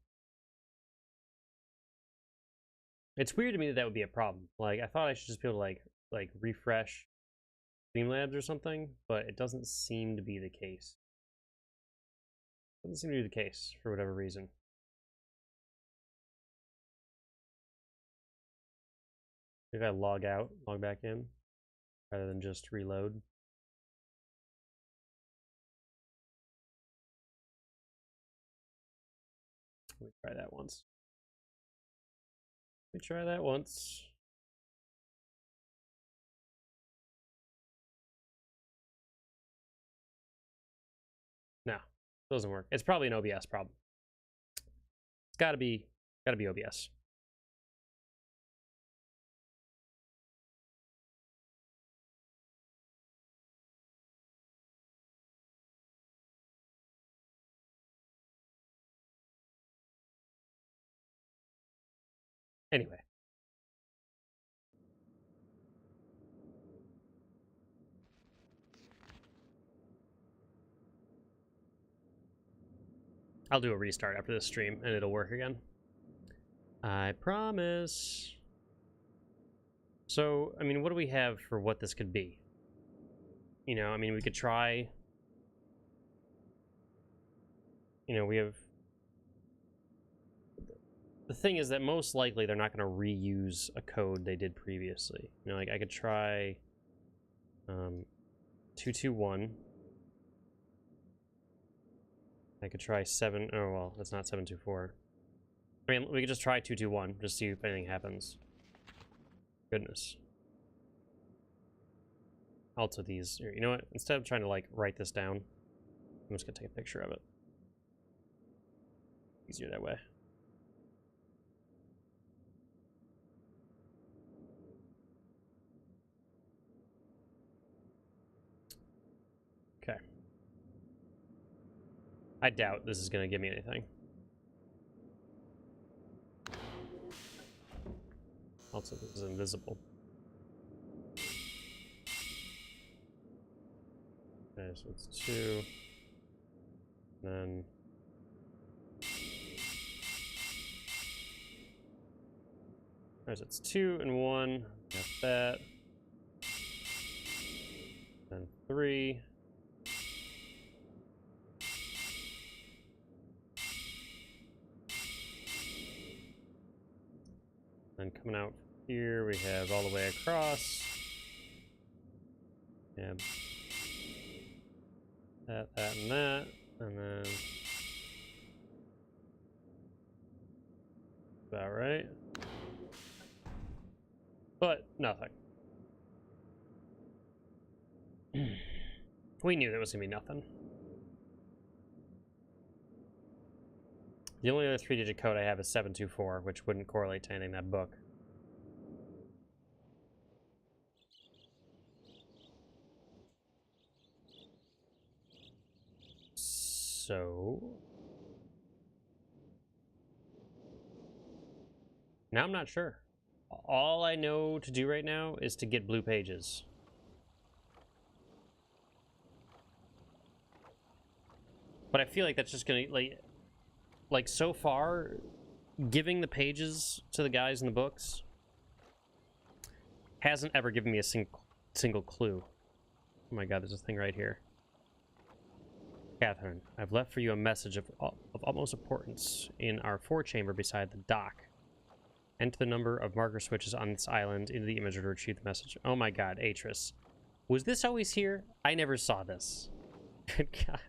It's weird to me that that would be a problem. Like, I thought I should just be able to, like refresh Streamlabs or something, but it doesn't seem to be the case. Doesn't seem to be the case, for whatever reason. Maybe I log out, log back in, rather than just reload. Let me try that once. Let me try that once. No, doesn't work. It's probably an OBS problem. It's gotta be OBS. Anyway. I'll do a restart after this stream and it'll work again. I promise. So, I mean, what do we have for what this could be? You know, I mean, we could try... You know, we have... The thing is that most likely they're not going to reuse a code they did previously. You know, like, I could try... 221. I could try 7... Oh, well, that's not 724. I mean, we could just try 221, just see if anything happens. Goodness. Also these... You know what? Instead of trying to, like, write this down, I'm just going to take a picture of it. Easier that way. Okay. I doubt this is going to give me anything. Also, this is invisible. Okay, so it's 2. And then... Whereas it's 2 and 1. Got that. Then 3. Then coming out here, we have all the way across. Yeah. That, and that. And then... about right. But nothing. We knew there was gonna be nothing. The only other 3-digit code I have is 724, which wouldn't correlate to anything in that book. So... now I'm not sure. All I know to do right now is to get blue pages. But I feel like that's just gonna, like so far, giving the pages to the guys in the books hasn't ever given me a single clue. Oh my god, there's a thing right here. Catherine, I've left for you a message of utmost importance in our forechamber beside the dock. Enter the number of marker switches on this island into the image to retrieve the message. Oh my god, Atris. Was this always here? I never saw this. Good god.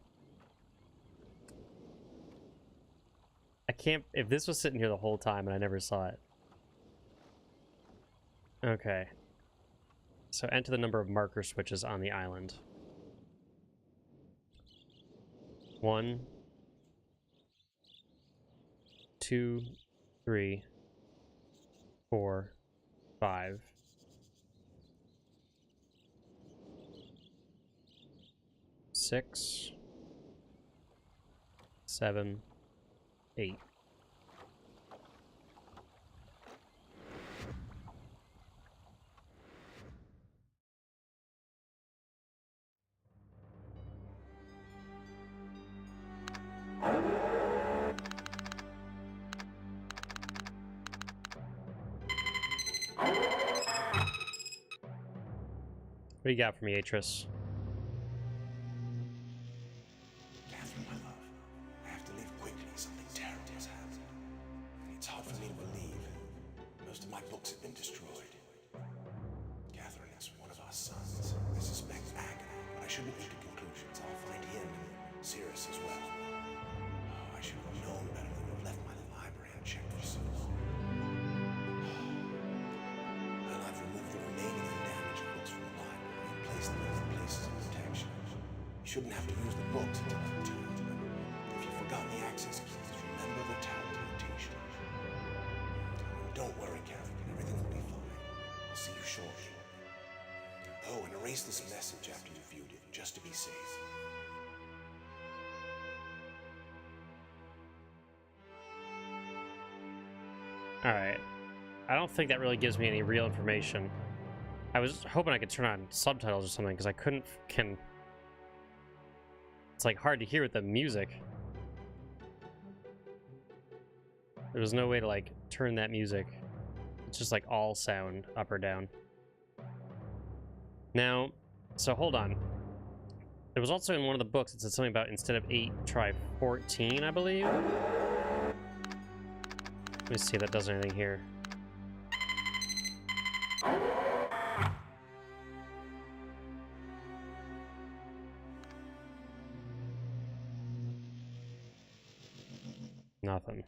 I can't... if this was sitting here the whole time and I never saw it. Okay. So enter the number of marker switches on the island. 1, 2, 3, 4, 5. 6, 7, 8. What do you got for me, Atris? Catherine, my love, I have to leave quickly. Something terrible has happened. It's hard for me to believe. Most of my books have been destroyed. Catherine is one of our sons. I suspect agony, but I shouldn't leap to conclusions. I'll find him and Sirius as well. Oh, I should have known better than to have left my library unchecked for so long. Well, I've removed the remaining undamaged books from the library and placed them in places of protection. You shouldn't have to use the books until I've returned. But if you've forgotten the access keys, remember the tower rotation. Don't worry, Catherine. Everything will be fine. I'll see you shortly. Oh, and erase this message after you've viewed it, just to be safe. Alright. I don't think that really gives me any real information. I was hoping I could turn on subtitles or something, because I couldn't... It's like hard to hear with the music. There was no way to like turn that music. It's just like all sound, up or down. Now, so hold on. There was also in one of the books, it said something about instead of 8, try 14, I believe. Let me see if that does anything here. Nothing.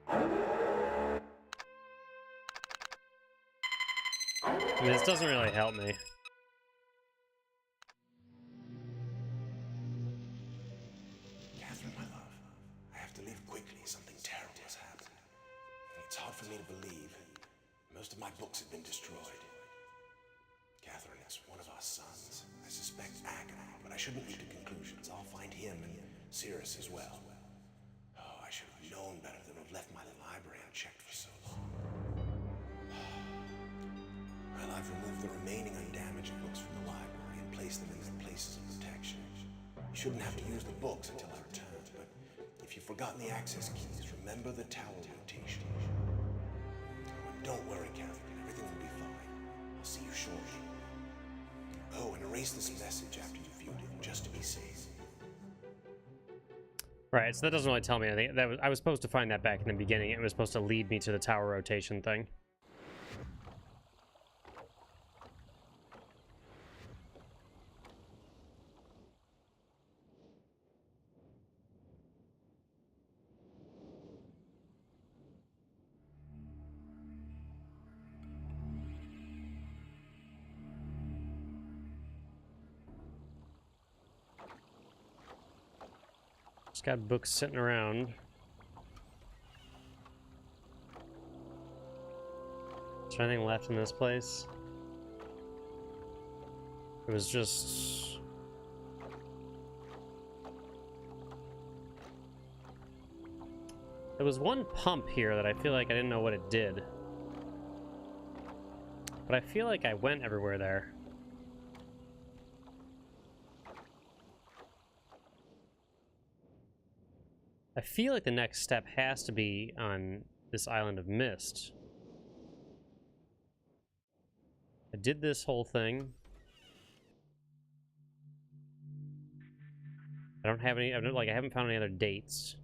I mean, this doesn't really help me. Catherine, my love, I have to leave quickly. Something terrible has happened. It's hard for me to believe. Most of my books have been destroyed. Catherine is one of our sons. I suspect agony, but I shouldn't leap to conclusions. I'll find him and Sirius as well. Oh, I should have known better than to have left my library unchecked for so long. Well, I've removed the remaining undamaged books from the library and placed them in their places of protection. You shouldn't have to use the books until I return, but if you've forgotten the access keys, remember the tower rotation. And don't worry, Catherine. Everything will be fine. I'll see you shortly. Oh, and erase this message after you've viewed it, just to be safe. Right, so that doesn't really tell me anything. I was supposed to find that back in the beginning. It was supposed to lead me to the tower rotation thing. Just got books sitting around. Is there anything left in this place? It was just... There was one pump here that I feel like I didn't know what it did. But I feel like I went everywhere there. I feel like the next step has to be on this island of Myst. I did this whole thing. I don't have any, I haven't found any other dates.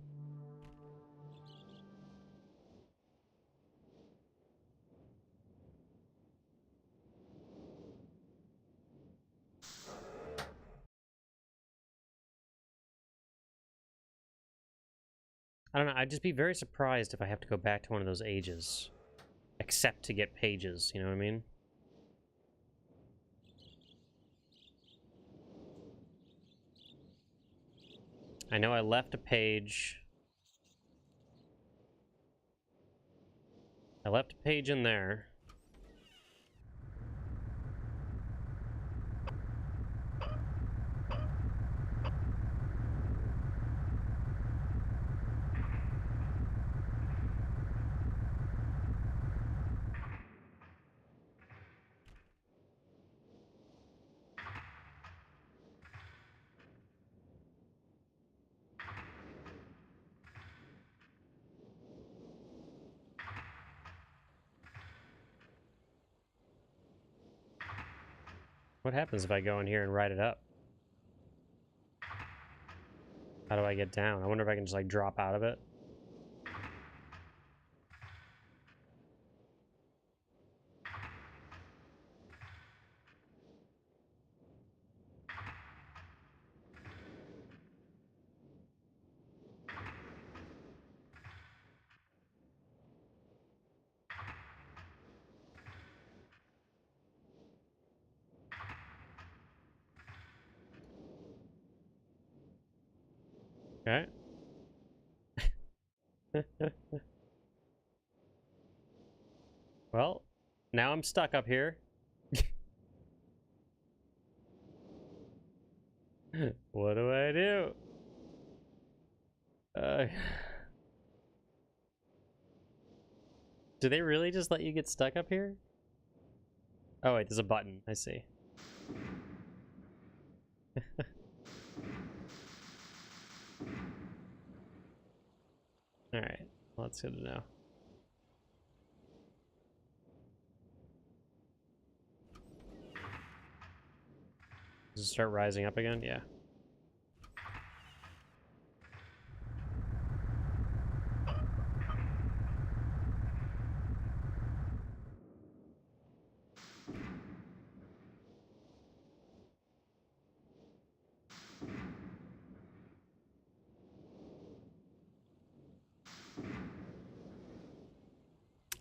I don't know, I'd just be very surprised if I have to go back to one of those ages. Except to get pages, you know what I mean? I know I left a page. I left a page in there. What happens if I go in here and write it up? How do I get down? I wonder if I can just like drop out of it. Okay. Well, now I'm stuck up here. What do I do? Do they really just let you get stuck up here? Oh wait, there's a button. I see. Alright, well, that's good to know. Does it start rising up again? Yeah.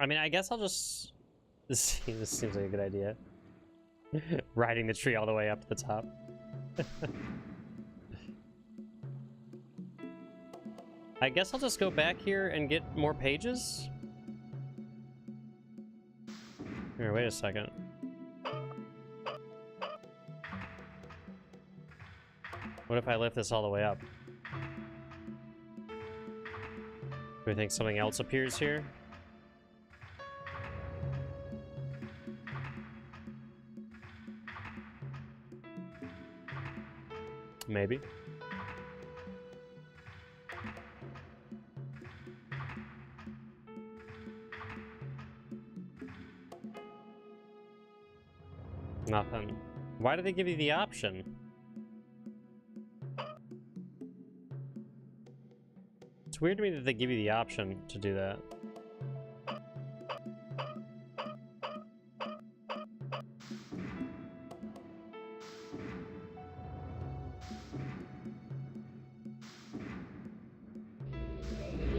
I mean, I guess I'll just... This seems like a good idea. Riding the tree all the way up to the top. I guess I'll just go back here and get more pages. Here, wait a second. What if I lift this all the way up? Do you think something else appears here? Maybe. Nothing. Why do they give you the option? It's weird to me that they give you the option to do that.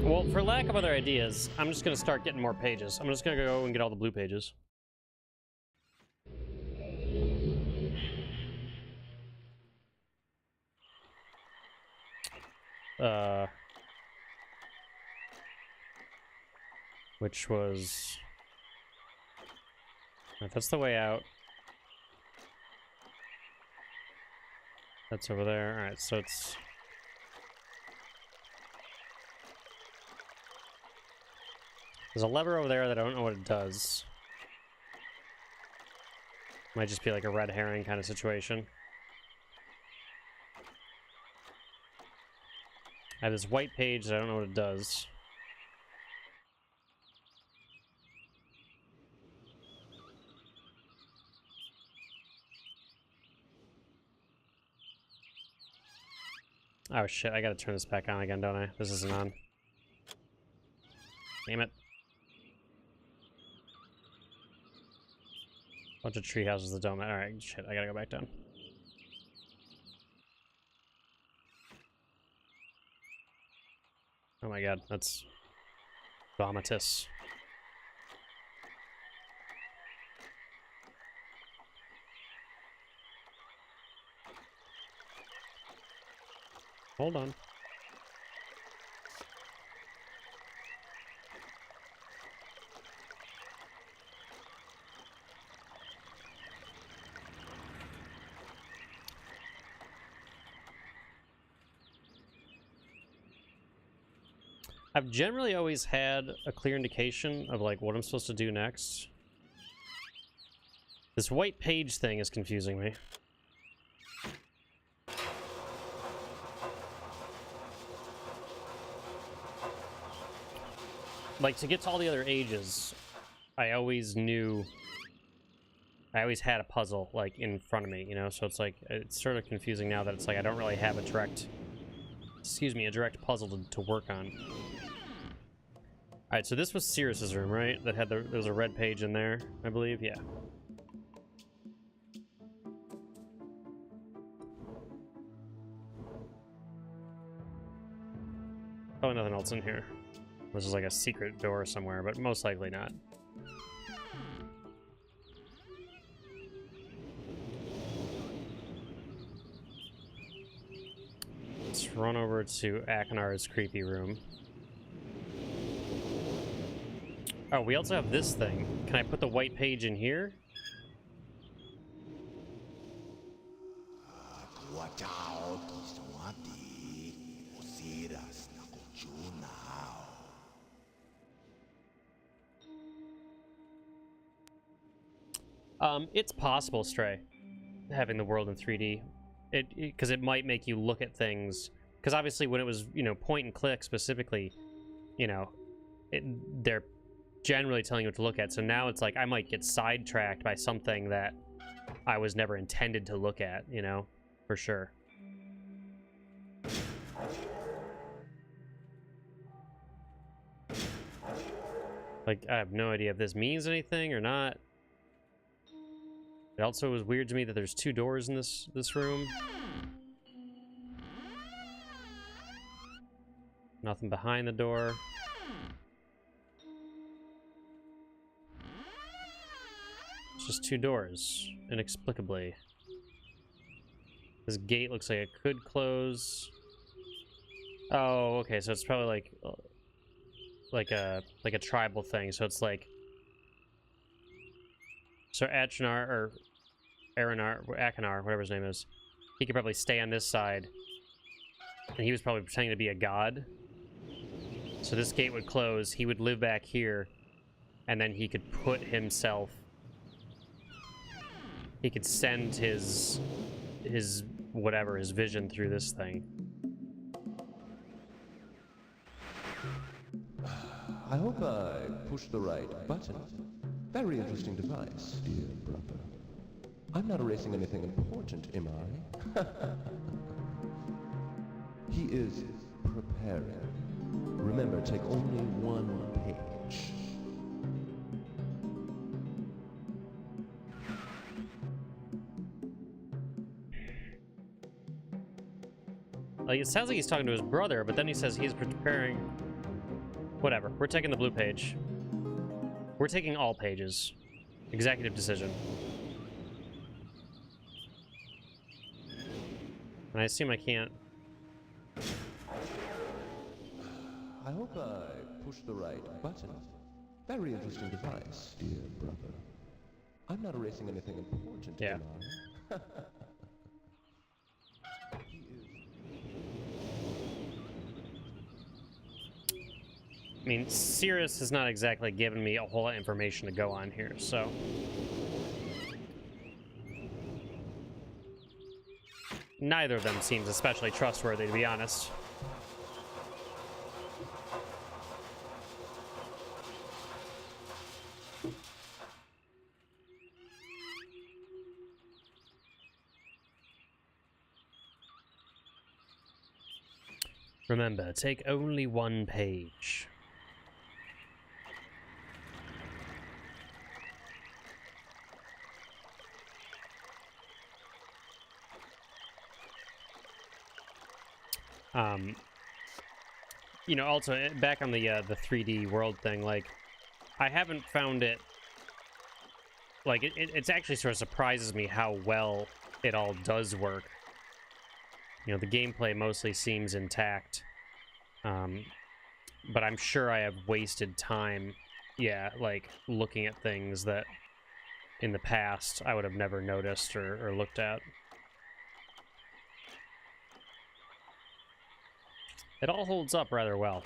Well, for lack of other ideas, I'm just gonna start getting more pages. I'm just gonna go and get all the blue pages. Which was... Right, that's the way out. That's over there. Alright, so it's... There's a lever over there that I don't know what it does. Might just be like a red herring kind of situation. I have this white page that I don't know what it does. Oh shit, I gotta turn this back on again, don't I? This isn't on. Damn it. Bunch of tree houses that don't matter. Alright, shit, I gotta go back down. Oh my god, that's vomitous. Hold on. I've generally always had a clear indication of like what I'm supposed to do next. This white page thing is confusing me. Like, to get to all the other ages, I always knew... I always had a puzzle, like, in front of me, you know? So it's like, it's sort of confusing now that it's like I don't really have a direct... Excuse me, a direct puzzle to work on. Alright, so this was Sirius's room, right? That had there was a red page in there, I believe? Yeah. Probably nothing else in here. This is like a secret door somewhere, but most likely not. Let's run over to Akinar's creepy room. Oh, we also have this thing. Can I put the white page in here? It's possible, Stray, having the world in 3D. Because it might make you look at things. Because obviously when it was, you know, point and click specifically, you know, they're generally telling you what to look at. So now it's like I might get sidetracked by something that I was never intended to look at, you know, for sure. Like, I have no idea if this means anything or not. It also was weird to me that there's two doors in this room. Nothing behind the door. It's just two doors, inexplicably. This gate looks like it could close. Oh, okay, so it's probably like a tribal thing. So it's like, so Achenar or Achenar, whatever his name is, he could probably stay on this side, and he was probably pretending to be a god. So this gate would close. He would live back here, and then he could put himself. He could send his whatever, his vision through this thing. I hope I pushed the right button. Very interesting device, dear brother. I'm not erasing anything important, am I? He is preparing. Remember, take only one page. Like, it sounds like he's talking to his brother, but then he says he's preparing... Whatever. We're taking the blue page. We're taking all pages. Executive decision. And I assume I can't... I hope I pushed the right button. Very interesting device, dear brother. I'm not erasing anything important, Yeah. am I? I mean, Cirrus has not exactly given me a whole lot of information to go on here, so... Neither of them seems especially trustworthy, to be honest. Remember, take only one page. You know, also back on the 3D world thing, like, I haven't found it, like, it's actually sort of surprises me how well it all does work. You know, the gameplay mostly seems intact, but I'm sure I have wasted time, yeah, like, looking at things that in the past I would have never noticed or looked at. It all holds up rather well.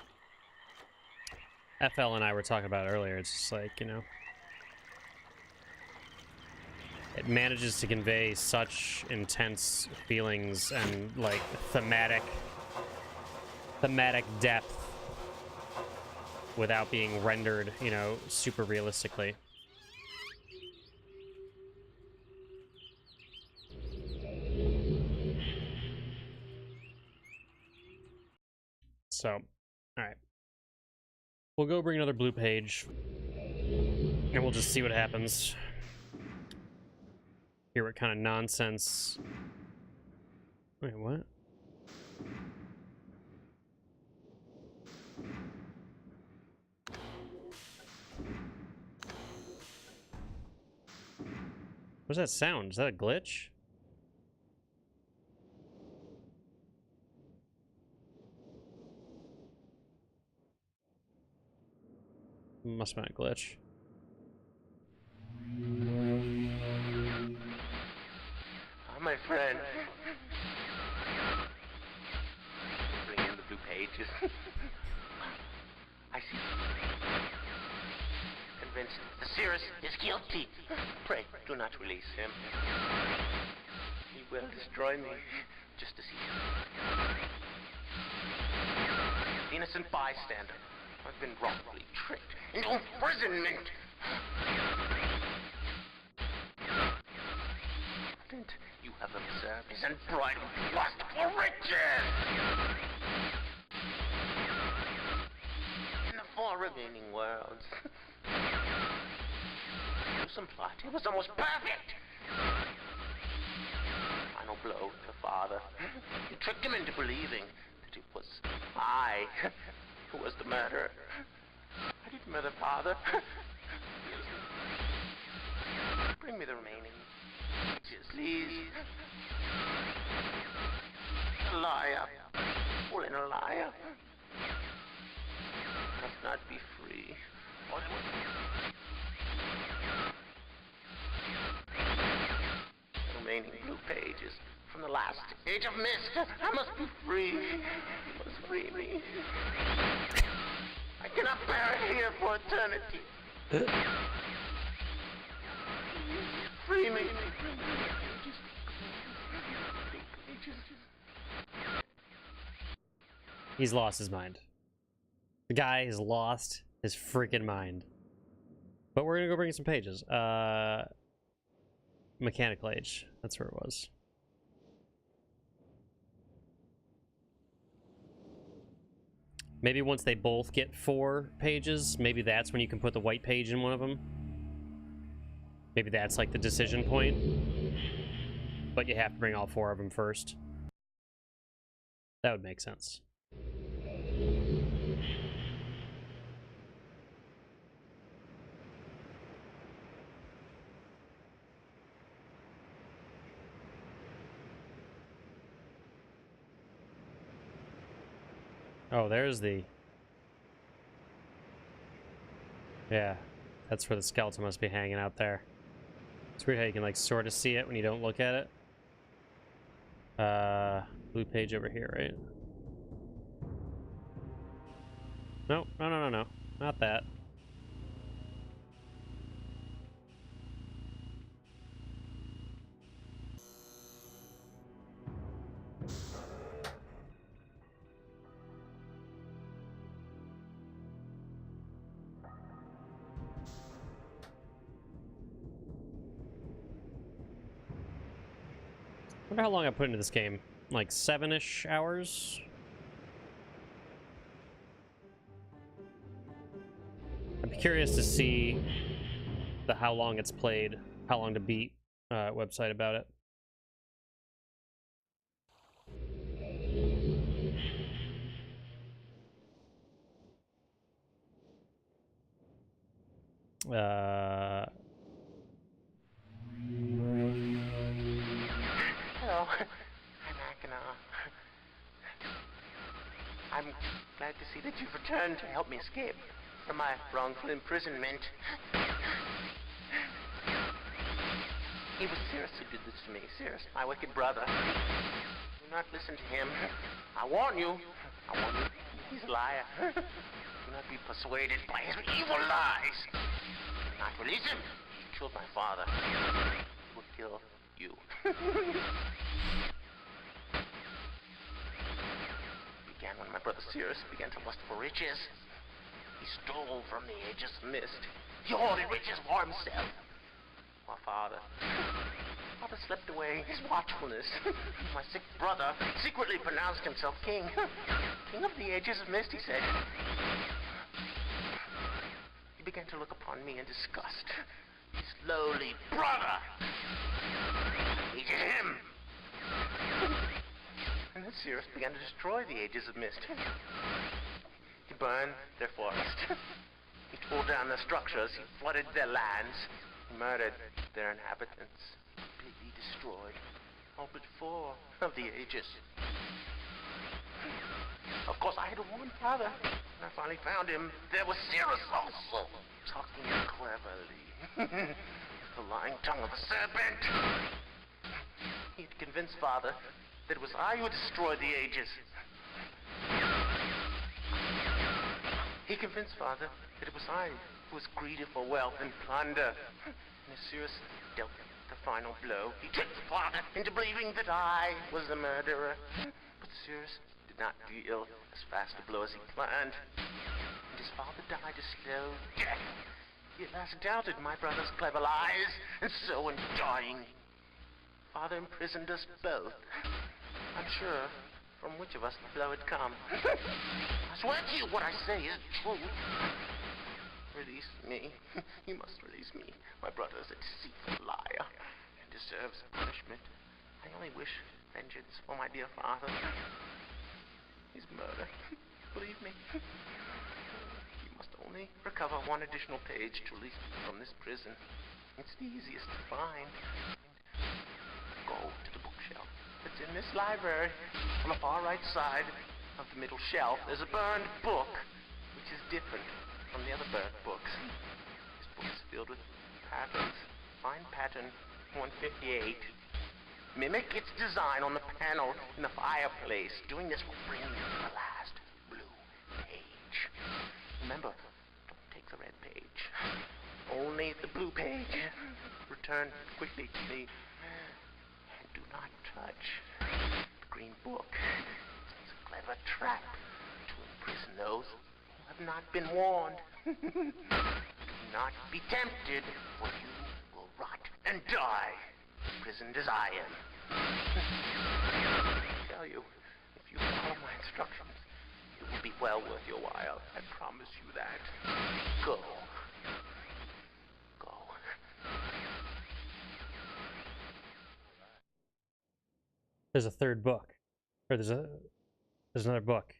FL and I were talking about it earlier. It's just like, you know, it manages to convey such intense feelings and like thematic depth without being rendered, you know, super realistically. So, all right. We'll go bring another blue page, and we'll just see what happens. Hear what kind of nonsense... Wait, what? What's that sound? Is that a glitch? Must have been a glitch. Oh, my friend. Bring in the blue pages. I see. Convinced the Cirrus is guilty. Pray, do not release him. He will destroy me, just as he did. The innocent bystander. I've been wrongfully tricked into imprisonment. Flint, you have observed his unbridled lust for riches. In the 4 remaining worlds, some plot, it was almost perfect. Final blow to father. You tricked him into believing that it was I who was the murderer. I didn't murder father. Bring me the remaining pages, please. A liar. All in a liar. Must not be free. Or they will... remaining blue pages from the last age of mist. I must be free. You must free me. I cannot bear it here for eternity. Free me. He's lost his mind. The guy has lost his freaking mind. But we're gonna go bring some pages. mechanical age. That's where it was. Maybe once they both get 4 pages, maybe that's when you can put the white page in one of them. Maybe that's like the decision point. But you have to bring all 4 of them first. That would make sense. Oh, there's the... Yeah, that's where the skeleton must be hanging out there. It's weird how you can, like, sort of see it when you don't look at it. Blue page over here, right? No, no. Not that. I wonder how long I put into this game. Like 7-ish hours? I'm curious to see the how long it's played, how long to beat website about it. Hello, I'm Akana. I'm glad to see that you've returned to help me escape from my wrongful imprisonment. It was Cirrus who did this to me. Cirrus, my wicked brother. Do not listen to him. I warn you. He's a liar. Do not be persuaded by his evil lies. Do not release him. He killed my father. He will kill you. Began when my brother Cirrus began to lust for riches. He stole from the Aegis Mist. He hoarded riches for himself. My father slept away his watchfulness. My sick brother secretly pronounced himself king. King of the Aegis Mist, he said. He began to look upon me in disgust. His lowly brother hated him. And then Cirrus began to destroy the Aegis of Mist. He burned their forest. He tore down their structures. He flooded their lands. He murdered their inhabitants. Completely destroyed all but 4 of the Aegis. Of course, I had one father. When I finally found him, there was Cirrus also, talking cleverly. The lying tongue of a serpent. He had convinced Father that it was I who destroyed the Aegis. He convinced Father that it was I who was greedy for wealth and plunder. And as Cirrus dealt the final blow, he tricked Father into believing that I was the murderer. But Cirrus did not deal as fast a blow as he planned. And his father died a slow death. He at last doubted my brother's clever lies, and so in dying, Father imprisoned us both. Unsure from which of us the blow had come. I swear to you what I say is true. Release me. You must release me. My brother is a deceitful liar and deserves punishment. I only wish vengeance for my dear father. His murder. Believe me. You must only recover 1 additional page to release me from this prison. It's the easiest to find. Go to the bookshelf. It's in this library. On the far right side of the middle shelf, there's a burned book, which is different from the other burned books. This book is filled with patterns. Find pattern 158. Mimic its design on the panel in the fireplace. Doing this will bring you to the last blue page. Remember, don't take the red page. Only the blue page. Return quickly to me. And do not touch the green book. It's a clever trap to imprison those who have not been warned. Do not be tempted, or you will rot and die. imprisoned as I am. I tell you, if you follow my instructions, it will be well worth your while. I promise you that. Go. Go. There's a third book. Or there's another book.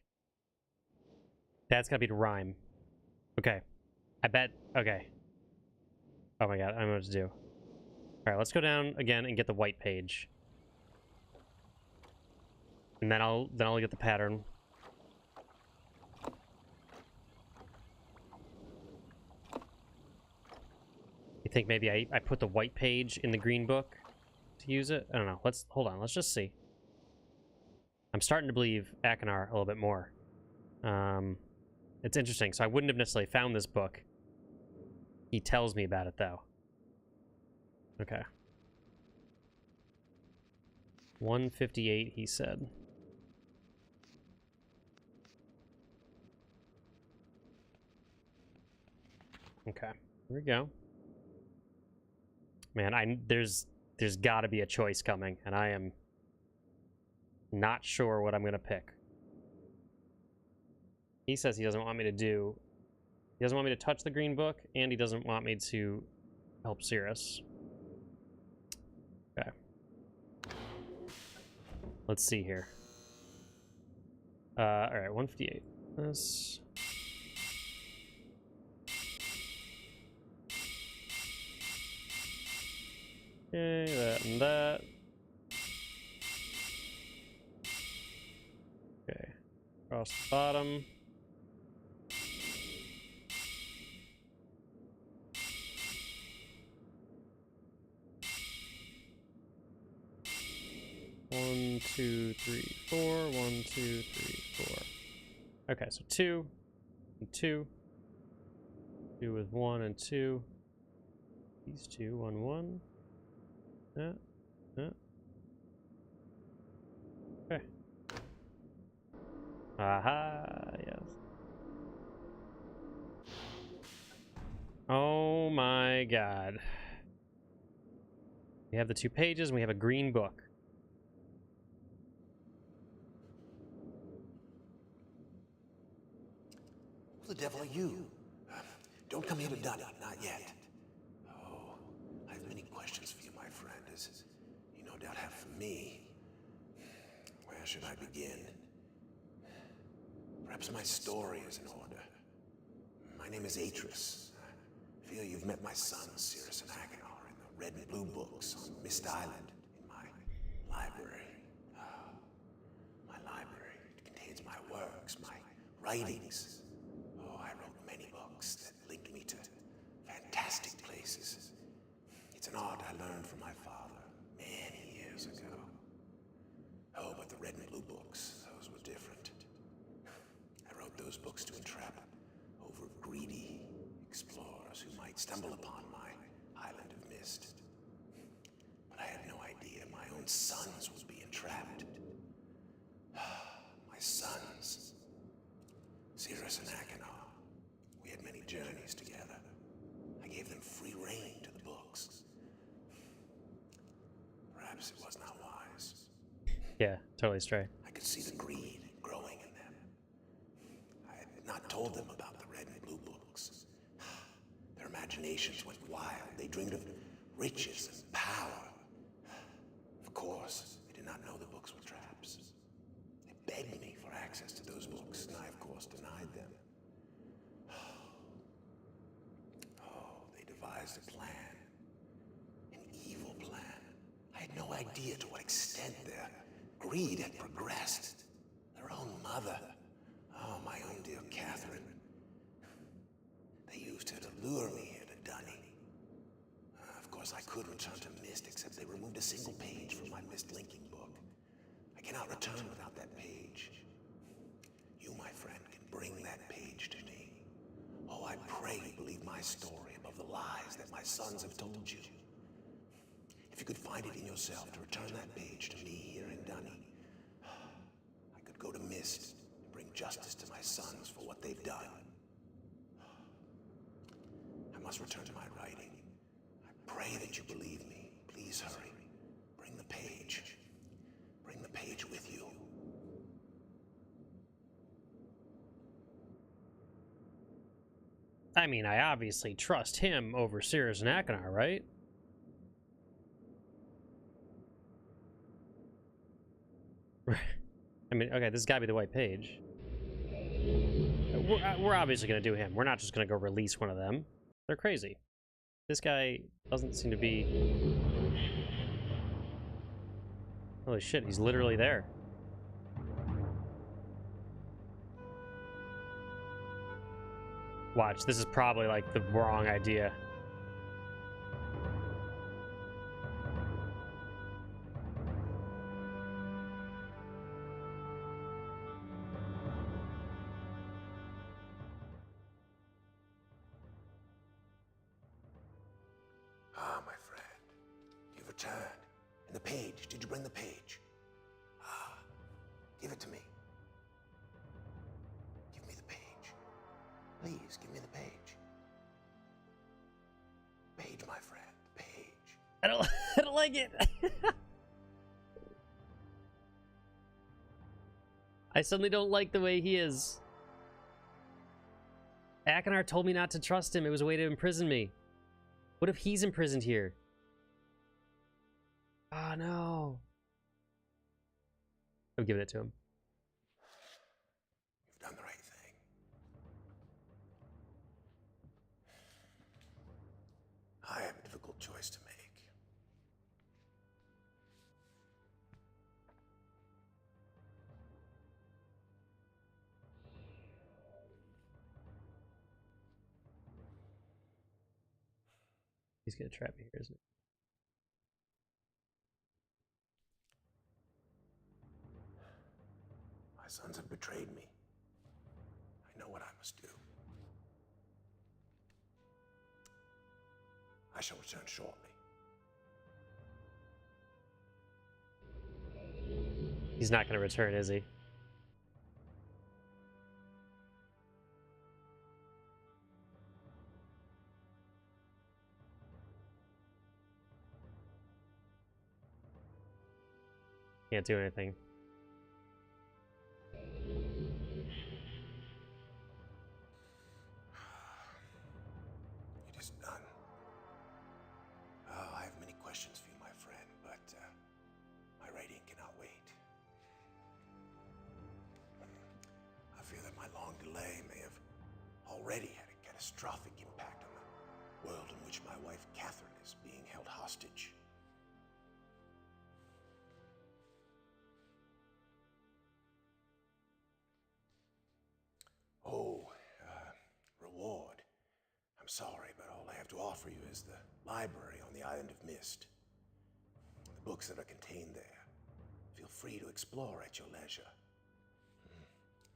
That's gotta be the rhyme. Okay. I bet. Okay. Oh my god, I know what to do. Alright, let's go down again and get the white page. And then I'll get the pattern. You think maybe I put the white page in the green book to use it? I don't know. Hold on, let's just see. I'm starting to believe Akinar a little bit more. It's interesting. So I wouldn't have necessarily found this book. He tells me about it, though. Okay. 158, he said. Okay, here we go. Man, there's got to be a choice coming, and I am not sure what I'm gonna pick. He says he doesn't want me to do. He doesn't want me to touch the green book, and he doesn't want me to help Cirrus. Okay. Let's see here. Alright, 158. This. Okay, that and that. Okay. Across the bottom. One, two, three, four. 1, 2, 3, 4. Okay, so 2 and 2. 2 with 1 and 2. These two, 1, 1. Okay. Aha, yes. Oh my god. We have the 2 pages and we have a green book. Who the devil are you? Don't come here to Dunny, not yet. Oh, I have many questions for you, my friend, as you no doubt have for me. Where should I begin? Perhaps my story is in order. My name is Atris. I fear you've met my sons, Cirrus and Akinar, in the red and blue books on Myst Island in my library. My library. It contains my works, my writings. Oh, I wrote many books that linked me to fantastic places. It's an art I learned from my father many years ago. Oh, but the red and blue books, those were different. I wrote those books to entrap over greedy explorers who might stumble upon my island of Myst. But I had no idea my own sons would be entrapped. My sons, Cirrus and Akinar. We had many journeys together. I gave them free rein to the books. Perhaps it was not wise. Yeah, totally straight. I could see the greed growing in them. I had not told them about the red and blue books. Their imaginations went wild. They dreamed of riches and power. Of course, they did not know the books were traps. They begged me for access to those books, and I, of course, denied them. Oh, they devised a plan. An evil plan. I had no idea to what extent their greed had progressed. Their own mother. Oh, my own dear Catherine. They used her to lure me here to Dunny. Of course, I could return to Myst, except they removed a single page from my Myst linking book. I cannot return without that page. You, my friend, can bring that page to me. Oh, I pray you believe my story above the lies that my sons have told you. If you could find it in yourself to return that page to me here in Dunny, I could go to Myst and bring justice to my sons for what they've done. I must return to my writing. I pray that you believe me. Please hurry. I mean, I obviously trust him over Sirius and Akinar, right? I mean, okay, this has got to be the white page. We're obviously going to do him. We're not just going to go release one of them. They're crazy. This guy doesn't seem to be... Holy shit, he's literally there. Watch, this is probably like the wrong idea. Ah, my friend. You've returned. And the page. Did you bring the page? Ah. Give it to me. Give me the page. Please, give me the page. Page, my friend. Page. I don't like it. I suddenly don't like the way he is. Akinar told me not to trust him. It was a way to imprison me. What if he's imprisoned here? Oh, no. I'm giving it to him. You've done the right thing. I have a difficult choice to make. He's gonna trap me here, isn't he? My sons have betrayed me. I know what I must do. I shall return shortly. He's not gonna return, is he? Can't do anything. It is done. Oh, I have many questions for you, my friend, but my rating cannot wait. I fear that my long delay may have already had a catastrophic impact on the world in which my wife Catherine is being held hostage. Oh, reward. I'm sorry, but all I have to offer you is the library on the island of Mist. The books that are contained there. Feel free to explore at your leisure.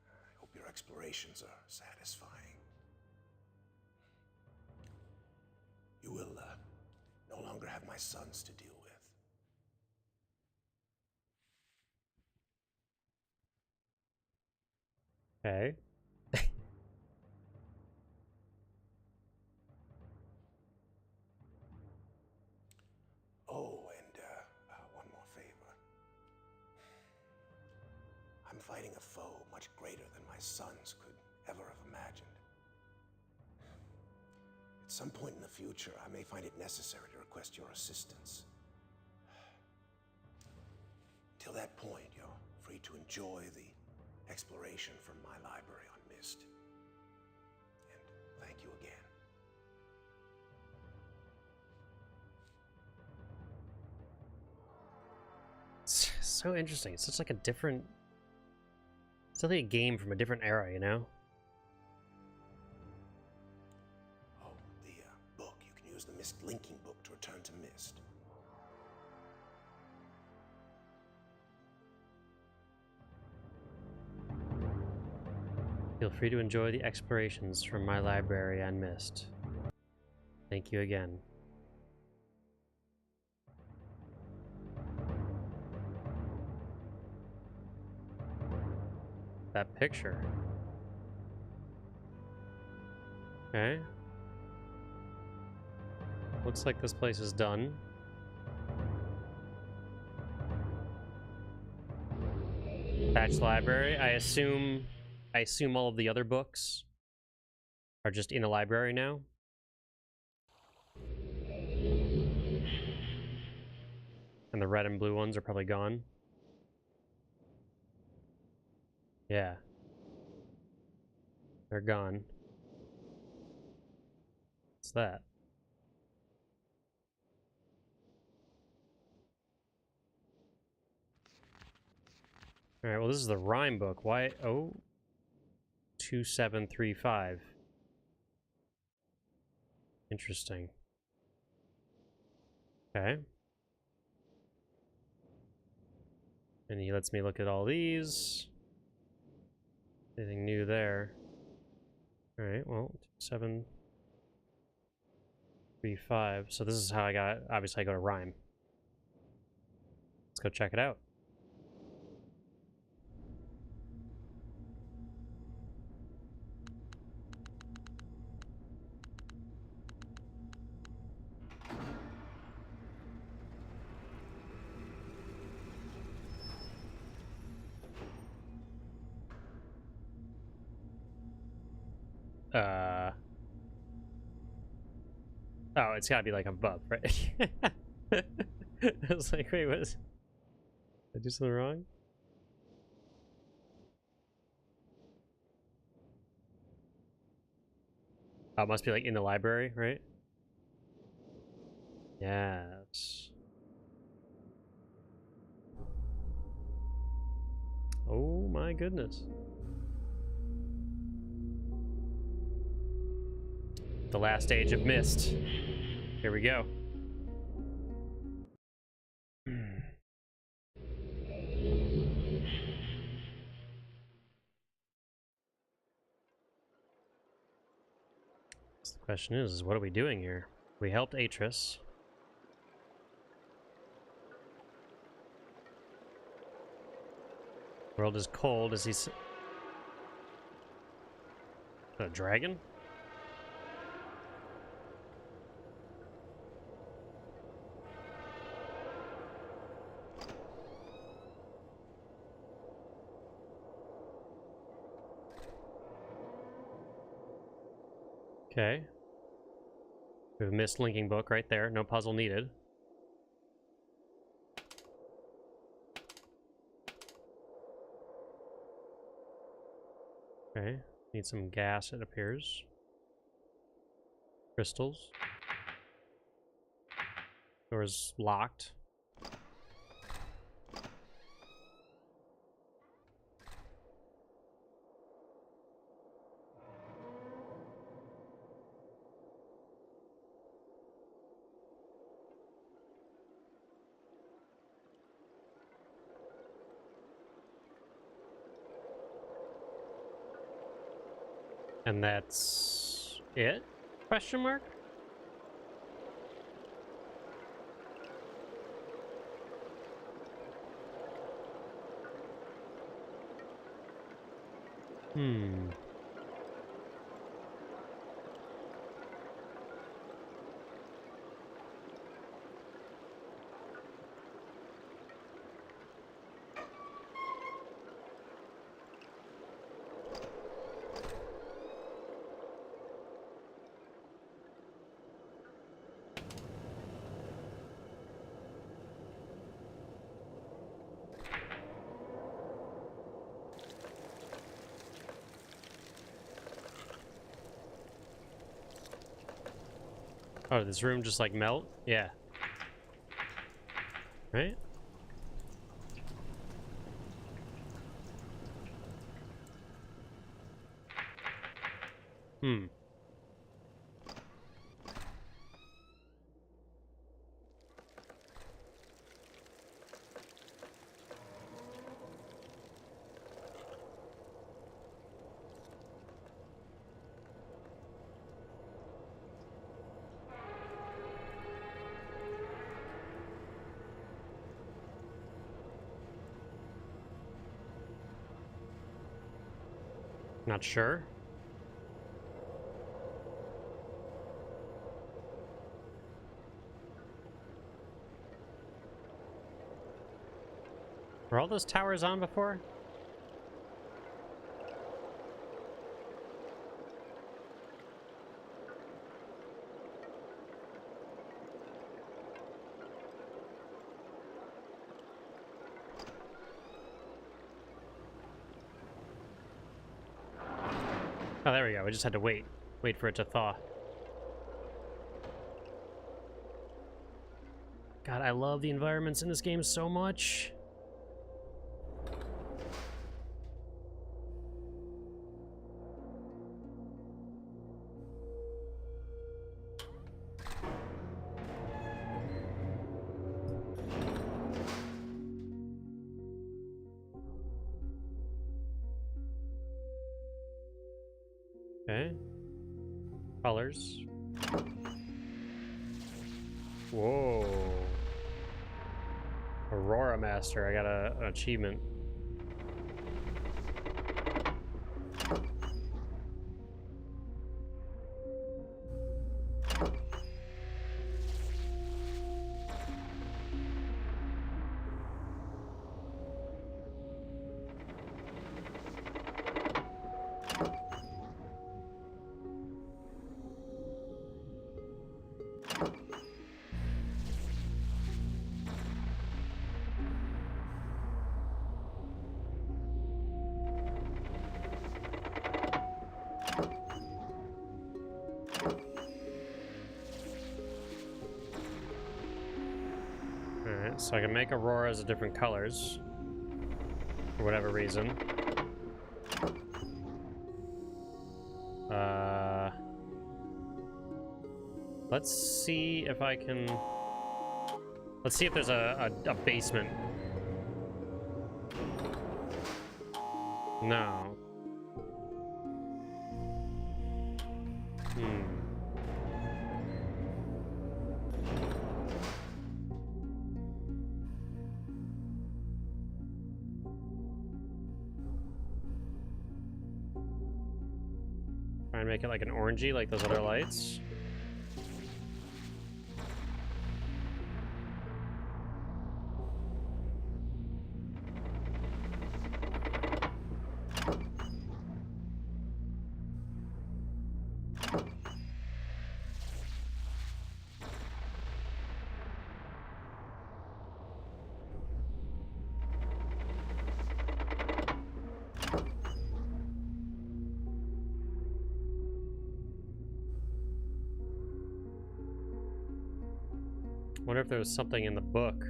I hope your explorations are satisfying. You will no longer have my sons to deal with. Okay. Oh, and one more favor. I'm fighting a foe much greater than my sons could ever have imagined. At some point in the future, I may find it necessary to request your assistance. Till that point, you're free to enjoy the exploration from my library on Mist. And thank you again. So interesting. It's such like a different... It's like a game from a different era, you know? Oh, the book. You can use the Mist linking book to return to Mist. Feel free to enjoy the explorations from my library on Mist. Thank you again. That picture. Okay. Looks like this place is done. Patch library. I assume all of the other books are just in the library now. And the red and blue ones are probably gone. Yeah. They're gone. What's that? Alright, well this is the rhyme book. Why? Oh. 2735. Interesting. Okay. And he lets me look at all these. Anything new there? Alright, well, 2735. So this is how I got, obviously I go to rhyme. Let's go check it out. Oh, it's gotta be like above, right? I was like, wait, what is... Did I do something wrong? Oh, it must be like in the library, right? Yes. Oh my goodness. The last age of Myst. Here we go. So the question is what are we doing here? We helped Atris. World is cold. Is he... A dragon? Okay. We have a Myst linking book right there. No puzzle needed. Okay. Need some gas, it appears. Crystals. Door's locked. And that's it? Question mark? Hmm. Oh, did this room just like melt? Yeah. Right? Hmm. Not sure. Were all those towers on before? Oh, there we go. We just had to wait. Wait for it to thaw. God, I love the environments in this game so much. Okay. Colors. Whoa. Aurora Master. I got an achievement. Alright, so I can make auroras of different colors. For whatever reason. Let's see if I can... Let's see if there's a basement. No. Try and make it like an orangey, like those other lights. Wonder if there was something in the book.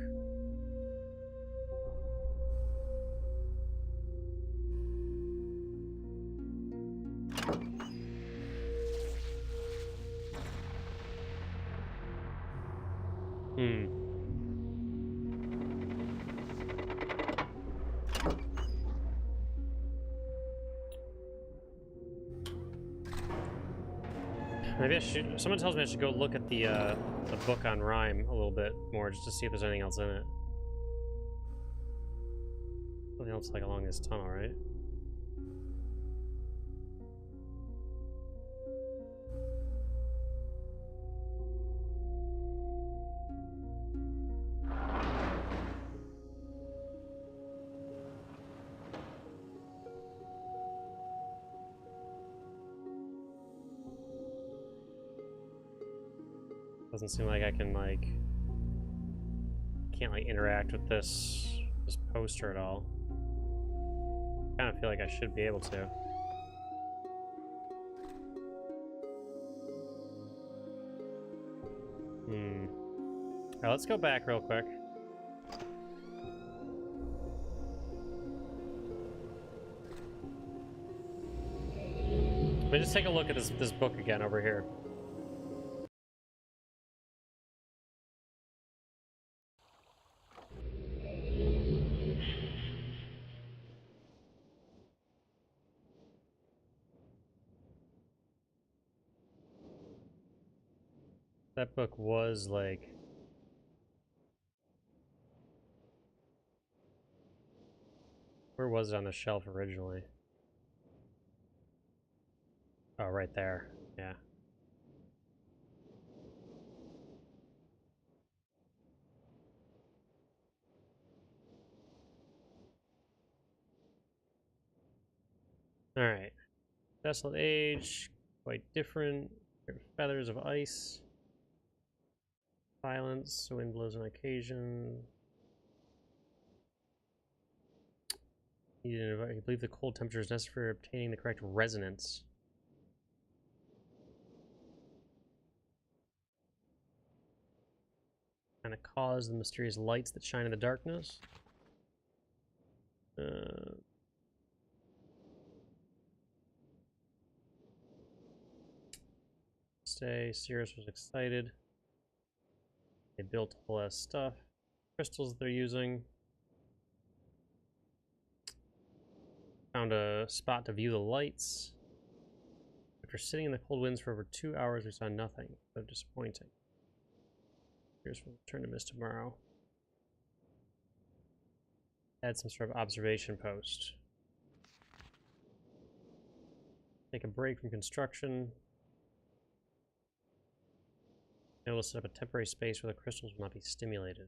Maybe I should... Someone tells me I should go look at the book on Rhyme a little bit more, just to see if there's anything else in it. Something else like along this tunnel, right? Doesn't seem like I can, like... Can't, like, interact with this poster at all. I kind of feel like I should be able to. Alright, let's go back real quick. Let me just take a look at this book again over here. That book was like... Where was it on the shelf originally? Oh, right there. Yeah. Alright. Desolate Age. Quite different. Feathers of Ice. Silence. Wind blows on occasion. You believe the cold temperature is necessary for obtaining the correct resonance. Kind of cause the mysterious lights that shine in the darkness. Sirius was excited. They built a whole lot of stuff. Crystals they're using. Found a spot to view the lights. After sitting in the cold winds for over 2 hours, we saw nothing. So disappointing. Sirius will return to Myst tomorrow. Add some sort of observation post. Take a break from construction. Able to set up a temporary space where the crystals will not be stimulated.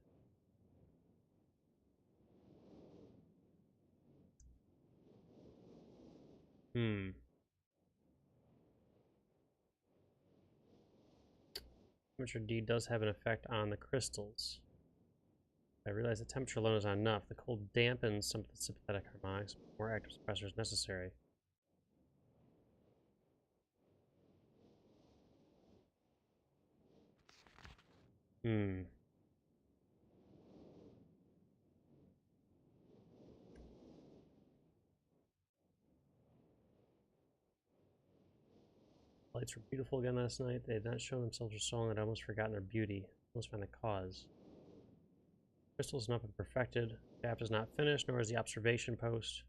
Temperature D does have an effect on the crystals. I realize that temperature alone is not enough. The cold dampens some of the sympathetic harmonics. More active suppressor is necessary. Lights were beautiful again last night. They had not shown themselves for so long that I almost forgotten their beauty. Let's find the cause. Crystals have not been perfected. Shaft is not finished, nor is the observation post.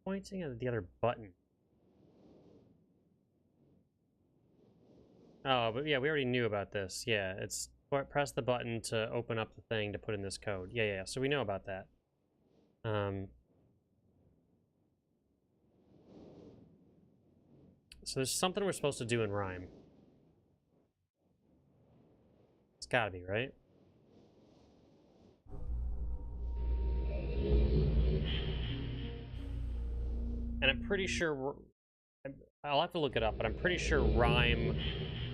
Pointing at the other button. Oh, but yeah, we already knew about this. Yeah, it's press the button to open up the thing to put in this code. Yeah, so we know about that. So there's something we're supposed to do in Rhyme. It's gotta be, right? And I'm pretty sure I'll have to look it up, but I'm pretty sure Rhyme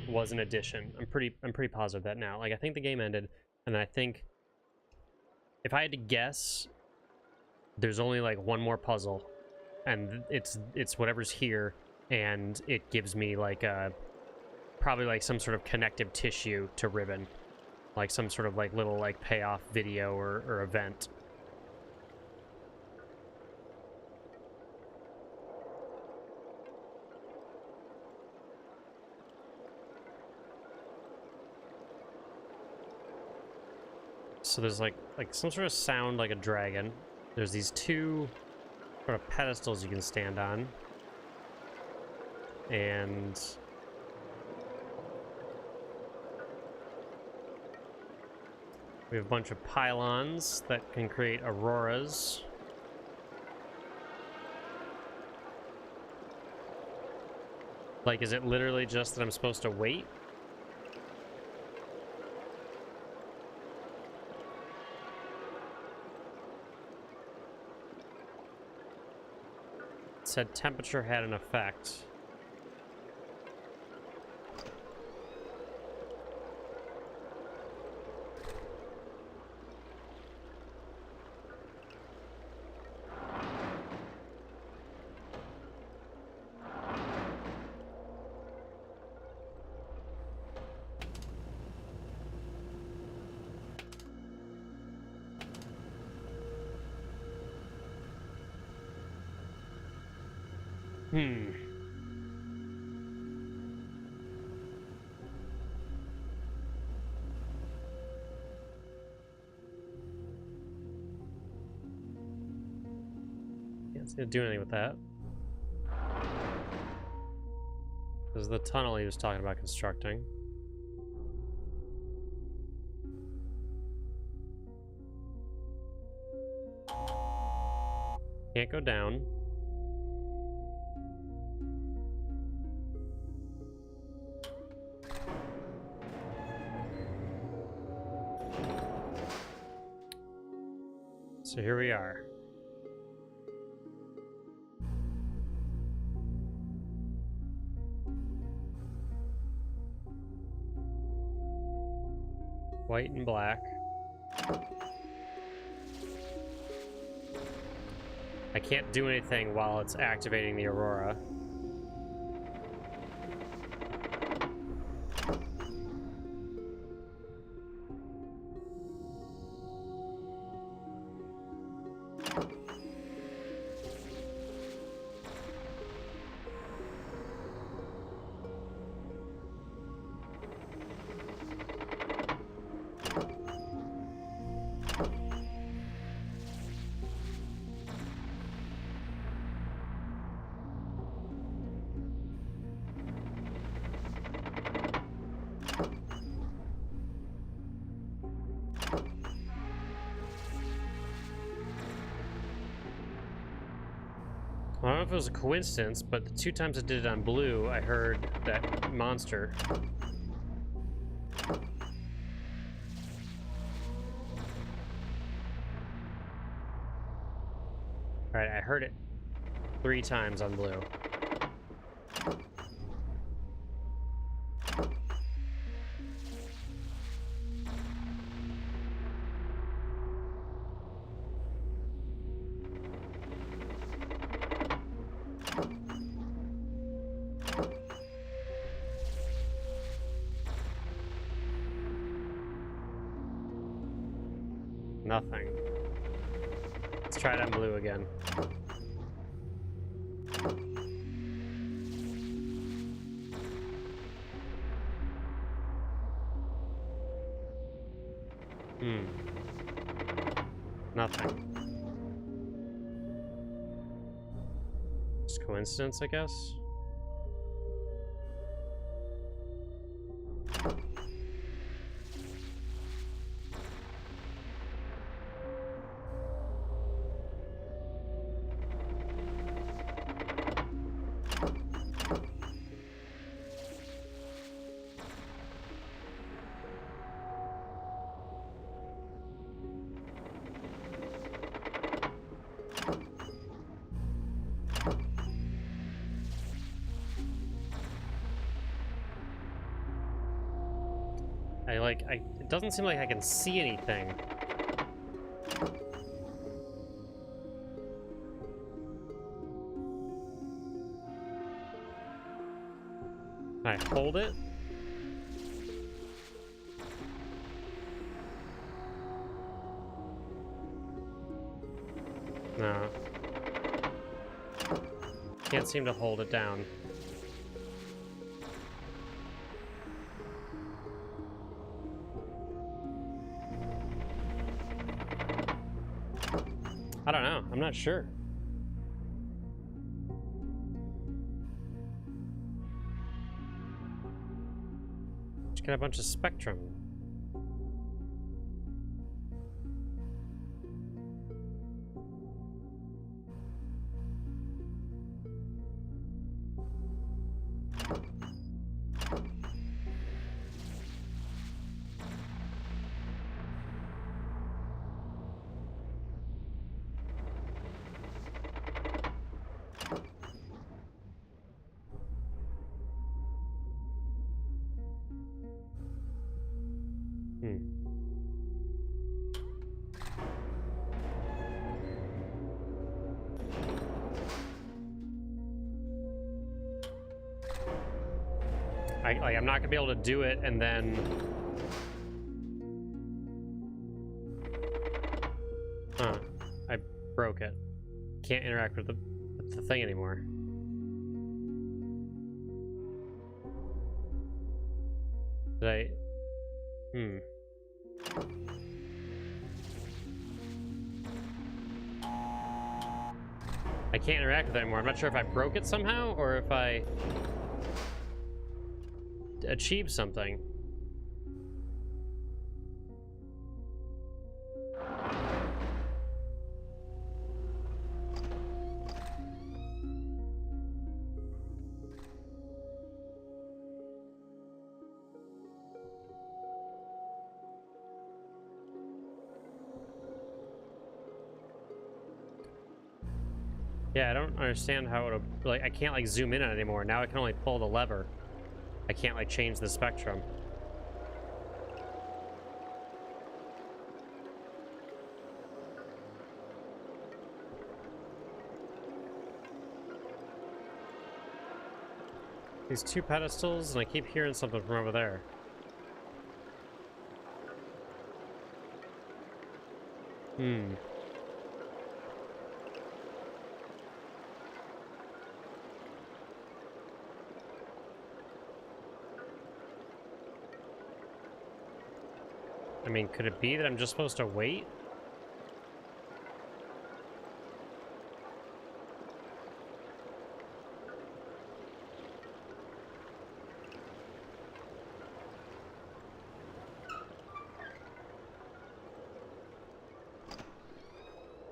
was an addition. I'm pretty positive of that now. Like, I think the game ended, and I think if I had to guess, there's only like one more puzzle, and it's whatever's here, and it gives me like probably like some sort of connective tissue to Ribbon, like some sort of like little like payoff video or event. So there's like some sort of sound like a dragon. There's these two sort of pedestals you can stand on. And we have a bunch of pylons that can create auroras. Like, is it literally just that I'm supposed to wait? Said temperature had an effect. Can't seem to do anything with that. This is the tunnel he was talking about constructing. Can't go down. So here we are. White and black. I can't do anything while it's activating the aurora. I don't know if it was a coincidence, but the 2 times I did it on blue, I heard that monster. Alright, I heard it 3 times on blue. Nothing. Let's try it on blue again. Nothing. Just coincidence, I guess? It doesn't seem like I can see anything. Can I hold it? No. Can't seem to hold it down. I don't know. I'm not sure. Just got a bunch of spectrum. I'm not gonna be able to do it and then... Huh. I broke it. Can't interact with the thing anymore. Did I... I can't interact with it anymore. I'm not sure if I broke it somehow or if I achieved something. Yeah, I don't understand how it, like, I can't like zoom in on it anymore. Now I can only pull the lever. I can't like change the spectrum. These two pedestals, and I keep hearing something from over there. Hmm. I mean, could it be that I'm just supposed to wait?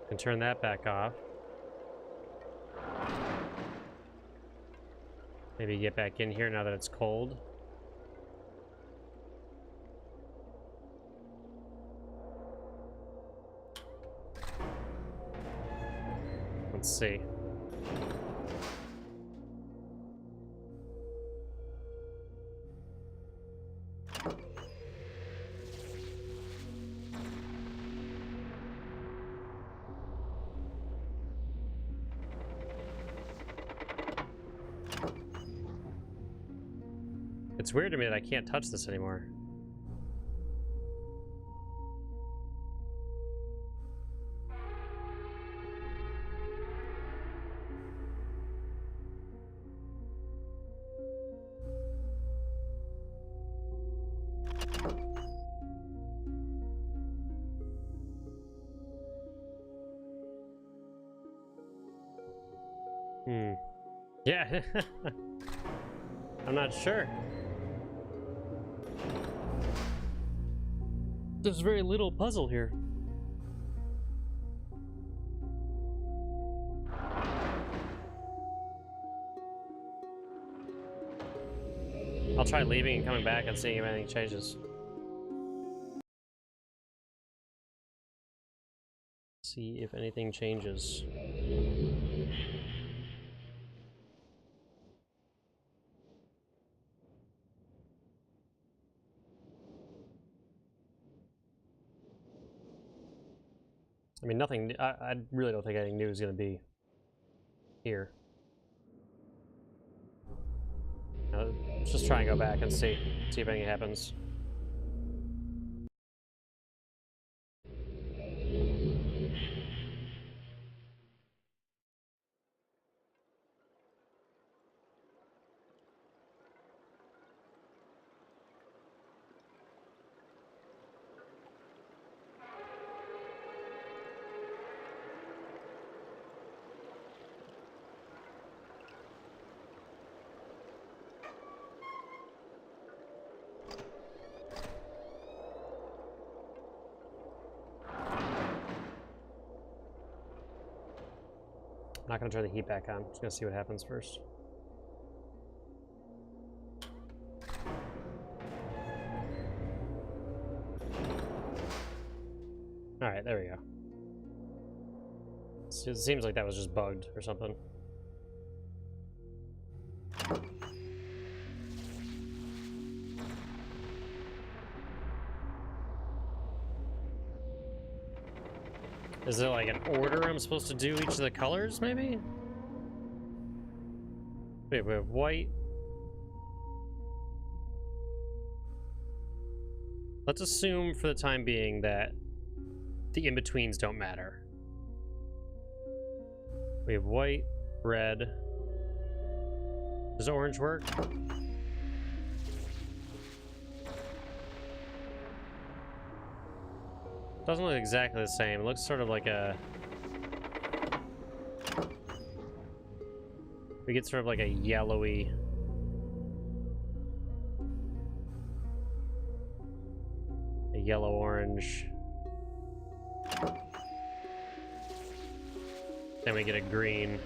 Can turn that back off. Maybe get back in here now that it's cold. Let's see. It's weird to me that I can't touch this anymore. Yeah. I'm not sure. There's very little puzzle here. I'll try leaving and coming back and seeing if anything changes. See if anything changes. I mean, nothing. I really don't think anything new is going to be here. Let's just try and go back and see if anything happens. I'm not going to turn the heat back on. I'm just going to see what happens first. Alright, there we go. It seems like that was just bugged or something. Is there like an order I'm supposed to do each of the colors, maybe? Wait, we have white. Let's assume for the time being that the in-betweens don't matter. We have white, red. Does orange work? Doesn't look exactly the same. It looks sort of like a... We get sort of like a yellowy... A yellow-orange. Then we get a green.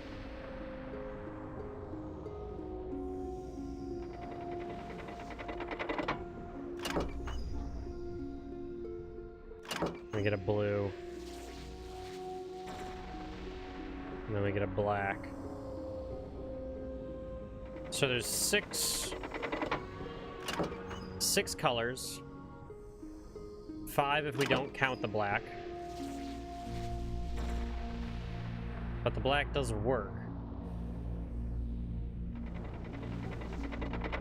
We get a blue. And then we get a black. So there's six colors. 5 if we don't count the black. But the black doesn't work.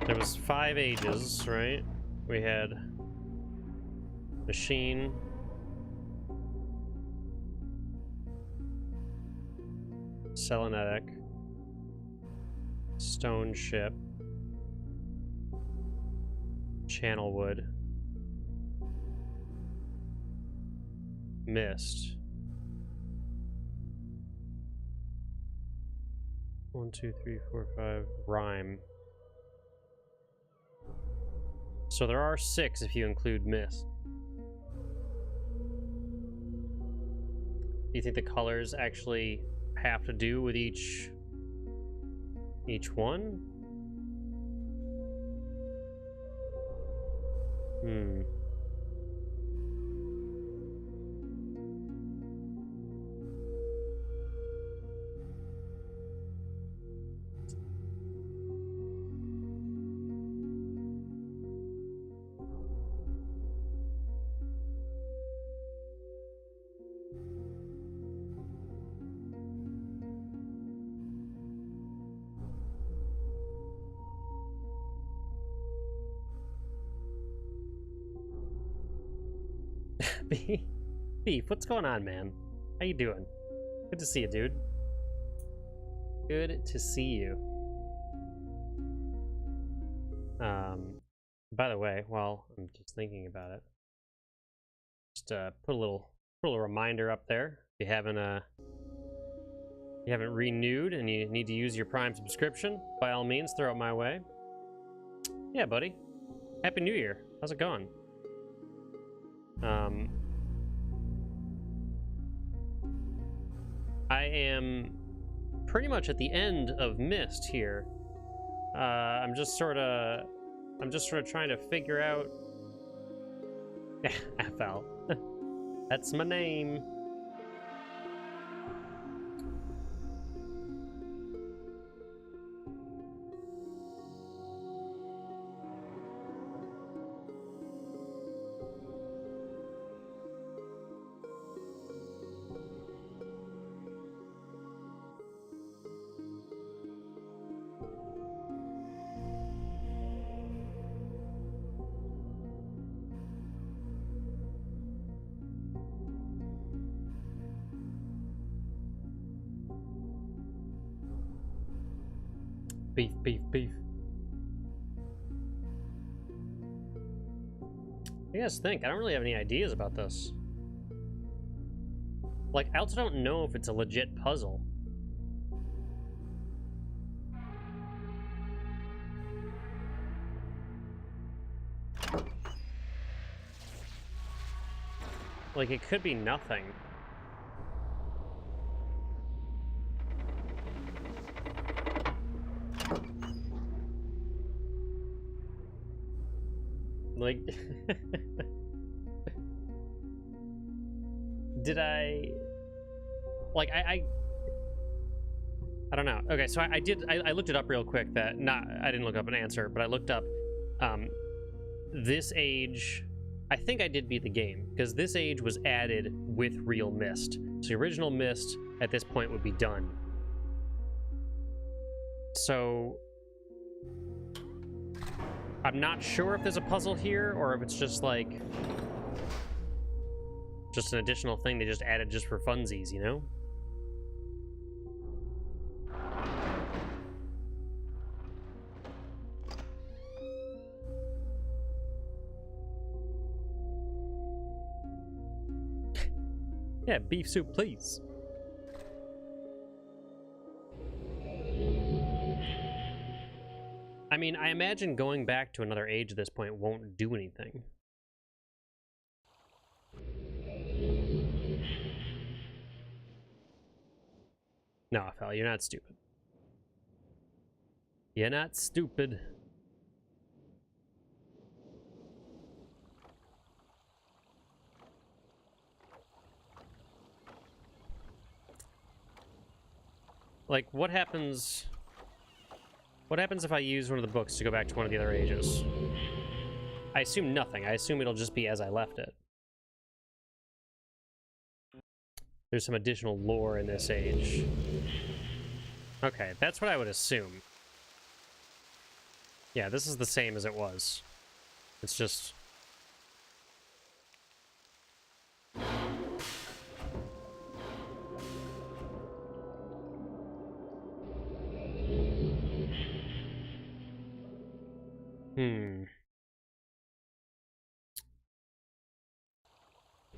There was 5 ages, right? We had machine, selenetic, stone ship, channelwood, mist. 1, 2, 3, 4, 5. Rhyme. So there are 6 if you include mist. Do you think the colors actually have to do with each one? Hmm. Beef, what's going on, man? How you doing? Good to see you, dude. Good to see you. By the way, while I'm just thinking about it, just put a little reminder up there. If you haven't renewed and you need to use your Prime subscription, by all means, throw it my way. Yeah, buddy. Happy New Year. How's it going? I am pretty much at the end of Myst here. I'm just sort of trying to figure out. FL. That's my name. Beef, beef, beef. You guys think? I don't really have any ideas about this. Like, I also don't know if it's a legit puzzle. Like, it could be nothing. Like, did I, like, I don't know. Okay, so I looked it up real quick. I didn't look up an answer, but I looked up, this age, I think I did beat the game, because this age was added with realMyst. So the original Myst at this point would be done. So I'm not sure if there's a puzzle here, or if it's just like, just an additional thing they just added just for funsies, you know? Yeah, beef soup, please. I mean, I imagine going back to another age at this point won't do anything. No, fella, you're not stupid. You're not stupid. Like, what happens... What happens if I use one of the books to go back to one of the other ages? I assume nothing. I assume it'll just be as I left it. There's some additional lore in this age. Okay, that's what I would assume. Yeah, this is the same as it was. It's just...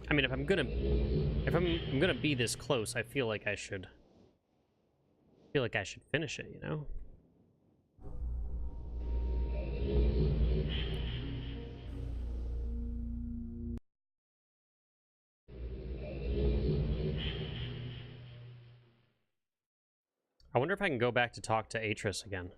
I mean, if I'm gonna be this close, I feel like I should finish it, you know? I wonder if I can go back to talk to Atris again.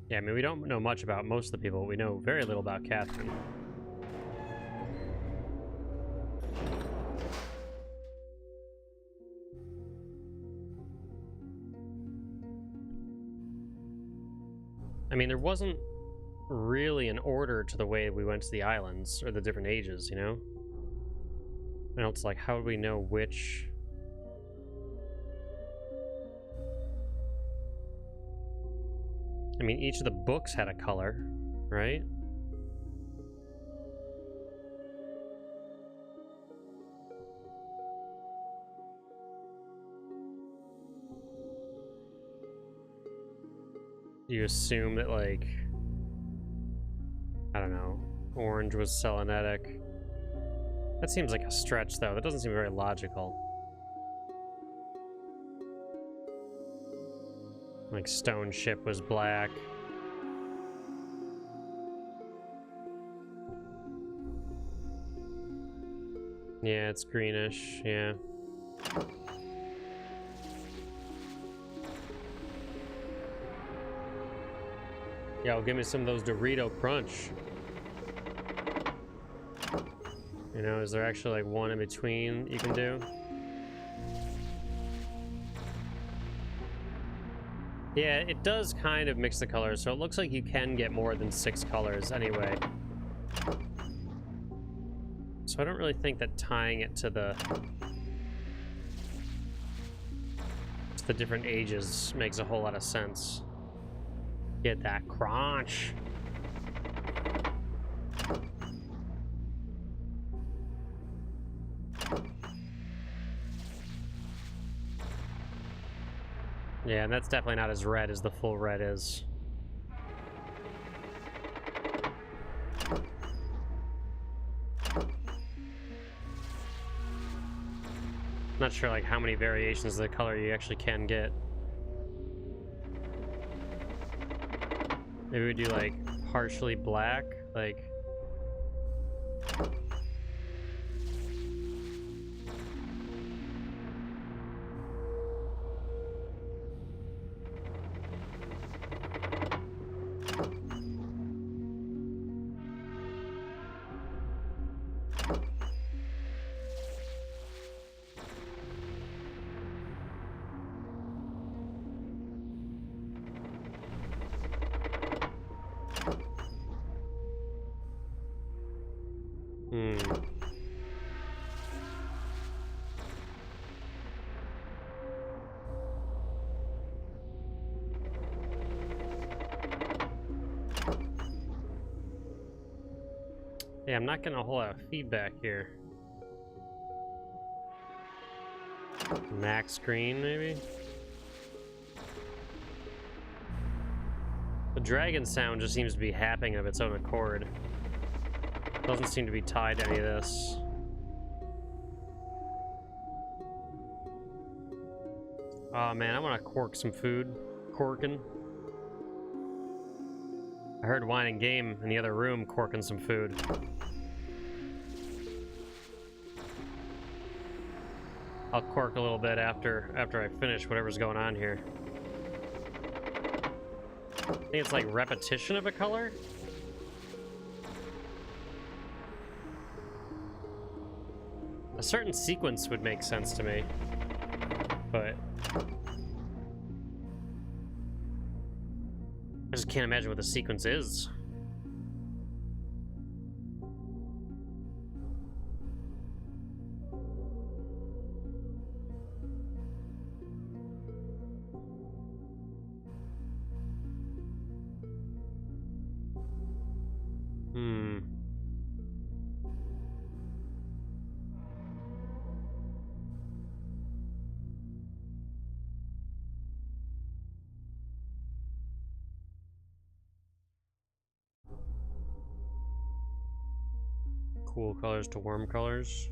Yeah, I mean, we don't know much about most of the people. We know very little about Catherine. I mean, there wasn't really an order to the way we went to the islands, or the different ages, you know? And it's like, how do we know which... I mean, each of the books had a color, right? You assume that, like... I don't know. Orange was selenetic. That seems like a stretch, though. That doesn't seem very logical. Like, Stone Ship was black. Yeah, it's greenish, yeah. Yo, give me some of those Dorito Crunch. You know, is there actually like one in between you can do? Yeah, it does kind of mix the colors, so it looks like you can get more than 6 colors anyway. So I don't really think that tying it to the different ages makes a whole lot of sense. Get that crunch. Yeah, and that's definitely not as red as the full red is. Not sure like how many variations of the color you actually can get. Maybe we do like partially black, like... Yeah, I'm not getting a whole lot of feedback here. Max screen, maybe? The dragon sound just seems to be happening of its own accord. Doesn't seem to be tied to any of this. Oh man, I want to cork some food. Corking. I heard Wine and Game in the other room corking some food. I'll cork a little bit after I finish whatever's going on here. I think it's like repetition of a color. A certain sequence would make sense to me, but I just can't imagine what the sequence is. Cool colors to warm colors.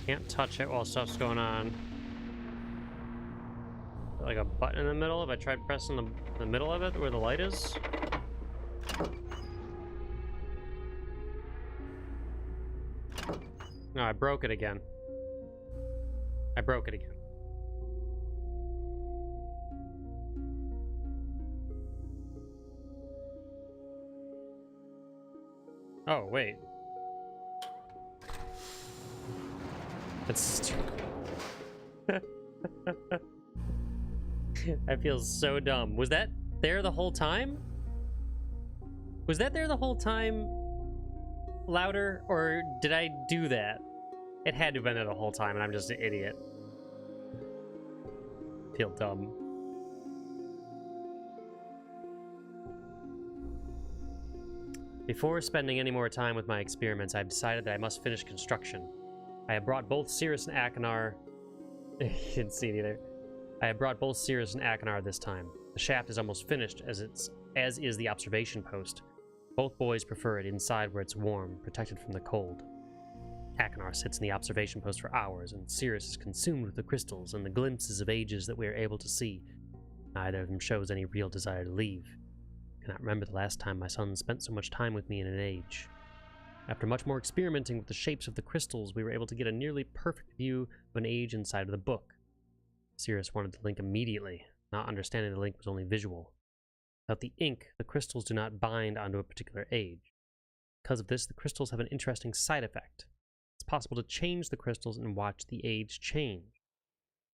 Can't touch it while stuff's going on. Like a button in the middle? If I tried pressing the middle of it where the light is? No, I broke it again. I broke it again. Oh, wait. That's stupid. That feels so dumb. Was that there the whole time? Was that there the whole time? Louder? Or did I do that? It had to have been there the whole time and I'm just an idiot. I feel dumb. Before spending any more time with my experiments, I've decided that I must finish construction. I have brought both Cirrus and Akinar. You didn't see it either. I have brought both Cirrus and Akinar this time. The shaft is almost finished, as is the observation post. Both boys prefer it inside where it's warm, protected from the cold. Akinar sits in the observation post for hours, and Cirrus is consumed with the crystals and the glimpses of ages that we are able to see. Neither of them shows any real desire to leave. I cannot remember the last time my son spent so much time with me in an age. After much more experimenting with the shapes of the crystals, we were able to get a nearly perfect view of an age inside of the book. Cirrus wanted the link immediately, not understanding the link was only visual. Without the ink, the crystals do not bind onto a particular age. Because of this, the crystals have an interesting side effect. It's possible to change the crystals and watch the age change.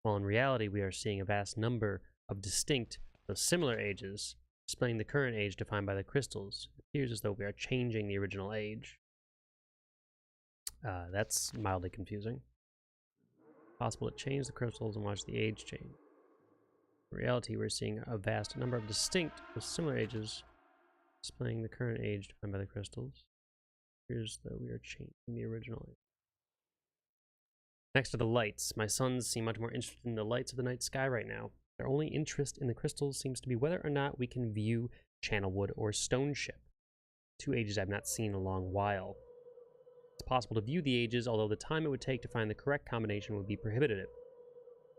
While in reality, we are seeing a vast number of distinct, though similar ages, displaying the current age defined by the crystals. It appears as though we are changing the original age. That's mildly confusing. Possible to change the crystals and watch the age change. In reality, we're seeing a vast number of distinct with similar ages, displaying the current age defined by the crystals. Here's that we are changing the original age. Next to the lights, my sons seem much more interested in the lights of the night sky right now. Their only interest in the crystals seems to be whether or not we can view Channelwood or Stone Ship, two ages I've not seen in a long while. It's possible to view the ages, although the time it would take to find the correct combination would be prohibitive.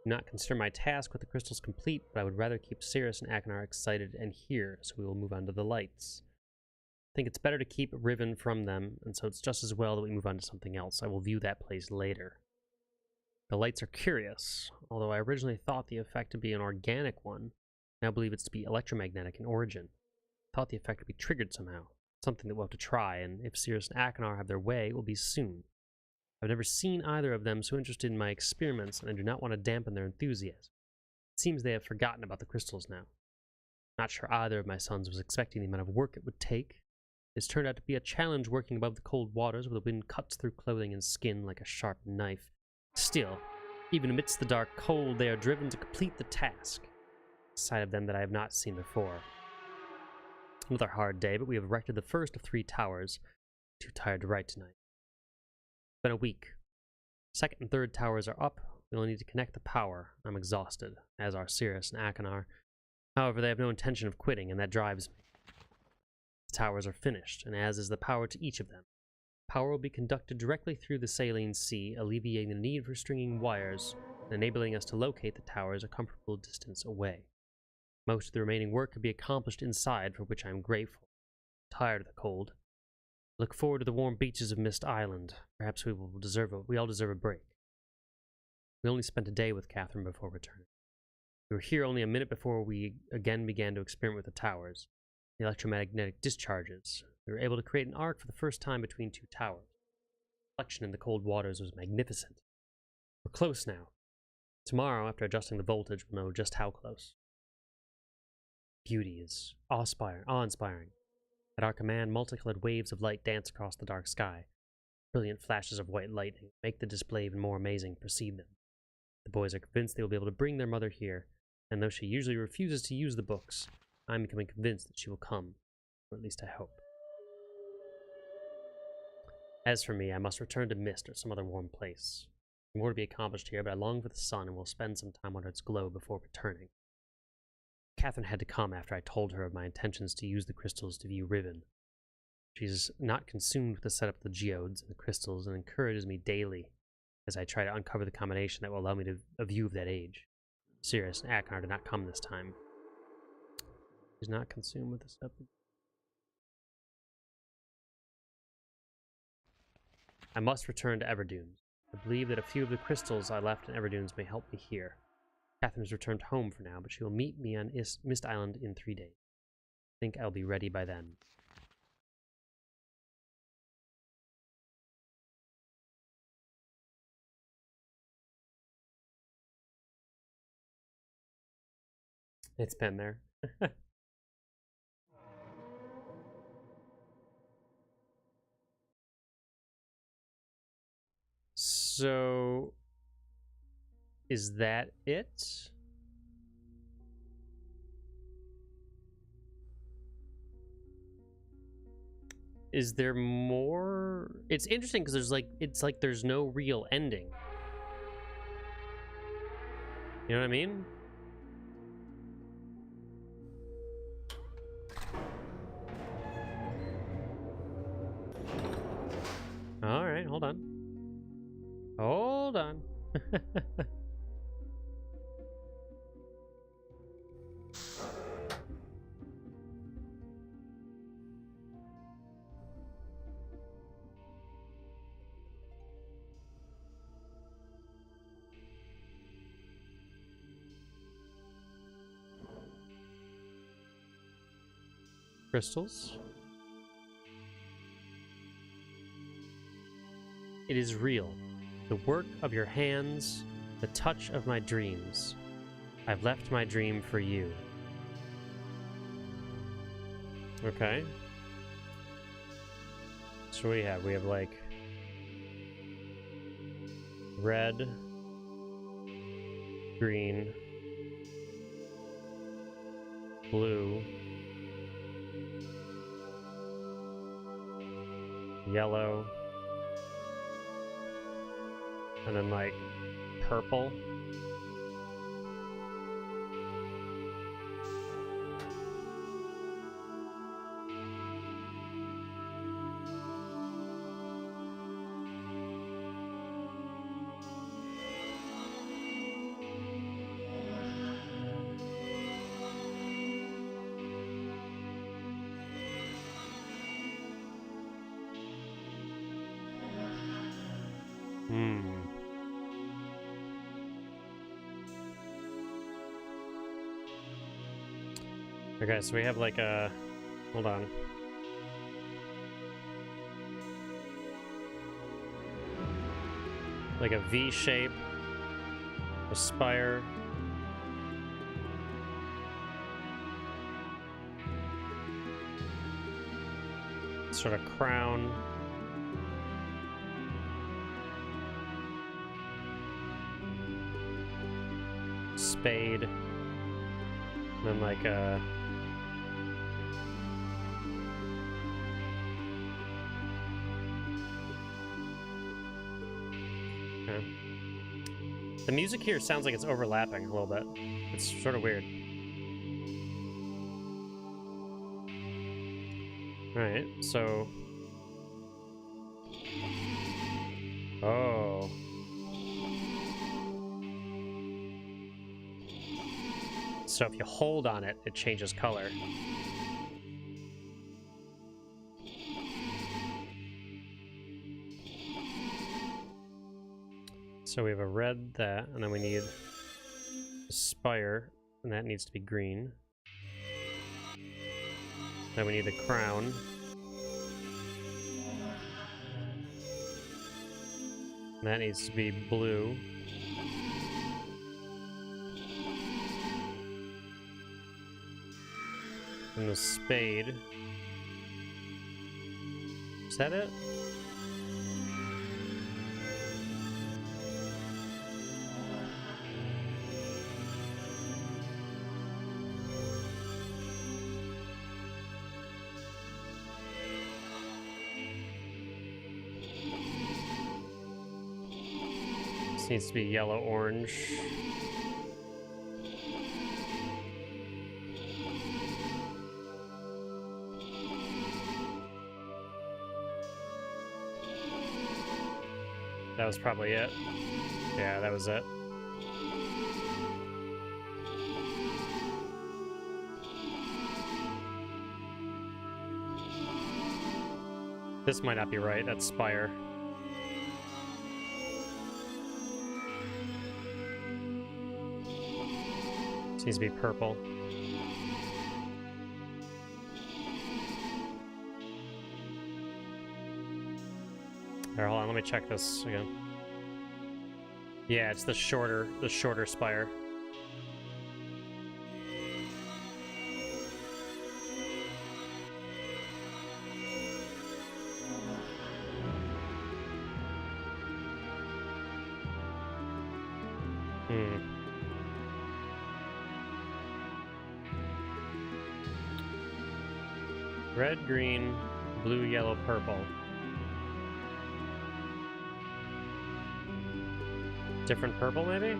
Do not consider my task with the crystals complete, but I would rather keep Cirrus and Akinar excited and here, so we will move on to the lights. I think it's better to keep Riven from them, and so it's just as well that we move on to something else. I will view that place later. The lights are curious. Although I originally thought the effect to be an organic one, I now believe it's to be electromagnetic in origin. I thought the effect would be triggered somehow. Something that we'll have to try, and if Cirrus and Akinar have their way, it will be soon. I've never seen either of them so interested in my experiments, and I do not want to dampen their enthusiasm. It seems they have forgotten about the crystals now. Not sure either of my sons was expecting the amount of work it would take. It's turned out to be a challenge working above the cold waters where the wind cuts through clothing and skin like a sharp knife. Still, even amidst the dark cold, they are driven to complete the task. A side of them that I have not seen before. Another hard day, but we have erected the first of 3 towers. Too tired to write tonight. It's been a week. Second and third towers are up. We will need to connect the power. I'm exhausted, as are Cirrus and Akinar. However, they have no intention of quitting, and that drives me. The towers are finished, and as is the power to each of them. Power will be conducted directly through the saline sea, alleviating the need for stringing wires and enabling us to locate the towers a comfortable distance away. Most of the remaining work could be accomplished inside, for which I am grateful. I'm tired of the cold. I look forward to the warm beaches of Mist Island. Perhaps we all deserve a break. We only spent a day with Catherine before returning. We were here only a minute before we again began to experiment with the towers, the electromagnetic discharges. We were able to create an arc for the first time between two towers. The reflection in the cold waters was magnificent. We're close now. Tomorrow, after adjusting the voltage, we'll know just how close. Beauty is awe-inspiring. At our command, multicolored waves of light dance across the dark sky. Brilliant flashes of white lightning make the display even more amazing. Perceive them. The boys are convinced they will be able to bring their mother here, and though she usually refuses to use the books, I'm becoming convinced that she will come, or at least I hope. As for me, I must return to Myst or some other warm place. There's more to be accomplished here, but I long for the sun and will spend some time under its glow before returning. Catherine had to come after I told her of my intentions to use the crystals to view Riven. She's not consumed with the setup of the geodes and the crystals and encourages me daily as I try to uncover the combination that will allow me to a view of that age. Sirius and Aknar did not come this time. She's not consumed with the setup. I must return to Everdunes. I believe that a few of the crystals I left in Everdunes may help me here. Catherine's returned home for now, but she will meet me on Mist Island in 3 days. I think I'll be ready by then. It's been there. So, is that it? Is there more? It's interesting because there's no real ending. You know what I mean? All right, hold on. Hold on. Crystals. It is real. The work of your hands, the touch of my dreams. I've left my dream for you. Okay. So we have like red, green, blue, yellow, and then like purple. Okay, so we have like a... Hold on. Like a V shape. A spire. Sort of crown. Spade. And then like a... The music here sounds like it's overlapping a little bit. It's sort of weird. Alright, so... Oh. So if you hold on it, it changes color. So we have a red that, and then we need a spire, and that needs to be green. Then we need the crown. And that needs to be blue. And the spade. Is that it? This needs to be yellow-orange. That was probably it. Yeah, that was it. This might not be right. That's spire. This needs to be purple. Alright, hold on, let me check this again. Yeah, it's the shorter spire. Red, green, blue, yellow, purple. Different purple, maybe?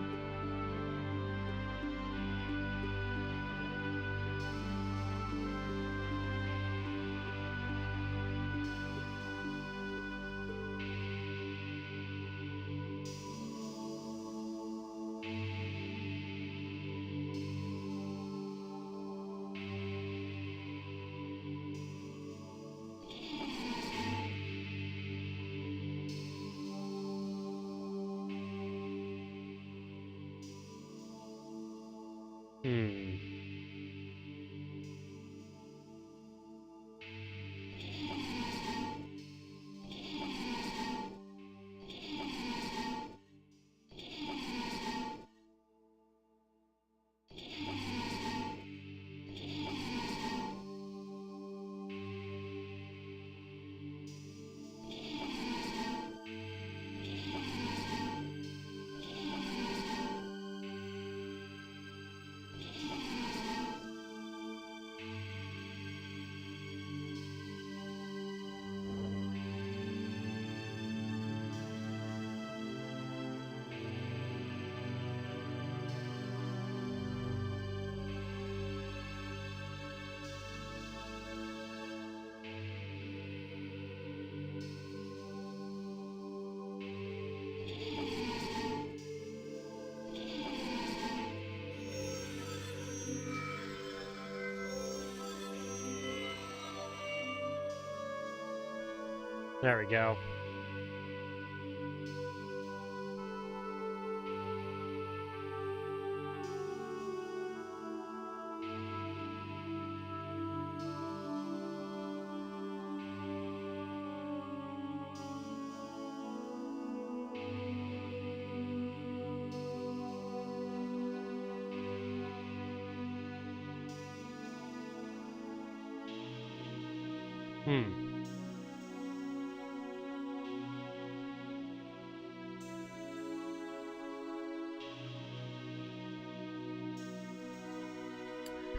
There we go.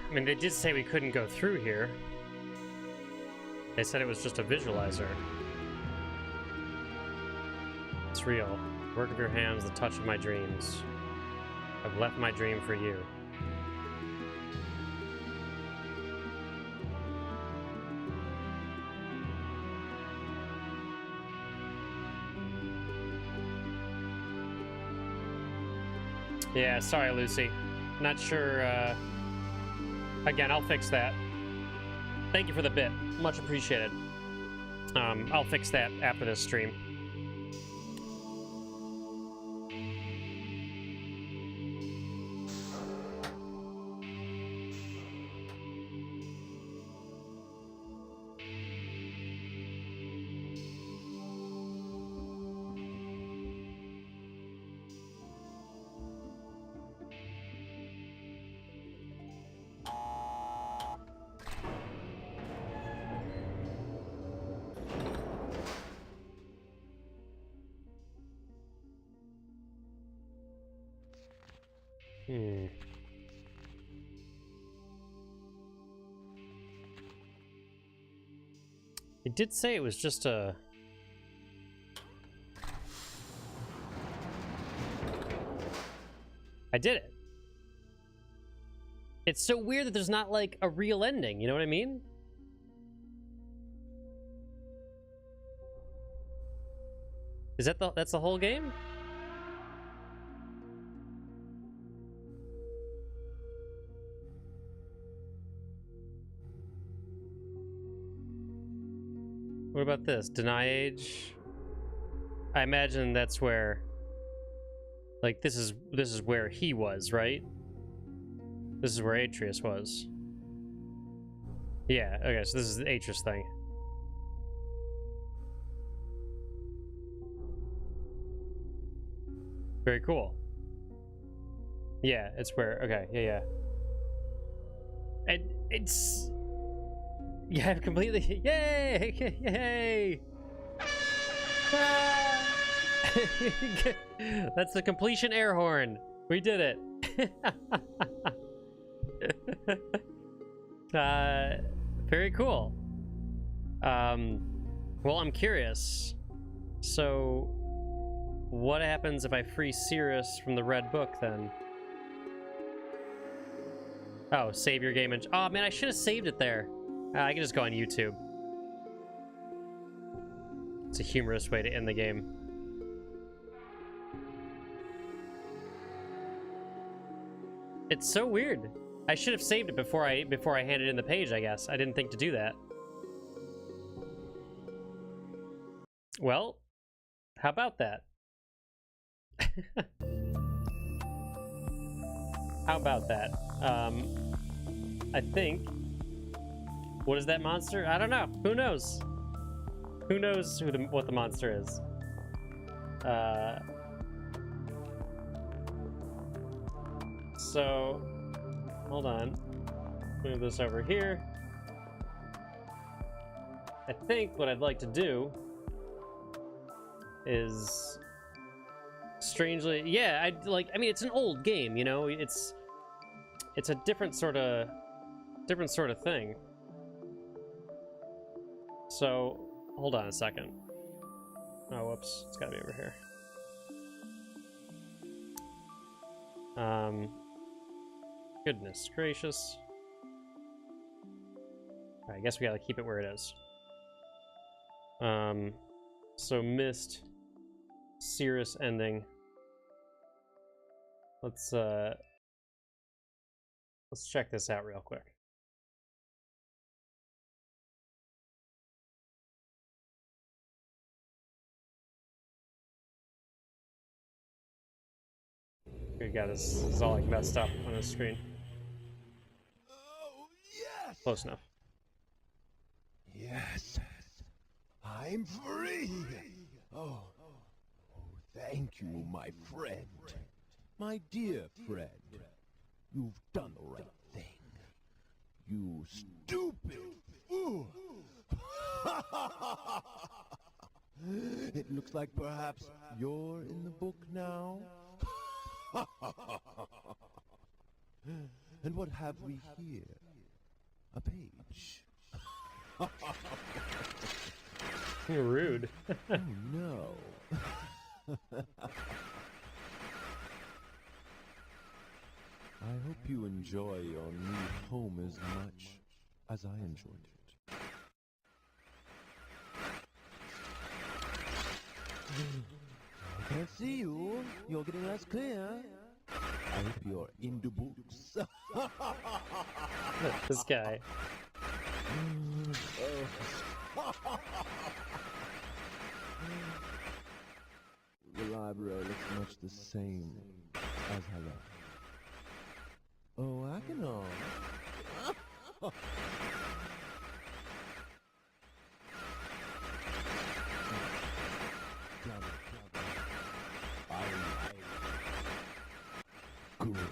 I mean, they did say we couldn't go through here. They said it was just a visualizer. It's real. Work of your hands, the touch of my dreams. I've left my dream for you. Yeah, sorry, Lucy. Not sure, again, I'll fix that. Thank you for the bit. Much appreciated. I'll fix that after this stream. It did say it was just a... I did it. It's so weird that there's not, like, a real ending, you know what I mean? Is that that's the whole game? What about this? Deny age? I imagine that's where, like, this is where he was, right? This is where Atreus was. Yeah, okay, so this is the Atreus thing. Very cool. Yeah, it's where, okay, yeah. And it's... Yeah, I've completely... Yay! Yay! Ah! That's the completion air horn. We did it. Very cool. Well, I'm curious. So, what happens if I free Sirius from the red book, then? Oh, save your game and... Oh, man, I should have saved it there. I can just go on YouTube. It's a humorous way to end the game. It's so weird. I should have saved it before I handed in the page, I guess. I didn't think to do that. Well, how about that? How about that? I think... What is that monster? I don't know. Who knows? Who knows what the monster is? So, hold on. Move this over here. I think what I'd like to do is strangely, yeah, I mean, it's an old game, you know. It's a different sort of thing. So, hold on a second. Oh, whoops. It's gotta be over here. Goodness gracious. I guess we gotta keep it where it is. So Myst, Cirrus ending. Let's check this out real quick. Good God, this is all like messed up on the screen. Oh, yes! Close enough. Yes, I'm free! Oh, thank you, my friend. My dear friend. You've done the right thing. You stupid fool! It looks like perhaps you're in the book now. And what have we here? A page. You're rude. Oh no. I hope you enjoy your new home as much as I enjoyed it. I can't see you. You're getting less clear. I hope you're into books. This guy. The library looks much the same as hello. Oh, I can Goodbye.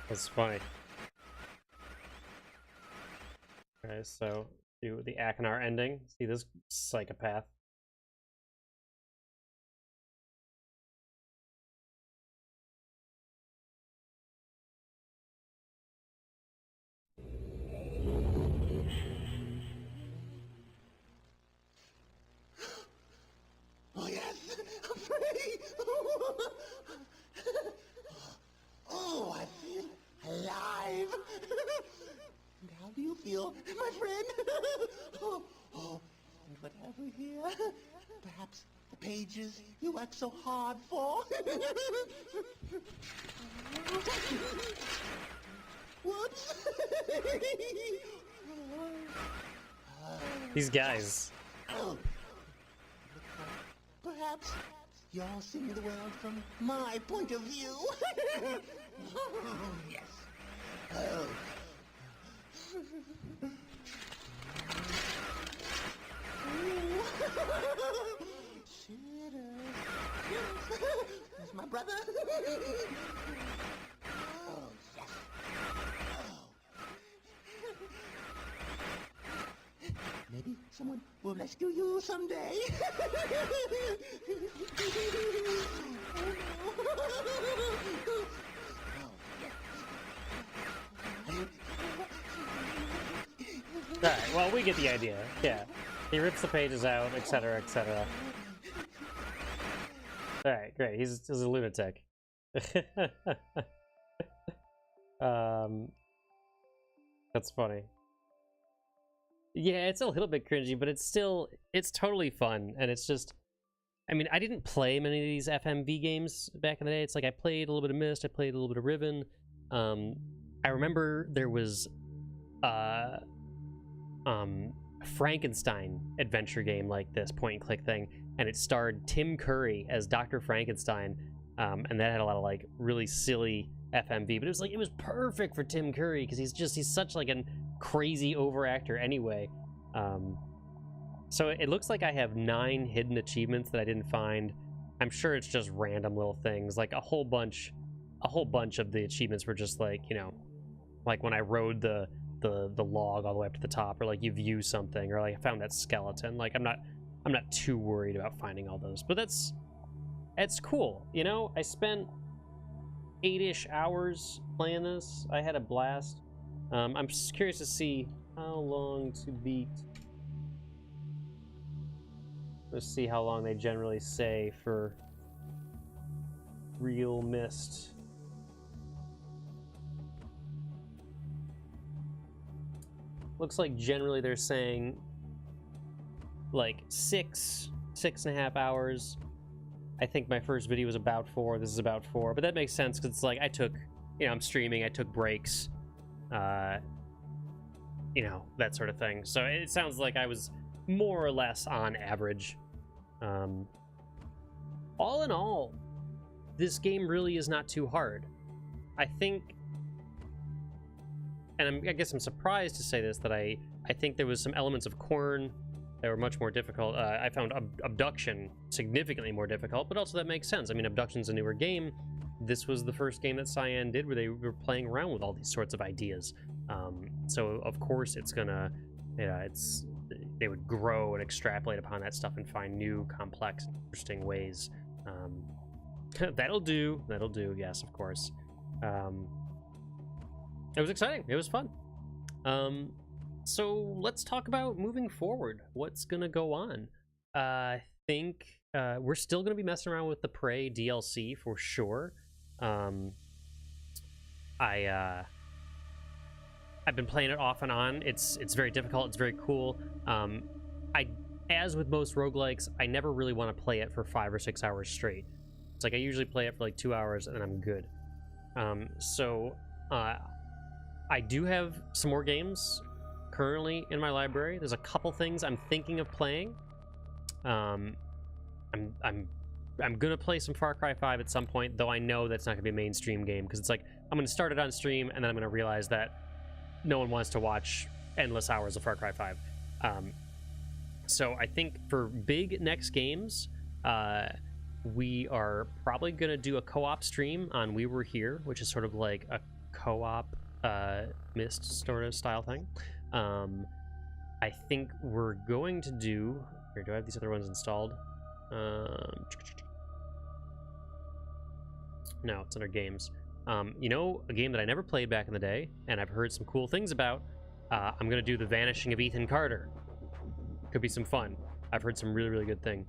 That's funny. Okay, so do the Akinar ending. See this psychopath. Oh, yes! I'm free! Oh, I feel alive! And how do you feel, my friend? And what have we here? Perhaps the pages you worked so hard for? Whoops! These guys. Oh. Perhaps you're seeing the world from my point of view. Yes. Oh. Sinners. There's my brother. Oh, yes. Maybe someone will rescue you someday. Alright, well, we get the idea. Yeah. He rips the pages out, etc., etc. Alright, great. He's a lunatic. That's funny. Yeah, it's a little bit cringy, but it's totally fun, and it's just, I mean, I didn't play many of these FMV games back in the day. It's like I played a little bit of Myst, I played a little bit of Riven. I remember there was Frankenstein adventure game like this, point and click thing, and it starred Tim Curry as Dr. Frankenstein, and that had a lot of like really silly FMV, but it was perfect for Tim Curry because he's such like a crazy over actor anyway. So it looks like I have 9 hidden achievements that I didn't find. I'm sure it's just random little things, like a whole bunch of the achievements were just like, you know, like when I rode the log all the way up to the top, or like you view something, or like I found that skeleton. Like I'm not too worried about finding all those, but it's cool, you know. I spent 8-ish hours playing this. I had a blast. I'm just curious to see how long to beat. Let's see how long they generally say for realMyst. Looks like generally they're saying like 6.5 hours. I think my first video was about 4. This is about 4, but that makes sense because it's like I took, you know, I'm streaming. I took breaks, you know, that sort of thing. So it sounds like I was more or less on average. All in all, this game really is not too hard. I think, and I guess I'm surprised to say this, that I think there was some elements of Corn that were much more difficult. I found Abduction significantly more difficult, but also that makes sense. I mean, Abduction's a newer game. This was the first game that Cyan did where they were playing around with all these sorts of ideas. So of course it's gonna, they would grow and extrapolate upon that stuff and find new, complex, interesting ways. That'll do, yes, of course. It was exciting, it was fun. So let's talk about moving forward. What's gonna go on? I think we're still gonna be messing around with the Prey DLC for sure. I I've been playing it off and on. It's very difficult. It's very cool. As with most roguelikes, I never really want to play it for 5 or 6 hours straight. It's like I usually play it for like 2 hours and then I'm good. I do have some more games currently in my library. There's a couple things I'm thinking of playing. I'm gonna play some Far Cry 5 at some point, though I know that's not gonna be a mainstream game because it's like I'm gonna start it on stream and then I'm gonna realize that no one wants to watch endless hours of Far Cry 5. So I think for big next games, we are probably gonna do a co-op stream on We Were Here, which is sort of like a co-op Myst sort of style thing. I think we're going to do. Here, do I have these other ones installed? No, it's under games. You know, a game that I never played back in the day, and I've heard some cool things about. I'm gonna do The Vanishing of Ethan Carter. Could be some fun. I've heard some really, really good thing.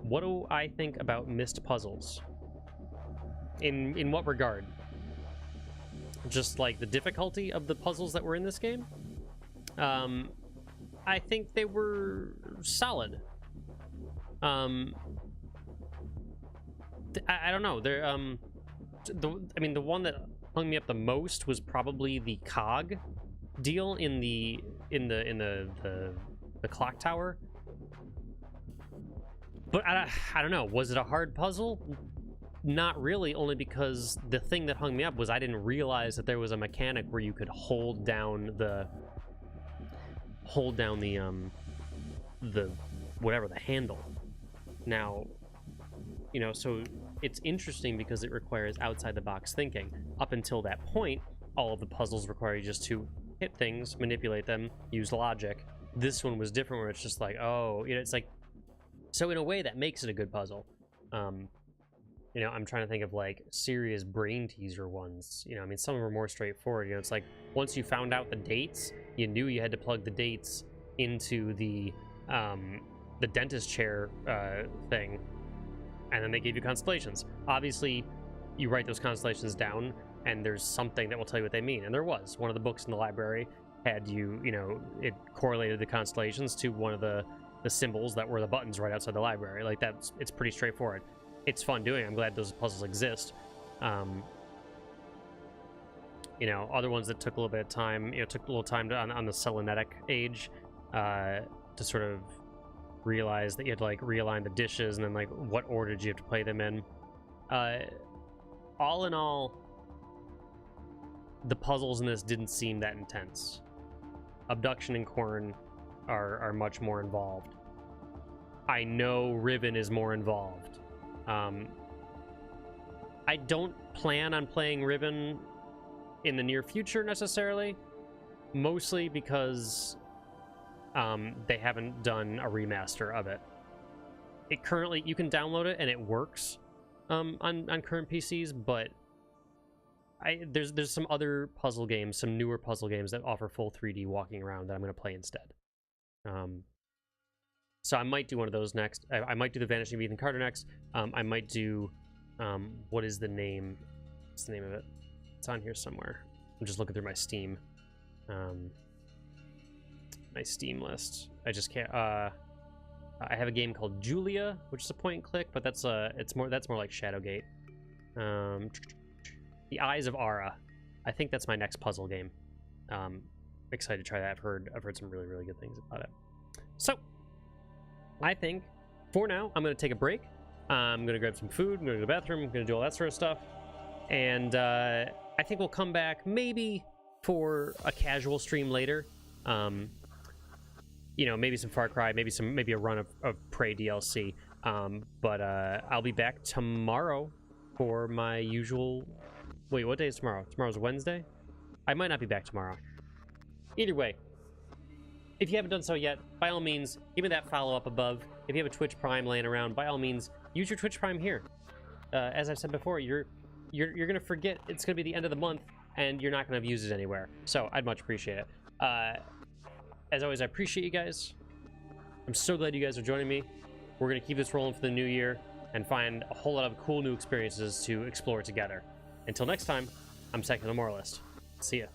What do I think about Myst puzzles? In what regard? Just like the difficulty of the puzzles that were in this game? I think they were solid. I don't know. They're I mean, the one that hung me up the most was probably the cog deal in the clock tower. But I don't know. Was it a hard puzzle? Not really, only because the thing that hung me up was I didn't realize that there was a mechanic where you could hold down the whatever, the handle. Now, you know, so it's interesting because it requires outside the box thinking. Up until that point, all of the puzzles require you just to hit things, manipulate them, use logic. This one was different where it's just like, oh, you know, it's like, so in a way that makes it a good puzzle. You know, I'm trying to think of like serious brain teaser ones. You know, I mean, some of them are more straightforward. You know, it's like once you found out the dates, you knew you had to plug the dates into the dentist chair thing, and then they gave you constellations. Obviously, you write those constellations down, and there's something that will tell you what they mean. And there was one of the books in the library had you know, it correlated the constellations to one of the symbols that were the buttons right outside the library. Like it's pretty straightforward. It's fun doing. I'm glad those puzzles exist. You know, other ones that took a little bit of time, you know, took a little time on the Selenetic age to sort of realize that you had to like realign the dishes and then like what order did you have to play them in. All in all, the puzzles in this didn't seem that intense. Abduction and Corn are much more involved. I know Riven is more involved. I don't plan on playing Riven in the near future necessarily, mostly because they haven't done a remaster of it. It currently, you can download it and it works on current PCs, but there's some other puzzle games, some newer puzzle games that offer full 3D walking around that I'm going to play instead. So I might do one of those next. I might do The Vanishing of Ethan Carter next. I might do, what is the name? What's the name of it? It's on here somewhere. I'm just looking through my Steam. My Steam list. I just can't. I have a game called Julia, which is a point and click, but that's more like Shadowgate. The Eyes of Ara. I think that's my next puzzle game. Excited to try that. I've heard some really, really good things about it. So, I think for now I'm gonna take a break. I'm gonna grab some food. I'm gonna go to the bathroom. I'm gonna do all that sort of stuff, and I think we'll come back maybe for a casual stream later. You know, maybe some Far Cry, maybe a run of Prey DLC. But I'll be back tomorrow for my usual. Wait, what day is tomorrow? Tomorrow's Wednesday? I might not be back tomorrow. Either way, if you haven't done so yet, by all means, give me that follow up above. If you have a Twitch Prime laying around, by all means, use your Twitch Prime here. As I've said before, you're gonna forget it's gonna be the end of the month, and you're not gonna have used it anywhere. So I'd much appreciate it. As always, I appreciate you guys. I'm so glad you guys are joining me. We're gonna keep this rolling for the new year and find a whole lot of cool new experiences to explore together. Until next time, I'm Secular Moralist. See ya.